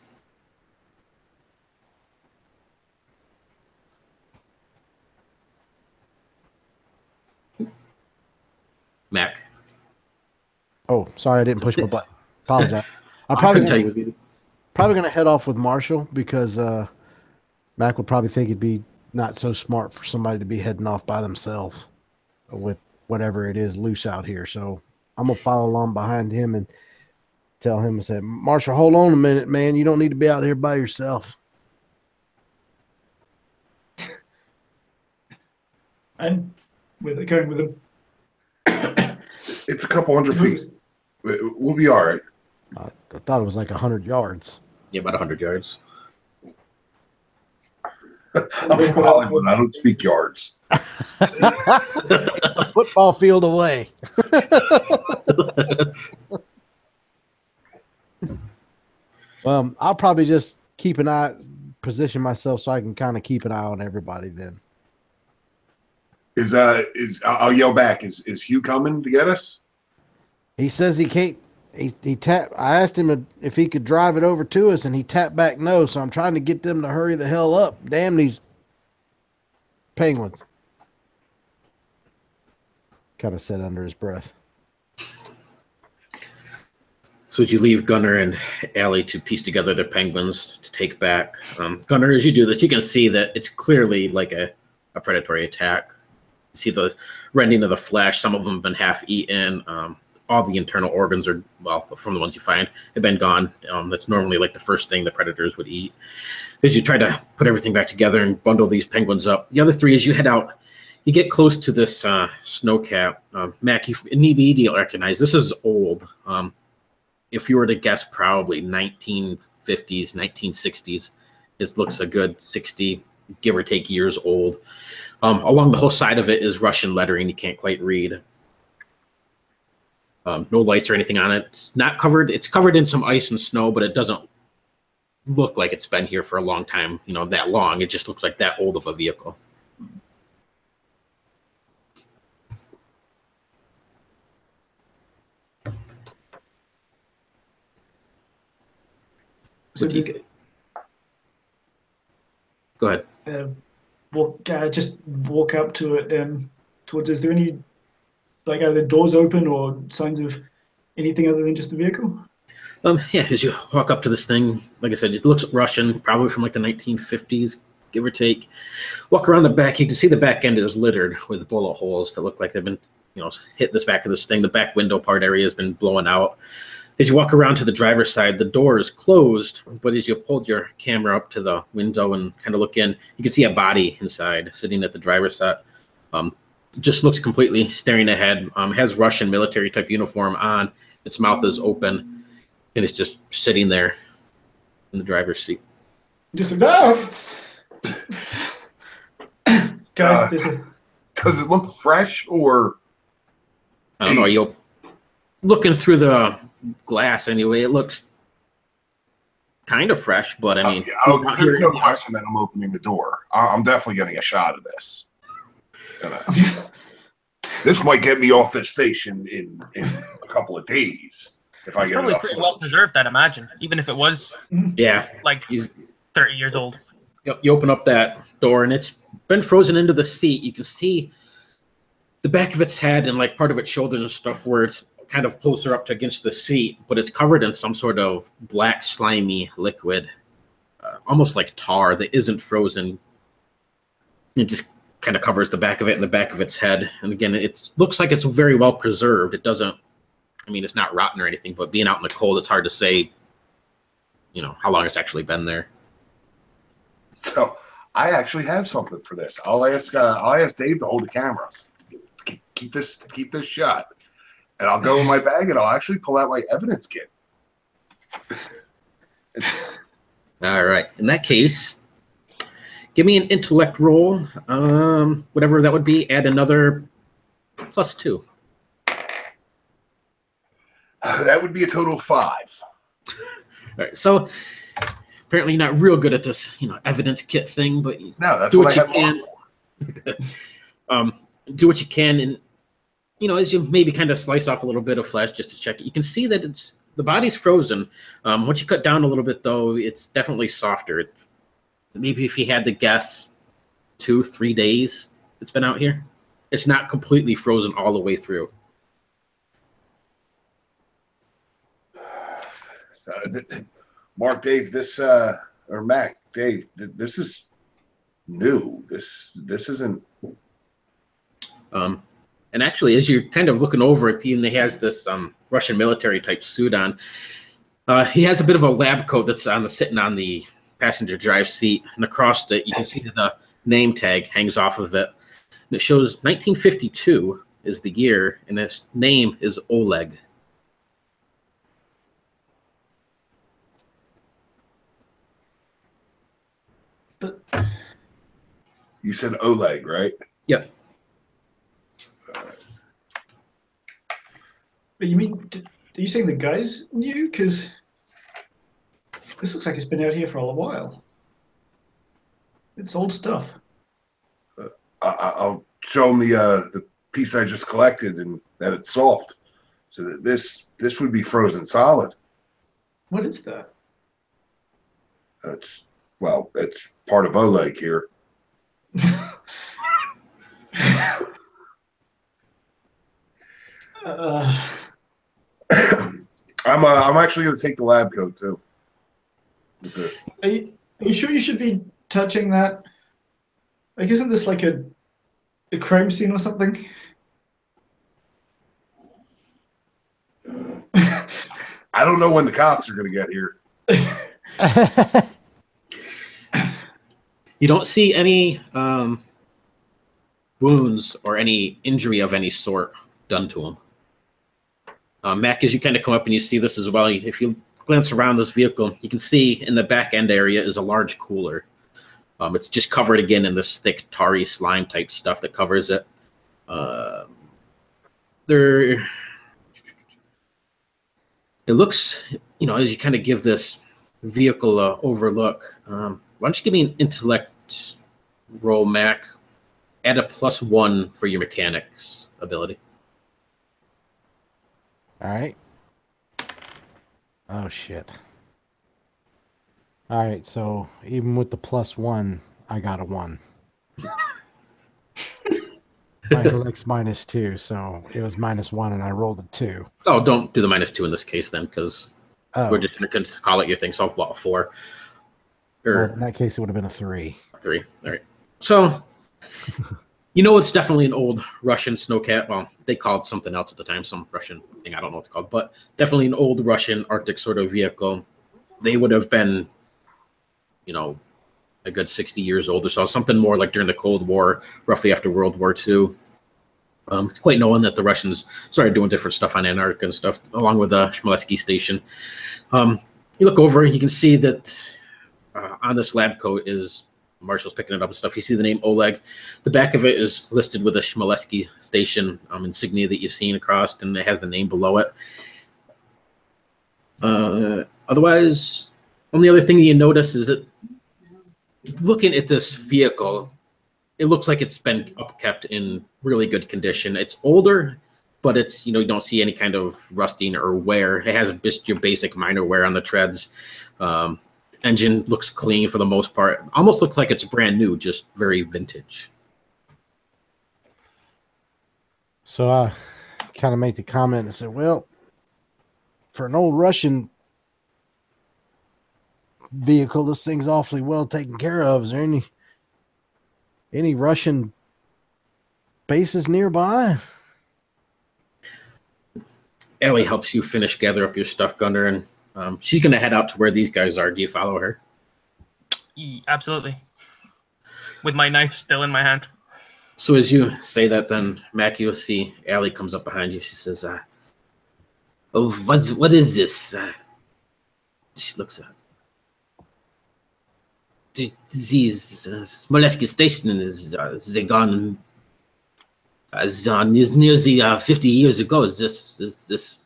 Mac. Oh, sorry, I didn't push my button. Apologize. I'm probably going to head off with Marshall because Mac would probably think it'd be not so smart for somebody to be heading off by themselves with whatever it is loose out here. So I'm going to follow along behind him and tell him and say, Marshall, hold on a minute, man. You don't need to be out here by yourself. And with it, going with him. It's a couple hundred feet. We'll be all right. I thought it was like 100 yards. Yeah, about 100 yards. I'm from Hollywood. I don't speak yards. A football field away. I'll probably just position myself so I can kind of keep an eye on everybody then. I'll yell back. Is Hugh coming to get us? He says he can't. He tapped. I asked him if he could drive it over to us, and he tapped back no. So I'm trying to get them to hurry the hell up. Damn these penguins. Kind of said under his breath. So as you leave Gunnar and Allie to piece together the penguins to take back, Gunnar, as you do this, you can see that it's clearly like a predatory attack. You see the rending of the flesh. Some of them have been half eaten. All the internal organs are, well, from the ones you find, have been gone. That's normally like the first thing the predators would eat. As you try to put everything back together and bundle these penguins up. The other three, as you head out, you get close to this snow cap. Mac, you immediately recognize this is old. If you were to guess, probably 1950s, 1960s. This looks a good 60, give or take, years old. Along the whole side of it is Russian lettering you can't quite read. No lights or anything on it. It's not covered. It's covered in some ice and snow, but it doesn't look like it's been here for a long time, that long. It just looks like that old of a vehicle. Go ahead. Just walk up to it towards. Is there any, like, are the doors open or signs of anything other than just the vehicle? Yeah, as you walk up to this thing, like I said, it looks Russian, probably from like the 1950s, give or take. Walk around the back, you can see the back end is littered with bullet holes that look like they've been, hit this back of this thing. The back window part area has been blown out. As you walk around to the driver's side, the door is closed, but as you hold your camera up to the window and kind of look in, you can see a body inside sitting at the driver's side. Just looks completely staring ahead. Has Russian military type uniform on. Its mouth is open, and it's just sitting there in the driver's seat. Just guys, does it look fresh or? I don't know. You're looking through the glass anyway. It looks kind of fresh, but I mean, there's no question that I'm opening the door. I'm definitely getting a shot of this. This might get me off this station in a couple of days if I get probably pretty well preserved, I'd imagine, even if it was like 30 years old. You open up that door and it's been frozen into the seat. You can see the back of its head and like part of its shoulders and stuff where it's kind of closer up to against the seat, but it's covered in some sort of black slimy liquid, almost like tar that isn't frozen. It just kind of covers the back of it and the back of its head. And again, it looks like it's very well preserved. It doesn't, I mean, it's not rotten or anything, but being out in the cold, it's hard to say, how long it's actually been there. So I actually have something for this. I'll ask Dave to hold the cameras. Keep this shot. And I'll go in my bag and I'll actually pull out my evidence kit. All right. In that case, give me an intellect roll. Whatever that would be. Add another +2. That would be a total of 5. All right. So apparently you're not real good at this, evidence kit thing, but no, that's do what you can. Do what you can, and as you maybe kind of slice off a little bit of flesh just to check it, you can see that the body's frozen. Once you cut down a little bit, though, it's definitely softer. Maybe if you had to guess, 2-3 days it's been out here. It's not completely frozen all the way through. Mark, Dave, or Mac, Dave, this is new. This isn't. And actually, as you're kind of looking over it, he has this Russian military type suit on. He has a bit of a lab coat that's sitting on the passenger drive seat, and across it, you can see that the name tag hangs off of it. it shows 1952 is the year, and its name is Oleg. But You said Oleg, right? Yep. you mean, are you saying the guys knew? Because this looks like it's been out here for a while. It's old stuff. I'll show him the piece I just collected and that it's soft. So that this would be frozen solid. What is that? It's part of Oleg here. I'm actually going to take the lab coat too. Okay. Are you sure you should be touching that? Like, isn't this like a crime scene or something? I don't know when the cops are going to get here. You don't see any wounds or any injury of any sort done to him. Mac, as you kind of come up and you see this as well, if you glance around this vehicle, you can see in the back end area is a large cooler. It's just covered again in this thick, tarry slime type stuff that covers it. It looks, as you kind of give this vehicle a overlook, why don't you give me an intellect roll, Mac? Add a +1 for your mechanics ability. All right. Oh, shit. All right, so even with the +1, I got a 1. My intellect's -2, so it was -1, and I rolled a 2. Oh, don't do the -2 in this case then, because Oh, we're just going to call it your thing. So, 4. well, in that case, it would have been a 3. 3. All right. So, it's definitely an old Russian snowcat. Well, they called something else at the time, some Russian thing. I don't know what it's called, but definitely an old Russian Arctic sort of vehicle. They would have been, a good 60 years old or so, something more like during the Cold War, roughly after World War II. It's quite known that the Russians started doing different stuff on Antarctica and stuff, along with the Chmielewski station. You look over, you can see that on this lab coat is, Marshall's picking it up and stuff, you see the name Oleg. The back of it is listed with a Chmielewski station insignia that you've seen across, and it has the name below it. Otherwise, only other thing you notice is that looking at this vehicle, it looks like it's been upkept in really good condition. It's older, but it's, you don't see any kind of rusting or wear. It has just your basic minor wear on the treads. Engine looks clean for the most part. Almost looks like it's brand new, just very vintage. So I kind of make the comment and said, well, for an old Russian vehicle, this thing's awfully well taken care of. Is there any Russian bases nearby? Ellie helps you gather up your stuff, Gunner, and she's going to head out to where these guys are. Do you follow her? Absolutely. With my knife still in my hand. So as you say that, then, Mac, you'll see Ellie comes up behind you. She says, oh, what is this? She looks at these Smolensk station is they gone as nearly 50 years ago. Is this?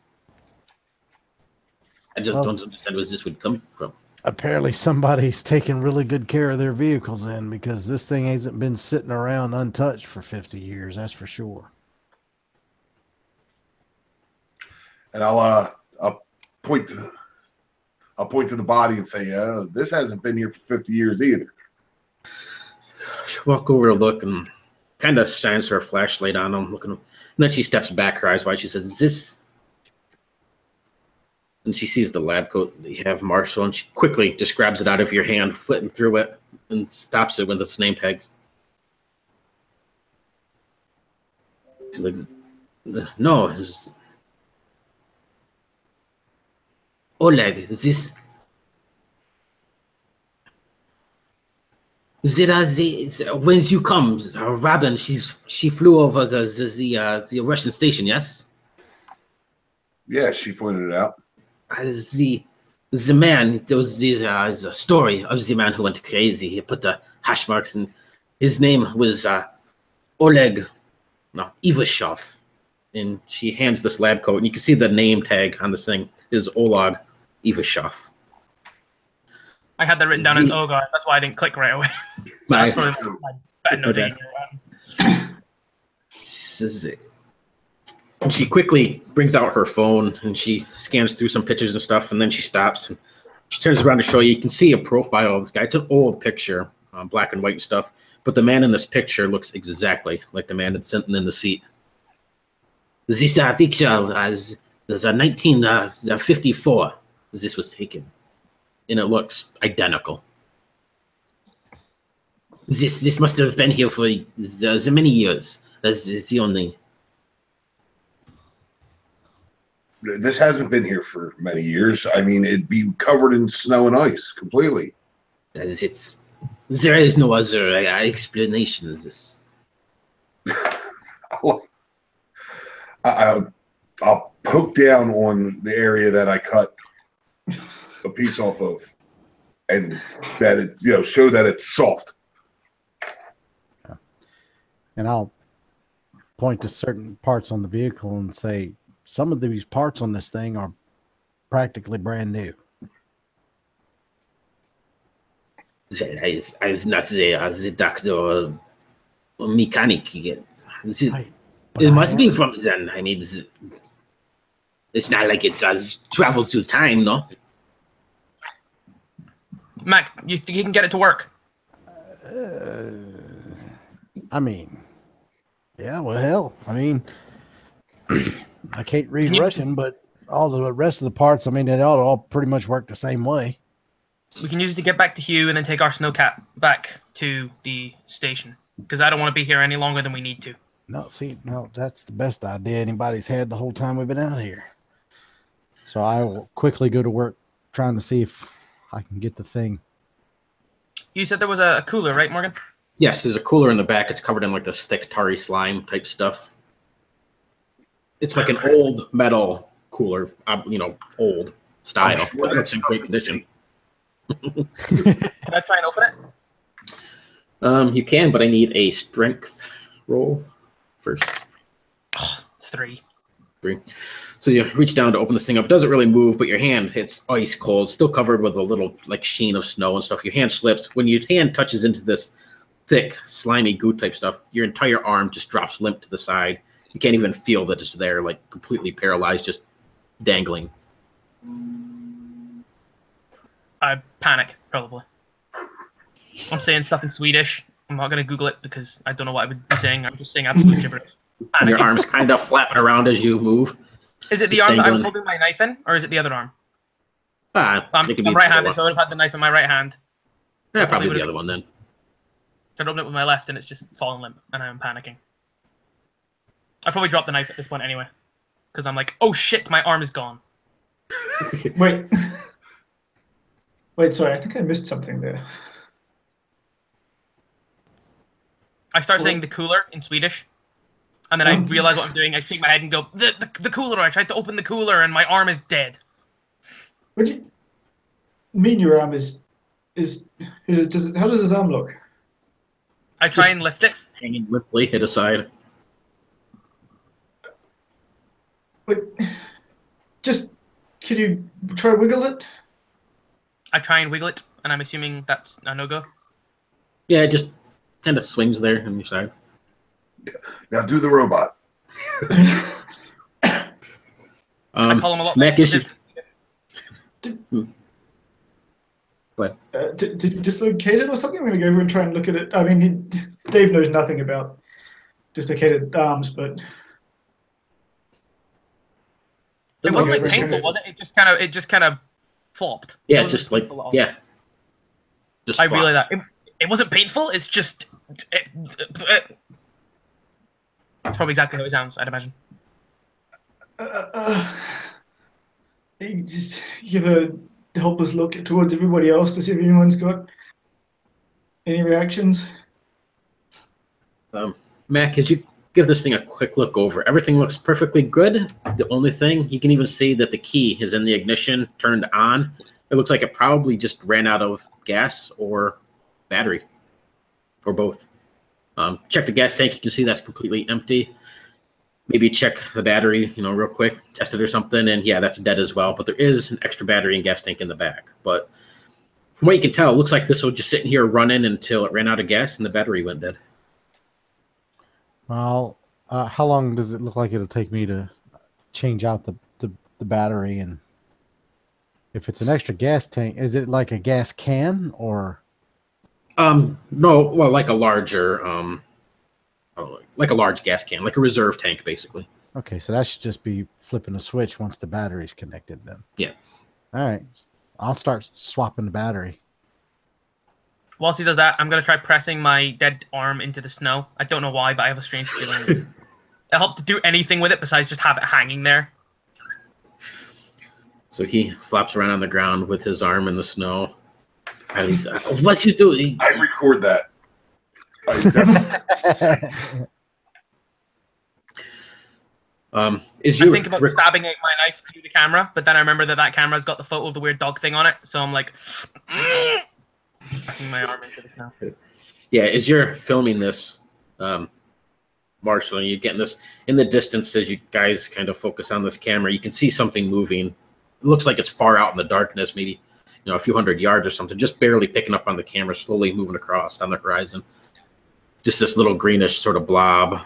I just don't understand where this would come from. Apparently somebody's taking really good care of their vehicles then, because this thing hasn't been sitting around untouched for 50 years. That's for sure. And I'll point to the body and say, this hasn't been here for 50 years either. She walk over to look and kind of shines her flashlight on him, looking, and then she steps back, her eyes wide. She says, "Is this?" And she sees the lab coat that you have, Marshall, and she quickly just grabs it out of your hand, flitting through it, and stops it with its name tag. She's like, "No, it's Oleg, is this?" When you come, Robin, she flew over the Russian station, yes? Yeah, she pointed it out. The man, there was this a story of the man who went crazy. He put the hash marks, and his name was Oleg, no, Ivashov. And she hands this lab coat, and you can see the name tag on this thing is Oleg Ivashov. I had that written down as oh god. That's why I didn't click right away. My, That's probably my bad noting. She quickly brings out her phone and she scans through some pictures and stuff, and then she stops and she turns around to show you. You can see a profile of this guy. It's an old picture, black and white and stuff, but the man in this picture looks exactly like the man that's sitting in the seat. This picture was 1954. This was taken. And it looks identical. This must have been here for the many years. That's the only. This hasn't been here for many years. I mean, it'd be covered in snow and ice completely. There is no other explanation of this. I'll poke down on the area that I cut a piece off of, and that it's show that it's soft. And I'll point to certain parts on the vehicle and say, some of these parts on this thing are practically brand new. As not the doctor or mechanic. It must be from then. I mean, it's not like it's traveled through time, no? Mac, you think you can get it to work? I mean, yeah, well, hell, I mean, I can't read Russian, but all the rest of the parts, I mean, they all pretty much work the same way. We can use it to get back to Hugh and then take our snowcat back to the station. Because I don't want to be here any longer than we need to. No, that's the best idea anybody's had the whole time we've been out here. So I will quickly go to work trying to see if I can get the thing. You said there was a cooler, right, Morgan? Yes, there's a cooler in the back. It's covered in like this thick tarry slime type stuff. It's like an old metal cooler, old style. But it looks in great condition. Can I try and open it? You can, but I need a strength roll first. Oh, 3. So you reach down to open this thing up. It doesn't really move, but your hand, it's ice cold, still covered with a little like sheen of snow and stuff. Your hand slips. When your hand touches into this thick, slimy goo type stuff, your entire arm just drops limp to the side. You can't even feel that it's there, like completely paralyzed, just dangling. I panic, probably. I'm saying stuff in Swedish. I'm not going to Google it because I don't know what I would be saying. I'm just saying absolute gibberish. Your arm's kind of flapping around as you move. Is it the arm that I'm holding my knife in, or is it the other arm? I'm right-handed, so I would have had the knife in my right hand. Yeah, probably the other one then. I'd open it with my left, and it's just falling limp, and I'm panicking. I probably dropped the knife at this point anyway, because I'm like, oh shit, my arm is gone. Wait, sorry, I think I missed something there. I start saying the cooler in Swedish, and then I realize what I'm doing. I shake my head and go, the cooler. I tried to open the cooler, and my arm is dead. What do you mean your arm is it, how does his arm look? I try and lift it. Hanging limply, hit aside. Wait, can you try wiggle it? I try and wiggle it, and I'm assuming that's a no-go. Yeah, it just kind of swings there on your side. Now do the robot. I call him a lot. Mac issue. What? Did you dislocate it or something? I'm going to go over and try and look at it. I mean, Dave knows nothing about dislocated arms, but it wasn't like painful, was it? It just kind of flopped. Yeah, just like yeah. Just I realize that it wasn't painful. It's just it's probably exactly how it sounds, I'd imagine. You just give a helpless look towards everybody else to see if anyone's got Any reactions? Mac, as you give this thing a quick look over, everything looks perfectly good. The only thing, you can even see that the key is in the ignition, turned on. It looks like it probably just ran out of gas or battery, or both. Check the gas tank. You can see that's completely empty. Maybe check the battery, real quick, test it or something, and yeah, that's dead as well. But there is an extra battery and gas tank in the back. But from what you can tell, it looks like this was just sitting here running until it ran out of gas and the battery went dead. Well, how long does it look like it'll take me to change out the battery? And if it's an extra gas tank, is it like a gas can or? No, well, like a larger, like a large gas can, like a reserve tank, basically. Okay, so that should just be flipping a switch once the battery's connected then. Yeah. All right. I'll start swapping the battery. Whilst he does that, I'm going to try pressing my dead arm into the snow. I don't know why, but I have a strange feeling it helped to do anything with it besides just have it hanging there. So he flops around on the ground with his arm in the snow. And he's, what's you doing? I record that. I think about stabbing my knife through the camera, but then I remember that camera's got the photo of the weird dog thing on it, so I'm like, pressing my arm into the snow. Yeah, as you're filming this, Marshall, and you're getting this in the distance as you guys kind of focus on this camera, you can see something moving. It looks like it's far out in the darkness, maybe a few hundred yards or something, just barely picking up on the camera, slowly moving across on the horizon. Just this little greenish sort of blob.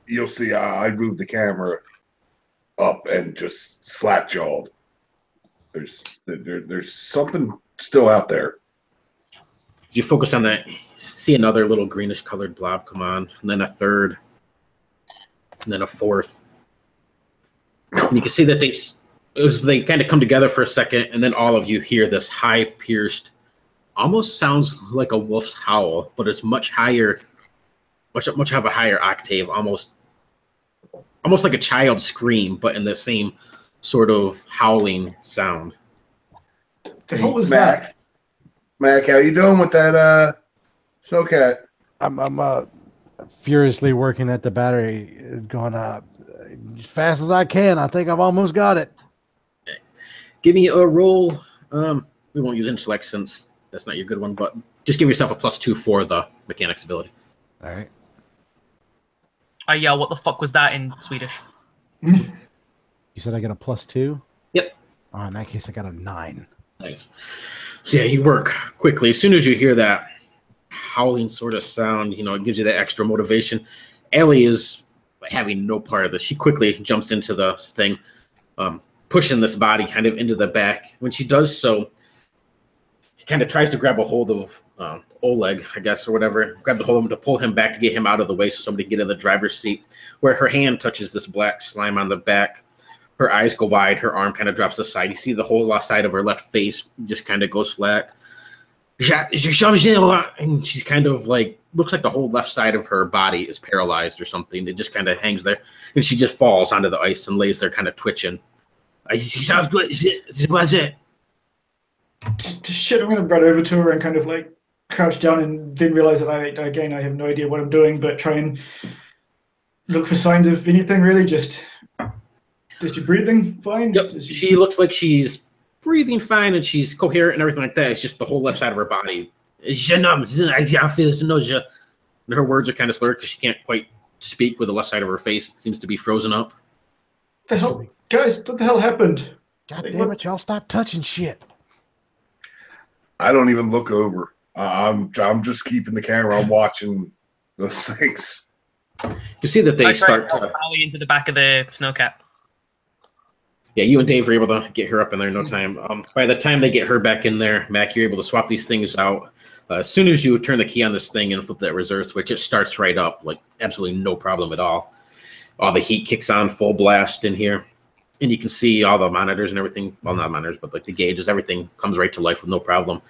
You'll see I moved the camera up and just slack-jawed. There's something still out there. You focus on that, see another little greenish colored blob come on, and then a third, and then a fourth. And you can see that they kind of come together for a second, and then all of you hear this high-pierced, almost sounds like a wolf's howl, but it's much higher, much have a higher octave, almost like a child's scream, but in the same sort of howling sound. The hell was that? Mac, how you doing with that snowcat? I'm furiously working at the battery, going as fast as I can. I think I've almost got it. Give me a roll. We won't use intellect since that's not your good one, but just give yourself a +2 for the mechanics ability. All right. I yell, what the fuck was that in Swedish? You said I get a +2? Yep. Oh, in that case, I got a 9. Nice. So yeah, you work quickly. As soon as you hear that howling sort of sound, it gives you that extra motivation. Ellie is having no part of this. She quickly jumps into the thing, pushing this body kind of into the back. When she does so, she kind of tries to grab a hold of Oleg, I guess, or whatever, grab the hold of him to pull him back to get him out of the way so somebody can get in the driver's seat, where her hand touches this black slime on the back. Her eyes go wide. Her arm kind of drops aside. You see the whole side of her left face just kind of goes flat. And she's kind of like, looks like the whole left side of her body is paralyzed or something. It just kind of hangs there. And she just falls onto the ice and lays there kind of twitching. She sounds good. What's it? Shit, I'm going to run over to her and kind of like crouch down and then realize that I have no idea what I'm doing, but try and look for signs of anything really. Is she breathing fine? Yep. She looks like she's breathing fine and she's coherent and everything like that. It's just the whole left side of her body. And her words are kind of slurred because she can't quite speak with the left side of her face. It seems to be frozen up. What the hell? Guys, what the hell happened? God damn it, y'all stop touching shit. I don't even look over. I'm just keeping the camera. I'm watching those things. You see that they start to Ollie into the back of the snowcat. Yeah, you and Dave were able to get her up in there in no time. By the time they get her back in there, Mac, you're able to swap these things out. As soon as you turn the key on this thing and flip that reserve switch, it starts right up, like absolutely no problem at all. All the heat kicks on full blast in here. And you can see all the monitors and everything. Well, not monitors, but like the gauges, everything comes right to life with no problem.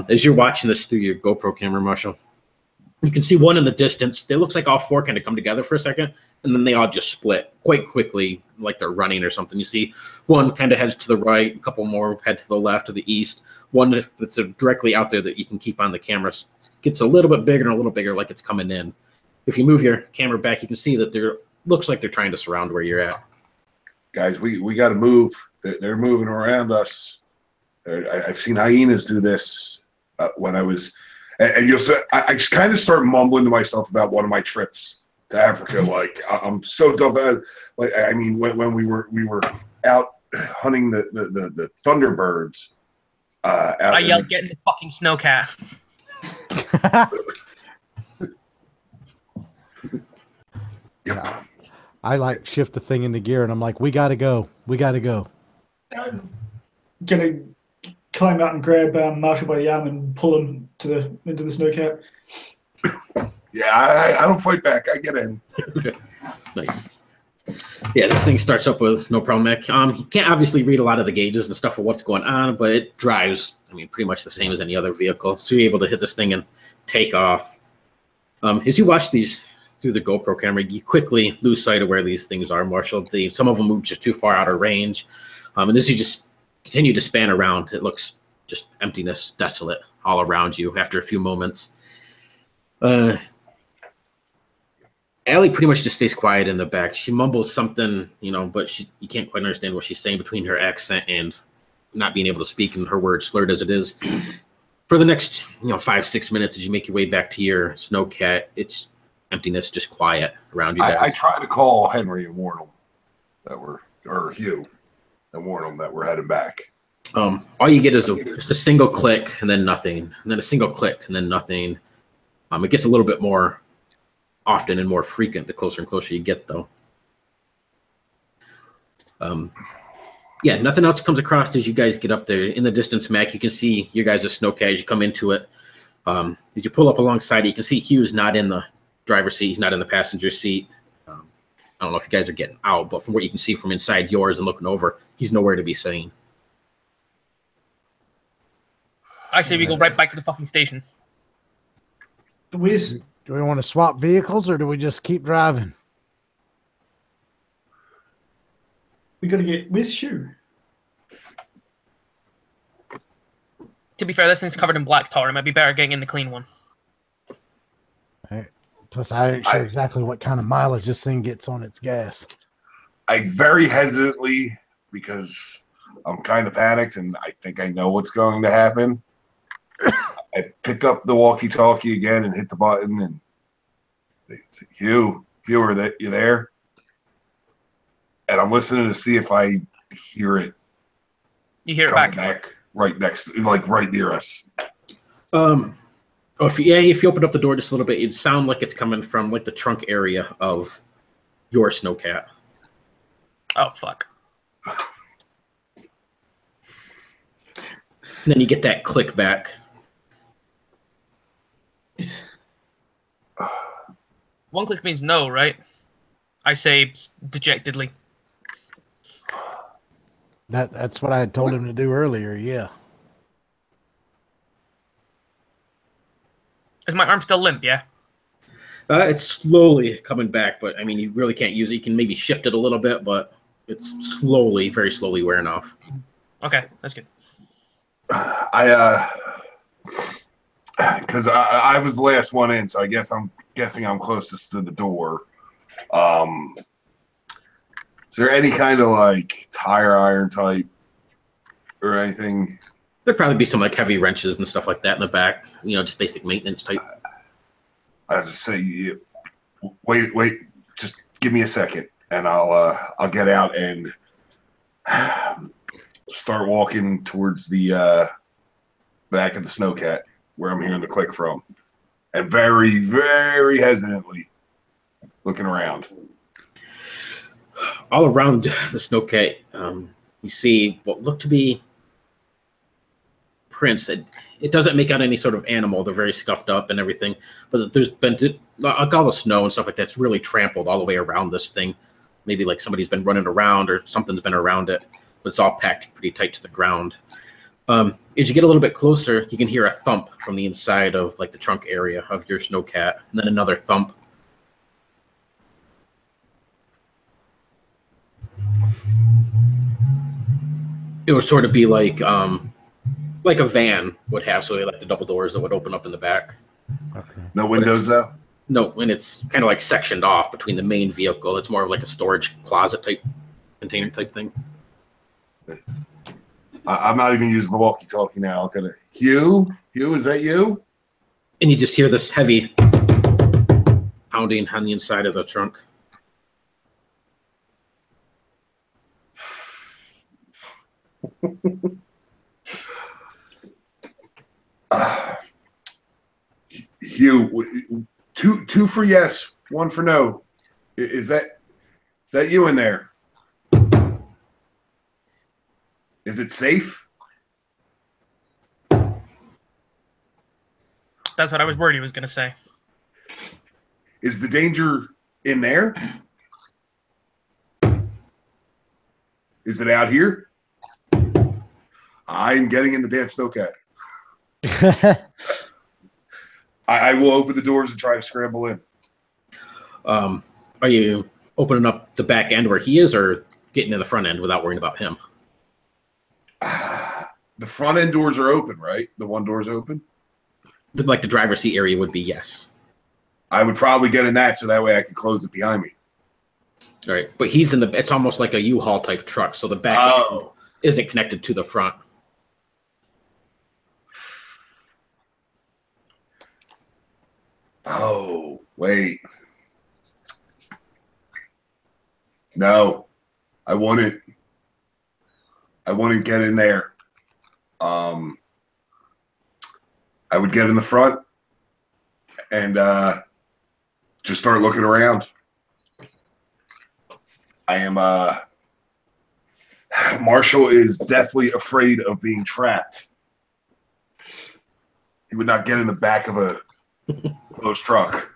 As you're watching this through your GoPro camera, Marshall, you can see one in the distance. It looks like all four kind of come together for a second. and then they all just split quite quickly, like they're running or something. You see one kind of heads to the right, a couple more head to the left or the east. One that's directly out there that you can keep on the camera gets a little bit bigger and a little bigger, like it's coming in. If you move your camera back, you can see that looks like they're trying to surround where you're at. Guys, we got to move. They're moving around us. I've seen hyenas do this when I was, and you'll say I kind of start mumbling to myself about one of my trips to Africa. Like I'm so dumb. Like I mean, when we were out hunting the thunderbirds. I yelled, "Get in the fucking snowcat!" Yeah, I like shift the thing into gear, and I'm like, "We gotta go. We gotta go." I'm gonna climb out and grab Marshall by the arm and pull him into the snowcat. Yeah, I don't fight back. I get in. Nice. Yeah, this thing starts up with no problem. You can't obviously read a lot of the gauges and stuff of what's going on, but it drives, I mean, pretty much the same as any other vehicle. So you're able to hit this thing and take off. As you watch these through the GoPro camera, you quickly lose sight of where these things are, Marshall. Some of them move just too far out of range. And as you just continue to span around, it looks just emptiness, desolate all around you after a few moments. Allie pretty much just stays quiet in the back. She mumbles something, but you can't quite understand what she's saying between her accent and not being able to speak and her words slurred as it is. For the next, 5-6 minutes as you make your way back to your snowcat, it's emptiness, just quiet around you. I try to call Henry and warn him or Hugh and warn him that we're heading back. All you get is just a single click and then nothing, and then a single click and then nothing. It gets a little bit more often and more frequent the closer and closer you get, though. Yeah, nothing else comes across as you guys get up there. In the distance, Mac, you can see your guys' snowcat as you come into it. As you pull up alongside it, you can see Hugh's not in the driver's seat. He's not in the passenger seat. I don't know if you guys are getting out, but from what you can see from inside yours and looking over, he's nowhere to be seen. I say we go right back to the fucking station. Do we want to swap vehicles or do we just keep driving? We got to get. Where's Hugh? To be fair, this thing's covered in black tar. It might be better getting in the clean one. All right. Plus, I ain't sure exactly what kind of mileage this thing gets on its gas. I very hesitantly, because I'm kind of panicked and I think I know what's going to happen. I pick up the walkie-talkie again and hit the button, and they say, Hugh, you there? And I'm listening to see if I hear it. You hear it back right next, like right near us. If you open up the door just a little bit, it'd sound like it's coming from like the trunk area of your snowcat. Oh fuck! And then you get that click back. One click means no, right? I say dejectedly. That's what I had told him to do earlier, yeah. Is my arm still limp, yeah? It's slowly coming back, but I mean, you really can't use it. You can maybe shift it a little bit, but it's slowly, very slowly wearing off. Okay, that's good. Because I was the last one in, so I'm guessing I'm closest to the door. Is there any kind of like tire iron type or anything? There'd probably be some like heavy wrenches and stuff like that in the back. Just basic maintenance type. I just say, wait, just give me a second, and I'll get out and start walking towards the back of the snowcat where I'm hearing the click from, and very, very hesitantly looking around. All around the snowcat, you see what look to be prints. It doesn't make out any sort of animal. They're very scuffed up and everything. But there's been like all the snow and stuff like that's really trampled all the way around this thing. Maybe like somebody's been running around or something's been around it. But it's all packed pretty tight to the ground. As you get a little bit closer, you can hear a thump from the inside of like the trunk area of your snowcat, and then another thump. it would sort of be like a van would have, so like the double doors that would open up in the back. Okay. No windows though. No, and it's kind of like sectioned off between the main vehicle. It's more of like a storage closet type container type thing. I'm not even using the walkie-talkie now. I'm gonna Hugh, is that you? And you just hear this heavy pounding on the inside of the trunk. Hugh, two for yes, one for no. Is that you in there? Is it safe? That's what I was worried he was going to say. Is the danger in there? Is it out here? I'm getting in the damn snowcat. I will open the doors and try to scramble in. Are you opening up the back end where he is, or getting in the front end without worrying about him? The front end doors are open, right? The one door's open? Like the driver's seat area would be, yes. I would probably get in that so that way I can close it behind me. All right, but he's in the. It's almost like a U-Haul type truck, so the back end isn't connected to the front. Oh, wait. No, I wouldn't get in there. I would get in the front and just start looking around. I am Marshall is deathly afraid of being trapped. He would not get in the back of a closed truck.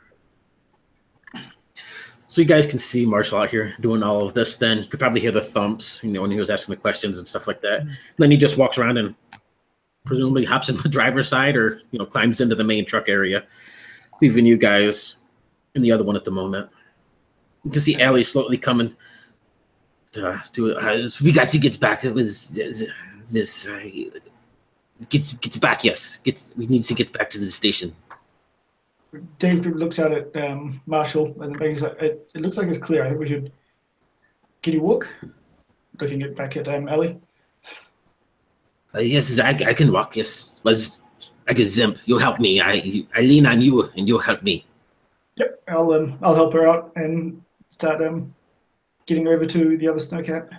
So you guys can see Marshall out here doing all of this. Then you could probably hear the thumps, when he was asking the questions and stuff like that. Then he just walks around and presumably hops in the driver's side, or climbs into the main truck area, leaving you guys in the other one at the moment. You can see Allie slowly coming. We got to get back. It was this. Gets back. Yes, we need to get back to the station. Dave looks at it, Marshall, and he's like, it looks like it's clear. I think we should. Can you walk? Looking back at Ellie. Yes, I can walk. Yes, I can zimp. You'll help me. I lean on you, and you'll help me. Yep, I'll help her out and start getting over to the other snowcat.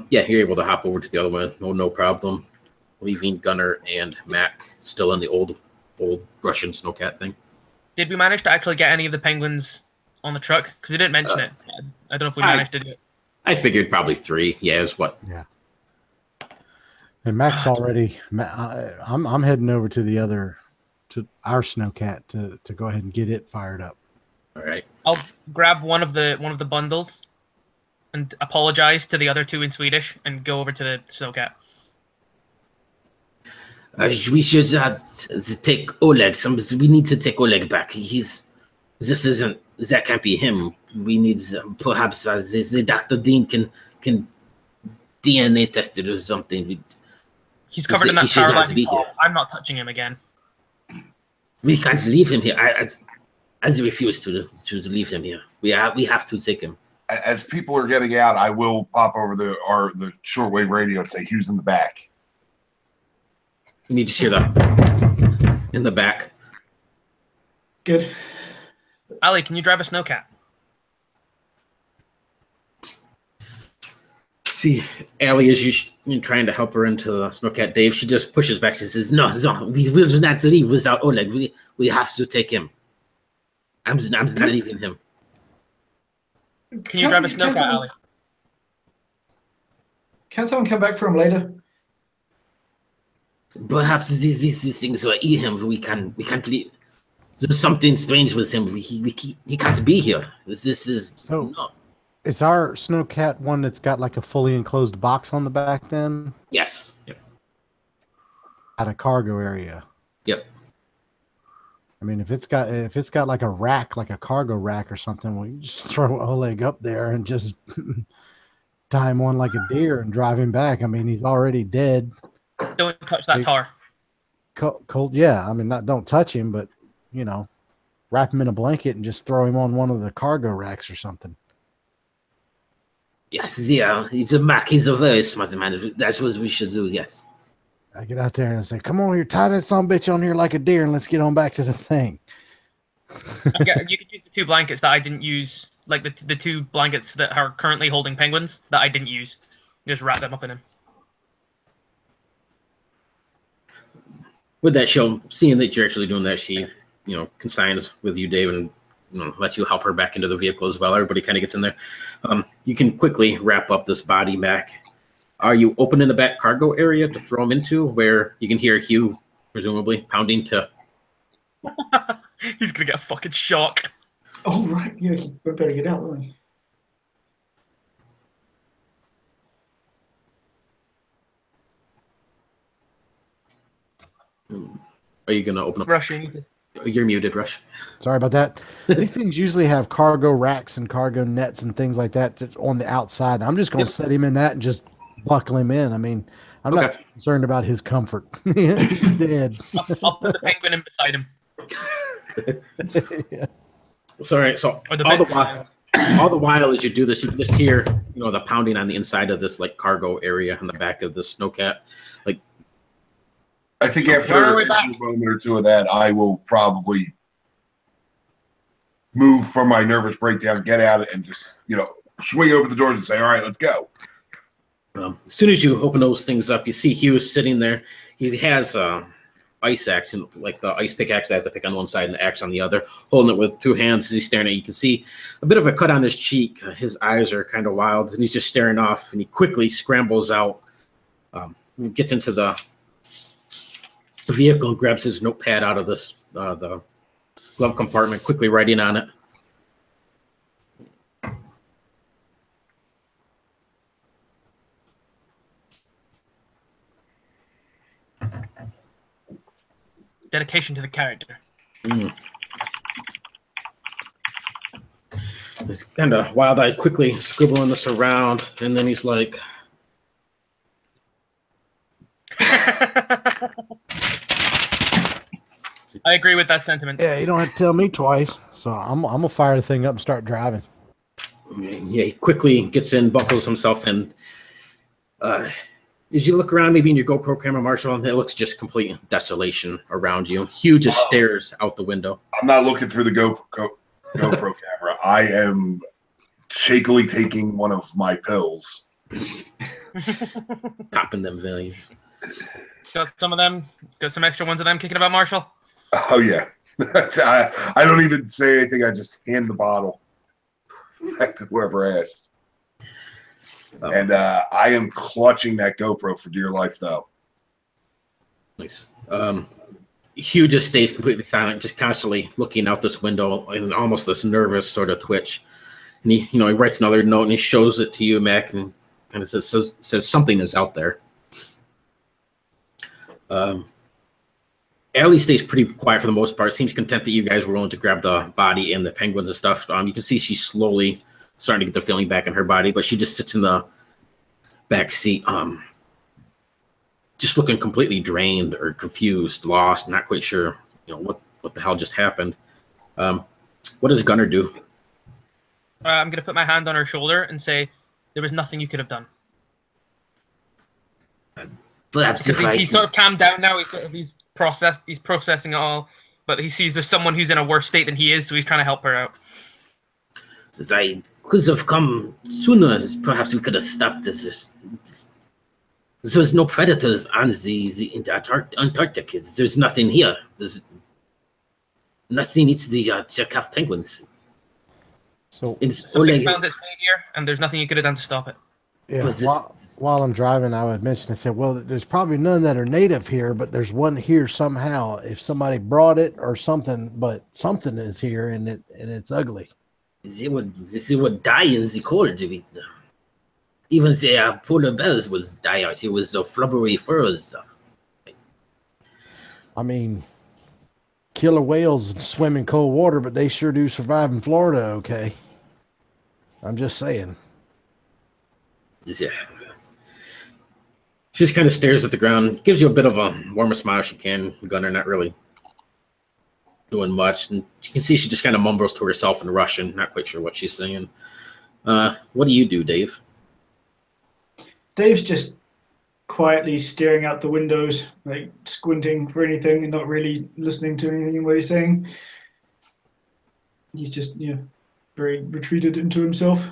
Yeah, you're able to hop over to the other one. No problem. Leaving Gunner and Mac still in the old Russian snowcat thing. Did we manage to actually get any of the penguins on the truck? Because we didn't mention it. I don't know if we managed to do it. I figured probably 3. Yeah, is what. Yeah. And Mac's already. I'm heading over to our snowcat to go ahead and get it fired up. All right. I'll grab one of the bundles and apologize to the other 2 in Swedish and go over to the snowcat. We should take Oleg. We need to take Oleg back. That can't be him. We need perhaps the Dr. Dean can DNA test it or something. He's covered in that paralyzing cough. I'm not touching him again. We can't leave him here. I refuse to leave him here. We have to take him. As people are getting out, I will pop over the shortwave radio and say, "Hugh's in the back." You need to hear that in the back. Good. Ali, can you drive a snowcat? See, Allie, as you're trying to help her into the snowcat, Dave, she just pushes back. She says, "No, we will not leave without Oleg. We have to take him. I'm not leaving him." Can you drive a snowcat, Ali? Can someone come back for him later? Perhaps these things will eat him. We can't leave. There's something strange with him. He can't be here. This is so. No. Is our snowcat one that's got like a fully enclosed box on the back? Then Yes. Yep. at a cargo area. Yep. I mean, if it's got like a rack, like a cargo rack or something, we just throw Oleg up there and just tie him on like a deer and drive him back. I mean, he's already dead. Don't touch that tar. Cold, yeah. I mean, don't touch him, but wrap him in a blanket and just throw him on one of the cargo racks or something. Yes, yeah, he's a very smart man. That's what we should do. Yes. I get out there and I say, "Come on here, tie that son of a bitch on here like a deer, and let's get on back to the thing." You could use the 2 blankets that I didn't use, like the 2 blankets that are currently holding penguins that I didn't use. Just wrap them up in them. With that show, seeing that you're actually doing that, she, consigns with you, Dave, and lets you help her back into the vehicle as well. Everybody kind of gets in there. You can quickly wrap up this body back. Are you opening the back cargo area to throw him into, where you can hear Hugh, presumably, pounding to... He's going to get a fucking shock. Oh, right. Yeah, we better get out, won't we? Are you going to open up? Rush, you need to... You're muted, Rush. Sorry about that. These things usually have cargo racks and cargo nets and things like that just on the outside. I'm just going to set him in that and just buckle him in. I mean, I'm not concerned about his comfort. He's dead. I'll put the penguin in beside him. Yeah. Sorry. So all the while as you do this, you can just hear, the pounding on the inside of this like cargo area on the back of the snowcat. Like, I think after a moment or two of that, I will probably move from my nervous breakdown, get out and just, swing open the doors and say, "All right, let's go." As soon as you open those things up, you see Hugh sitting there. He has ice action, like the ice pickaxe that has to pick on one side and the axe on the other, holding it with 2 hands as he's staring at you. You can see a bit of a cut on his cheek. His eyes are kind of wild, and he's just staring off, and he quickly scrambles out, gets into the vehicle, grabs his notepad out of this the glove compartment, quickly writing on it. Dedication to the character. He's kind of wild-eyed, quickly scribbling this around, and then he's like, I agree with that sentiment. Yeah, you don't have to tell me twice. So I'm gonna fire the thing up and start driving. Yeah, he quickly gets in, buckles himself in. As you look around, maybe in your GoPro camera, Marshall, and it looks just complete desolation around you. Hugh just stares out the window. I'm not looking through the GoPro camera. I am shakily taking one of my pills. Popping them volumes. Got some of them. Got some extra ones of them kicking about, Marshall. Oh yeah. I don't even say anything. I just hand the bottle back to whoever asked. And I am clutching that GoPro for dear life, though. Nice. Hugh just stays completely silent, just constantly looking out this window in almost this nervous sort of twitch. And he writes another note and he shows it to you, Mac, and kind of says something is out there. Allie stays pretty quiet for the most part. Seems content that you guys were willing to grab the body and the penguins and stuff. You can see she's slowly starting to get the feeling back in her body, but she just sits in the back seat, just looking completely drained or confused, lost, not quite sure, what the hell just happened. What does Gunnar do? I'm going to put my hand on her shoulder and say, there was nothing you could have done. He's sort of calmed down now. He's processing it all, but he sees there's someone who's in a worse state than he is, so he's trying to help her out. Says, I could have come sooner. Perhaps we could have stopped this. There's no predators on the Antarctic. There's nothing here. There's nothing. It's the Chekov Penguins. So something found its way here, and there's nothing you could have done to stop it. Yeah. While I'm driving, I would mention. I said, "Well, there's probably none that are native here, but there's one here somehow. If somebody brought it or something, but something is here, and it's ugly." They would die in the cold. Even the polar bears would die out. It was flubbery furs. I mean, killer whales swim in cold water, but they sure do survive in Florida. Okay, I'm just saying. Yeah. She just kind of stares at the ground, gives you a bit of a warmer smile she can. Gunner not really doing much. And you can see she just kind of mumbles to herself in Russian, not quite sure what she's saying. What do you do, Dave? Dave's just quietly staring out the windows, like squinting for anything and not really listening to anything what he's saying. He's just, very retreated into himself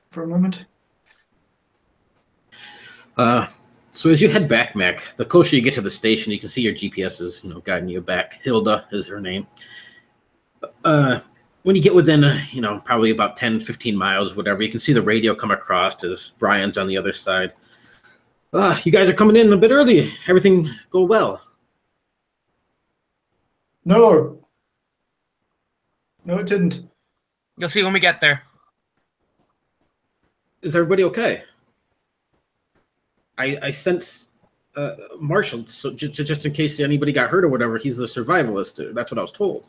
for a moment. So as you head back, Mac, the closer you get to the station, you can see your GPS is, guiding you back. Hilda is her name. When you get within, probably about 10, 15 miles, whatever, you can see the radio come across as Brian's on the other side. You guys are coming in a bit early. Everything go well? No, it didn't. You'll see when we get there. Is everybody okay? I sent Marshall so just in case anybody got hurt or whatever. He's the survivalist. That's what I was told.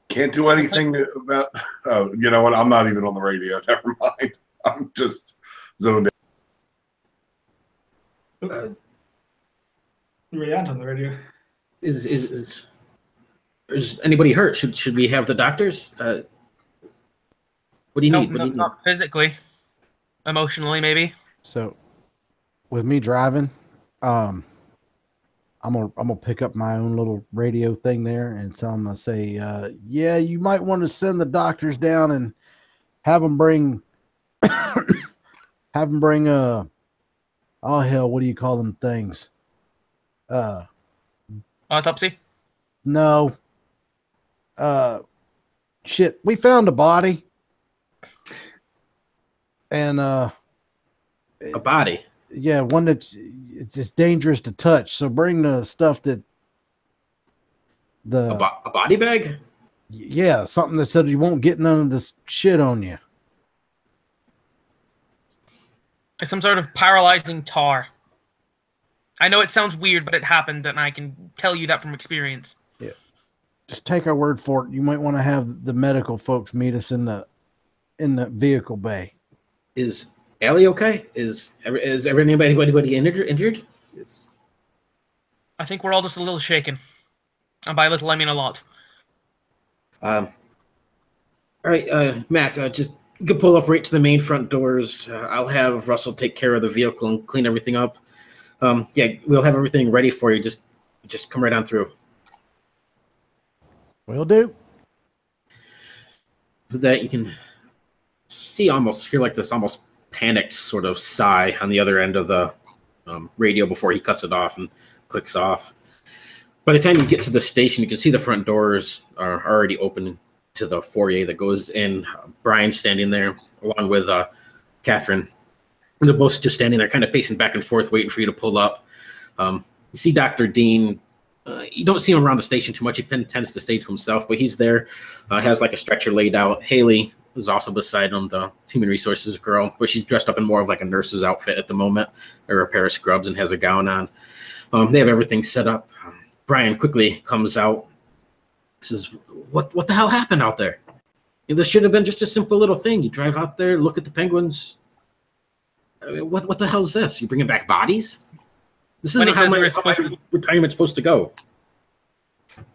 Can't do anything about. Oh, you know what? I'm not even on the radio. Never mind. I'm just zoned in. We aren't on the radio. Is anybody hurt? Should we have the doctors? What do you need? What do you need? Not physically, emotionally, maybe. So, with me driving, I'm gonna pick up my own little radio thing there, and so I'm gonna say, yeah, you might want to send the doctors down and have them bring, oh hell, what do you call them things? Autopsy? No. Shit, we found a body. And a body. Yeah, one that it's just dangerous to touch. So bring the stuff that a body bag. Yeah, something that said you won't get none of this shit on you. It's some sort of paralyzing tar. I know it sounds weird, but it happened, and I can tell you that from experience. Yeah, just take our word for it. You might want to have the medical folks meet us in the vehicle bay. Is Allie okay? Is anybody injured? I think we're all just a little shaken. And by a little, I mean a lot. All right, Mac, just you can pull up right to the main front doors. I'll have Russell take care of the vehicle and clean everything up. Yeah, we'll have everything ready for you. Just come right on through. Will do. That you can hear like this almost panicked sort of sigh on the other end of the radio before he cuts it off and clicks off. By the time you get to the station, you can see the front doors are already open to the foyer that goes in. Brian's standing there along with Catherine. And they're both just standing there kind of pacing back and forth, waiting for you to pull up. You see Dr. Dean. You don't see him around the station too much. He tends to stay to himself, but he's there. Has like a stretcher laid out. Haley is also beside him, the human resources girl, but she's dressed up in more of like a nurse's outfit at the moment, or a pair of scrubs, and has a gown on. They have everything set up. Brian quickly comes out. Says, "What the hell happened out there? This should have been just a simple little thing. You drive out there, look at the penguins. I mean, what the hell is this? You bringing back bodies? This isn't how my retirement's supposed to go."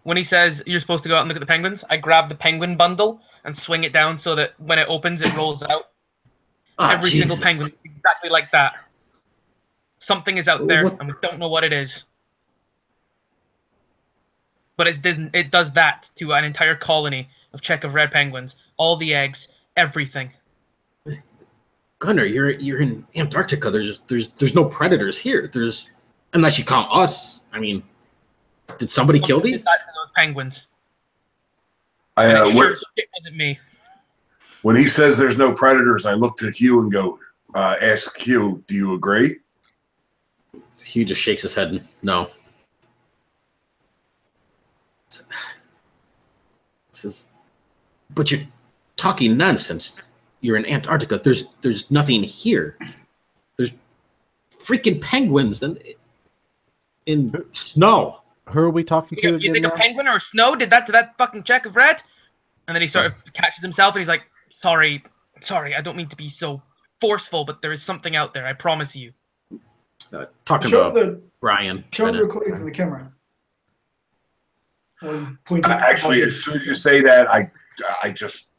When he says you're supposed to go out and look at the penguins, I grab the penguin bundle and swing it down so that when it opens, it rolls out. Every single penguin, exactly like that. Something is out there, and we don't know what it is. But it does that to an entire colony of Chekov red penguins. All the eggs, everything. Gunnar, you're in Antarctica. There's no predators here. Unless you count us. I mean, did somebody kill these? Those penguins. It wasn't me. When he says there's no predators, I look to Hugh and go, ask Hugh, do you agree? Hugh just shakes his head. No. But you're talking nonsense. You're in Antarctica. There's nothing here. There's freaking penguins in snow. Who are we talking to? You think a penguin or snow did that to that fucking Chekov red? And then he sort of catches himself and he's like, sorry, I don't mean to be so forceful, but there is something out there, I promise you. Talking Show to Brian. Show the recording from the camera. Actually, as soon as you say that, I just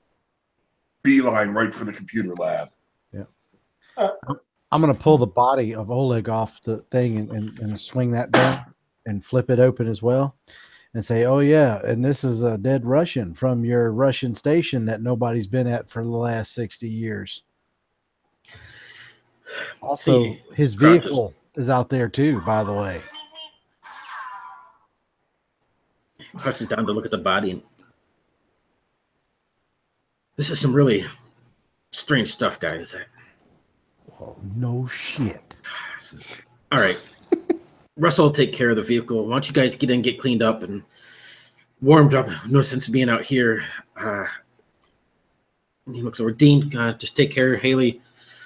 beeline right for the computer lab. Yeah. I'm going to pull the body of Oleg off the thing and swing that down and flip it open as well and say, oh, yeah, and this is a dead Russian from your Russian station that nobody's been at for the last 60 years. Also, his vehicle is out there too, by the way. Crouches down to look at the body. And this is some really strange stuff, guys. Oh, no shit. All right. Russell will take care of the vehicle. Why don't you guys get in, get cleaned up, and warmed up? No sense of being out here. He looks over. Dean, just take care. Haley,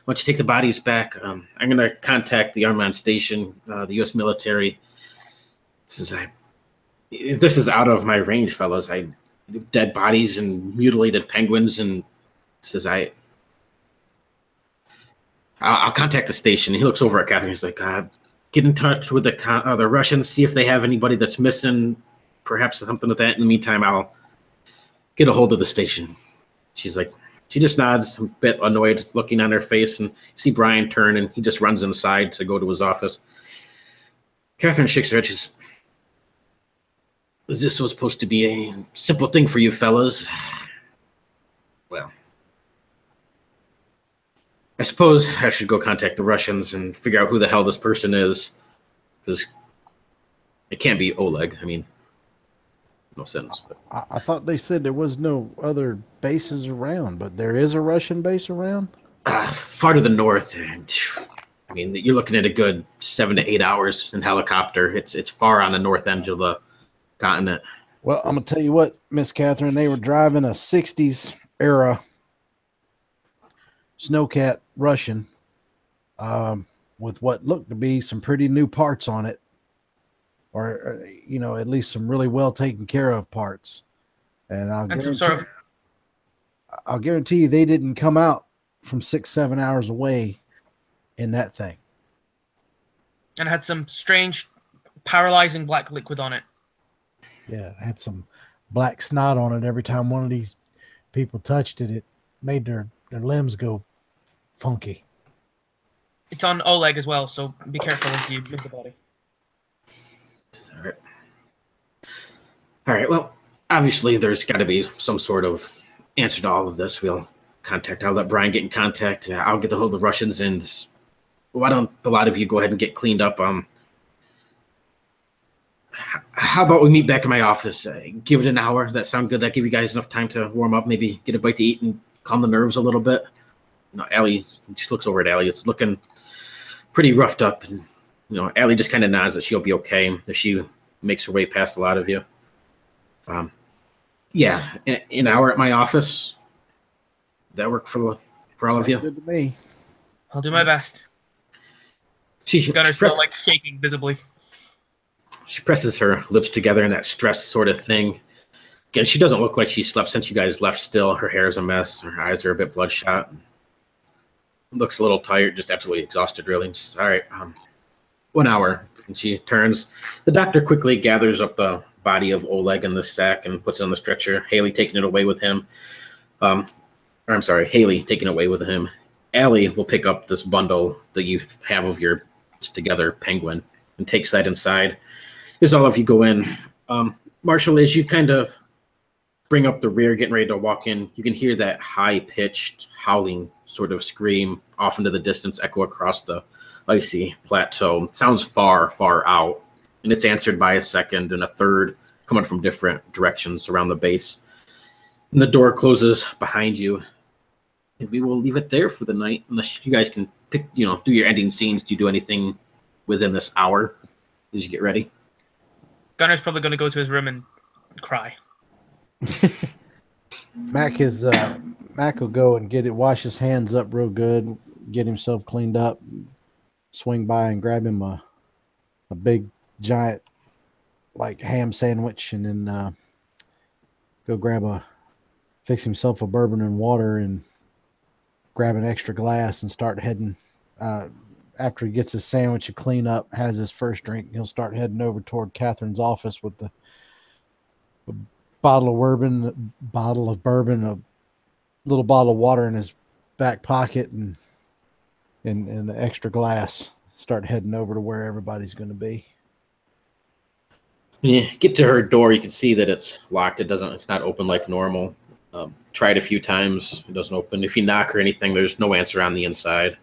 why don't you take the bodies back? I'm going to contact the Armand station, the U.S. military. This is out of my range, fellas. Dead bodies and mutilated penguins, and I'll contact the station. He looks over at Catherine. He's like, get in touch with the Russians, see if they have anybody that's missing, perhaps something like that. In the meantime, I'll get a hold of the station. She's like, she just nods, a bit annoyed, looking on her face, and you see Brian turn, and he just runs inside to go to his office. Catherine shakes her head. This was supposed to be a simple thing for you fellas. Well, I suppose I should go contact the Russians and figure out who the hell this person is, because it can't be Oleg. I mean, no sense. But. I thought they said there was no other bases around, but there is a Russian base around? Far to the north. I mean, you're looking at a good 7 to 8 hours in helicopter. It's far on the north end of the continent. Well, I'm going to tell you what, Miss Catherine, they were driving a 60s era Snowcat Russian with what looked to be some pretty new parts on it, or at least some really well taken care of parts. And I'll guarantee you they didn't come out from 6-7 hours away in that thing. And had some strange paralyzing black liquid on it. Yeah, it had some black snot on it. Every time one of these people touched it, it made their limbs go funky. It's on Oleg as well, so be careful as you move the body. All right. Well, obviously there's got to be some sort of answer to all of this. I'll let Brian get in contact. I'll get the hold of the Russians, and why don't a lot of you go ahead and get cleaned up? How about we meet back in my office? Give it an hour. Does that sound good? That give you guys enough time to warm up, maybe get a bite to eat and calm the nerves a little bit? Allie just looks over at Allie. It's looking pretty roughed up. And, Allie just kind of nods that she'll be okay if she makes her way past a lot of you. Yeah, an hour at my office. That work for all of you? Good to me. I'll do my best. Gunner's still shaking visibly. She presses her lips together in that stressed sort of thing. Again, she doesn't look like she slept since you guys left still. Her hair is a mess. Her eyes are a bit bloodshot. Looks a little tired, just absolutely exhausted, really. And she's all right, 1 hour. And she turns. The doctor quickly gathers up the body of Oleg in the sack and puts it on the stretcher. Haley taking it away with him. Haley taking it away with him. Allie will pick up this bundle that you have of your together penguin and takes that inside. As all of you go in, Marshall, as you kind of bring up the rear, getting ready to walk in, you can hear that high-pitched howling sort of scream off into the distance, echo across the icy plateau. It sounds far, far out, and it's answered by a second and a third coming from different directions around the base. And the door closes behind you, and we will leave it there for the night, unless you guys can pick, do your ending scenes. Do you do anything within this hour as you get ready? Gunner's probably going to go to his room and cry. Mac will go and wash his hands up real good, get himself cleaned up, swing by and grab him a big giant ham sandwich, and then go grab a fix himself a bourbon and water and grab an extra glass and start heading. After he gets his sandwich and clean up, has his first drink, he'll start heading over toward Catherine's office with the bottle of bourbon, a little bottle of water in his back pocket, and an extra glass. Start heading over to where everybody's going to be. When you get to her door, you can see that it's locked. It's not open like normal. Tried a few times, it doesn't open. If you knock or anything, there's no answer on the inside.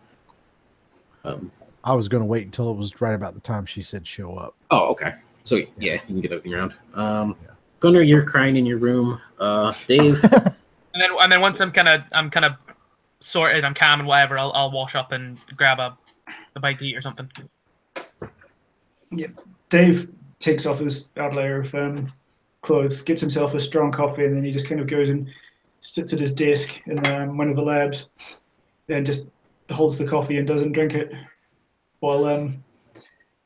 I was going to wait until it was right about the time she said show up. Oh, okay. So yeah, you can get everything around. Gunnar, you're crying in your room. Dave, and then once I'm kind of sorted, I'm calm and whatever, I'll wash up and grab a bite to eat or something. Yeah, Dave takes off his outer layer of clothes, gets himself a strong coffee, and then he just kind of goes and sits at his desk in one of the labs, and just holds the coffee and doesn't drink it, while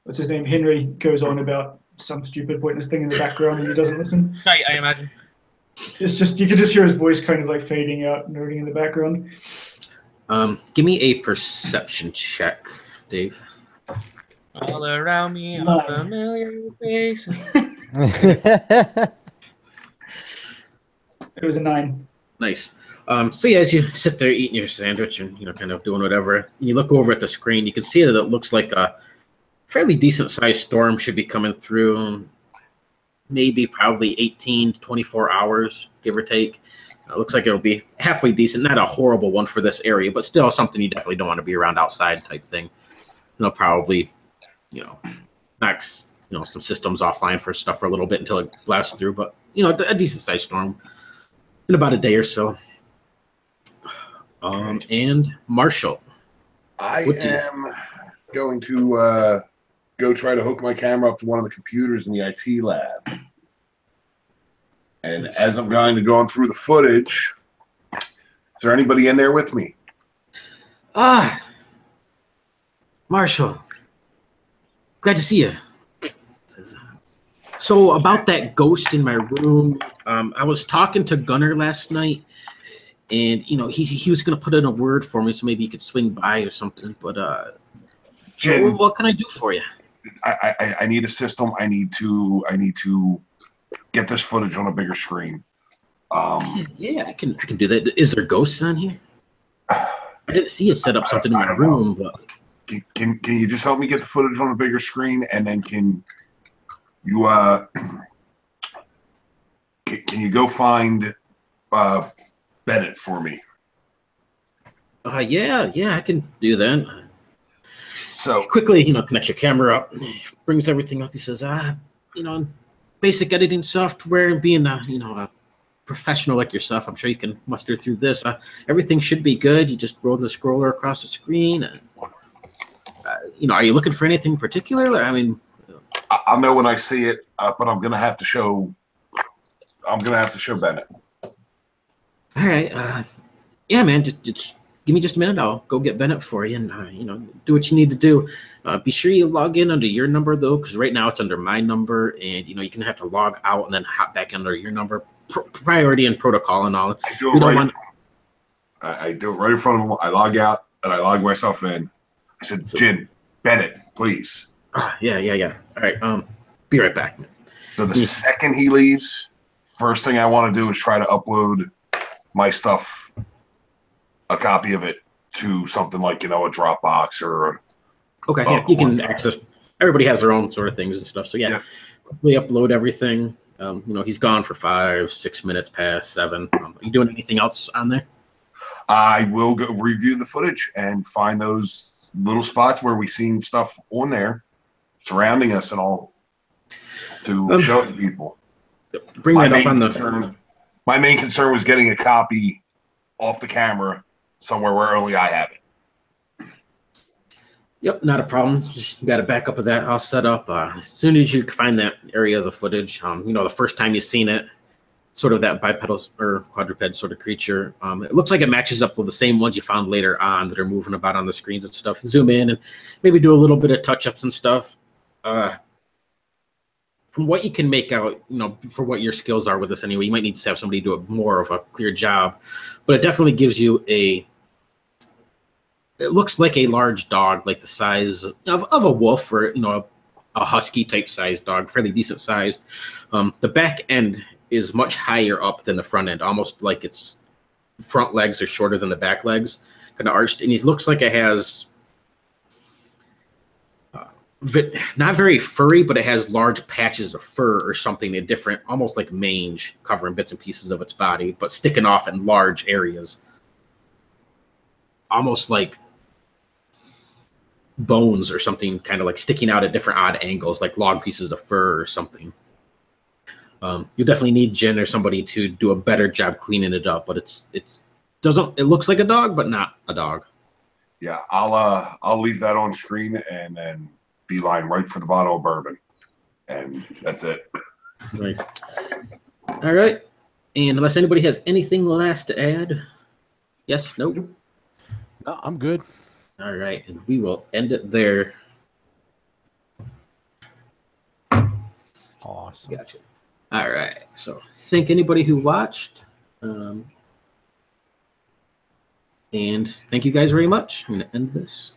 what's his name, Henry, goes on about some stupid pointless thing in the background, and he doesn't listen. Right, I imagine. It's just, you can just hear his voice kind of like fading out, nerding in the background. give me a perception check, Dave. All around me, No. familiar faces. It was a 9. Nice. So yeah, as you sit there eating your sandwich and kind of doing whatever, you look over at the screen. You can see that it looks like a fairly decent sized storm should be coming through. Maybe probably 18, 24 hours, give or take. It looks like it'll be halfway decent. Not a horrible one for this area, but still something you definitely don't want to be around outside type thing. Probably, knocks some systems offline for stuff for a little bit until it blasts through. But a decent sized storm in about a day or so. And Marshall, I am going to go try to hook my camera up to one of the computers in the IT lab. And as I'm going through the footage, is there anybody in there with me? Marshall, glad to see you. So about that ghost in my room, I was talking to Gunnar last night, and he was going to put in a word for me, so maybe he could swing by or something. But Jin, what can I do for you? I need a system. I need to get this footage on a bigger screen. Yeah, I can do that. Is there ghosts on here? I didn't see you set up something in my room, but can you just help me get the footage on a bigger screen, and then can you go find Bennett for me? yeah, I can do that. So Quickly, connect your camera up, brings everything up. He says, basic editing software, and being a professional like yourself, I'm sure you can muster through this. Everything should be good. You just roll the scroller across the screen. And, are you looking for anything particular? I mean, I'll know when I see it, but I'm gonna have to show Bennett. All right. Yeah, man, just give me just a minute. I'll go get Bennett for you, and do what you need to do. Be sure you log in under your number though, because right now it's under my number, and you're gonna have to log out and then hop back under your number. Priority and protocol and all. I do it right in front of him. I log out and I log myself in. I said, Jin, Bennett, please. Yeah. All right. Be right back. So the second he leaves, first thing I want to do is try to upload my stuff, a copy of it, to something like a Dropbox or. Okay, yeah, you can access. Everybody has their own sort of things and stuff. So yeah. Quickly upload everything. He's gone for 5-6 minutes past 7. Are you doing anything else on there? I will go review the footage and find those little spots where we've seen stuff on there surrounding us and all to show it to people. Bring that up on the. My main concern was getting a copy off the camera somewhere where only I have it. Yep, not a problem. Just got a backup of that. I'll set up as soon as you find that area of the footage. The first time you've seen it, sort of that bipedal or quadruped sort of creature. It looks like it matches up with the same ones you found later on that are moving about on the screens and stuff. Zoom in and maybe do a little bit of touch-ups and stuff. from what you can make out, for what your skills are with this anyway, you might need to have somebody do a more of a clear job. But it definitely gives you it looks like a large dog, like the size of a wolf or, a husky type sized dog, fairly decent sized. The back end is much higher up than the front end, almost like its front legs are shorter than the back legs, kind of arched. And he looks like it has not very furry, but it has large patches of fur or something different, almost like mange covering bits and pieces of its body, but sticking off in large areas, almost like bones or something, kind of like sticking out at different odd angles, like long pieces of fur or something. You definitely need Jen or somebody to do a better job cleaning it up, but it looks like a dog, but not a dog. Yeah, I'll leave that on screen and then beeline right for the bottle of bourbon, and that's it. Nice. All right, and unless anybody has anything last to add, yes, no. No, I'm good. All right, and we will end it there. Awesome. Gotcha. All right, so thank anybody who watched, and thank you guys very much. I'm going to end this.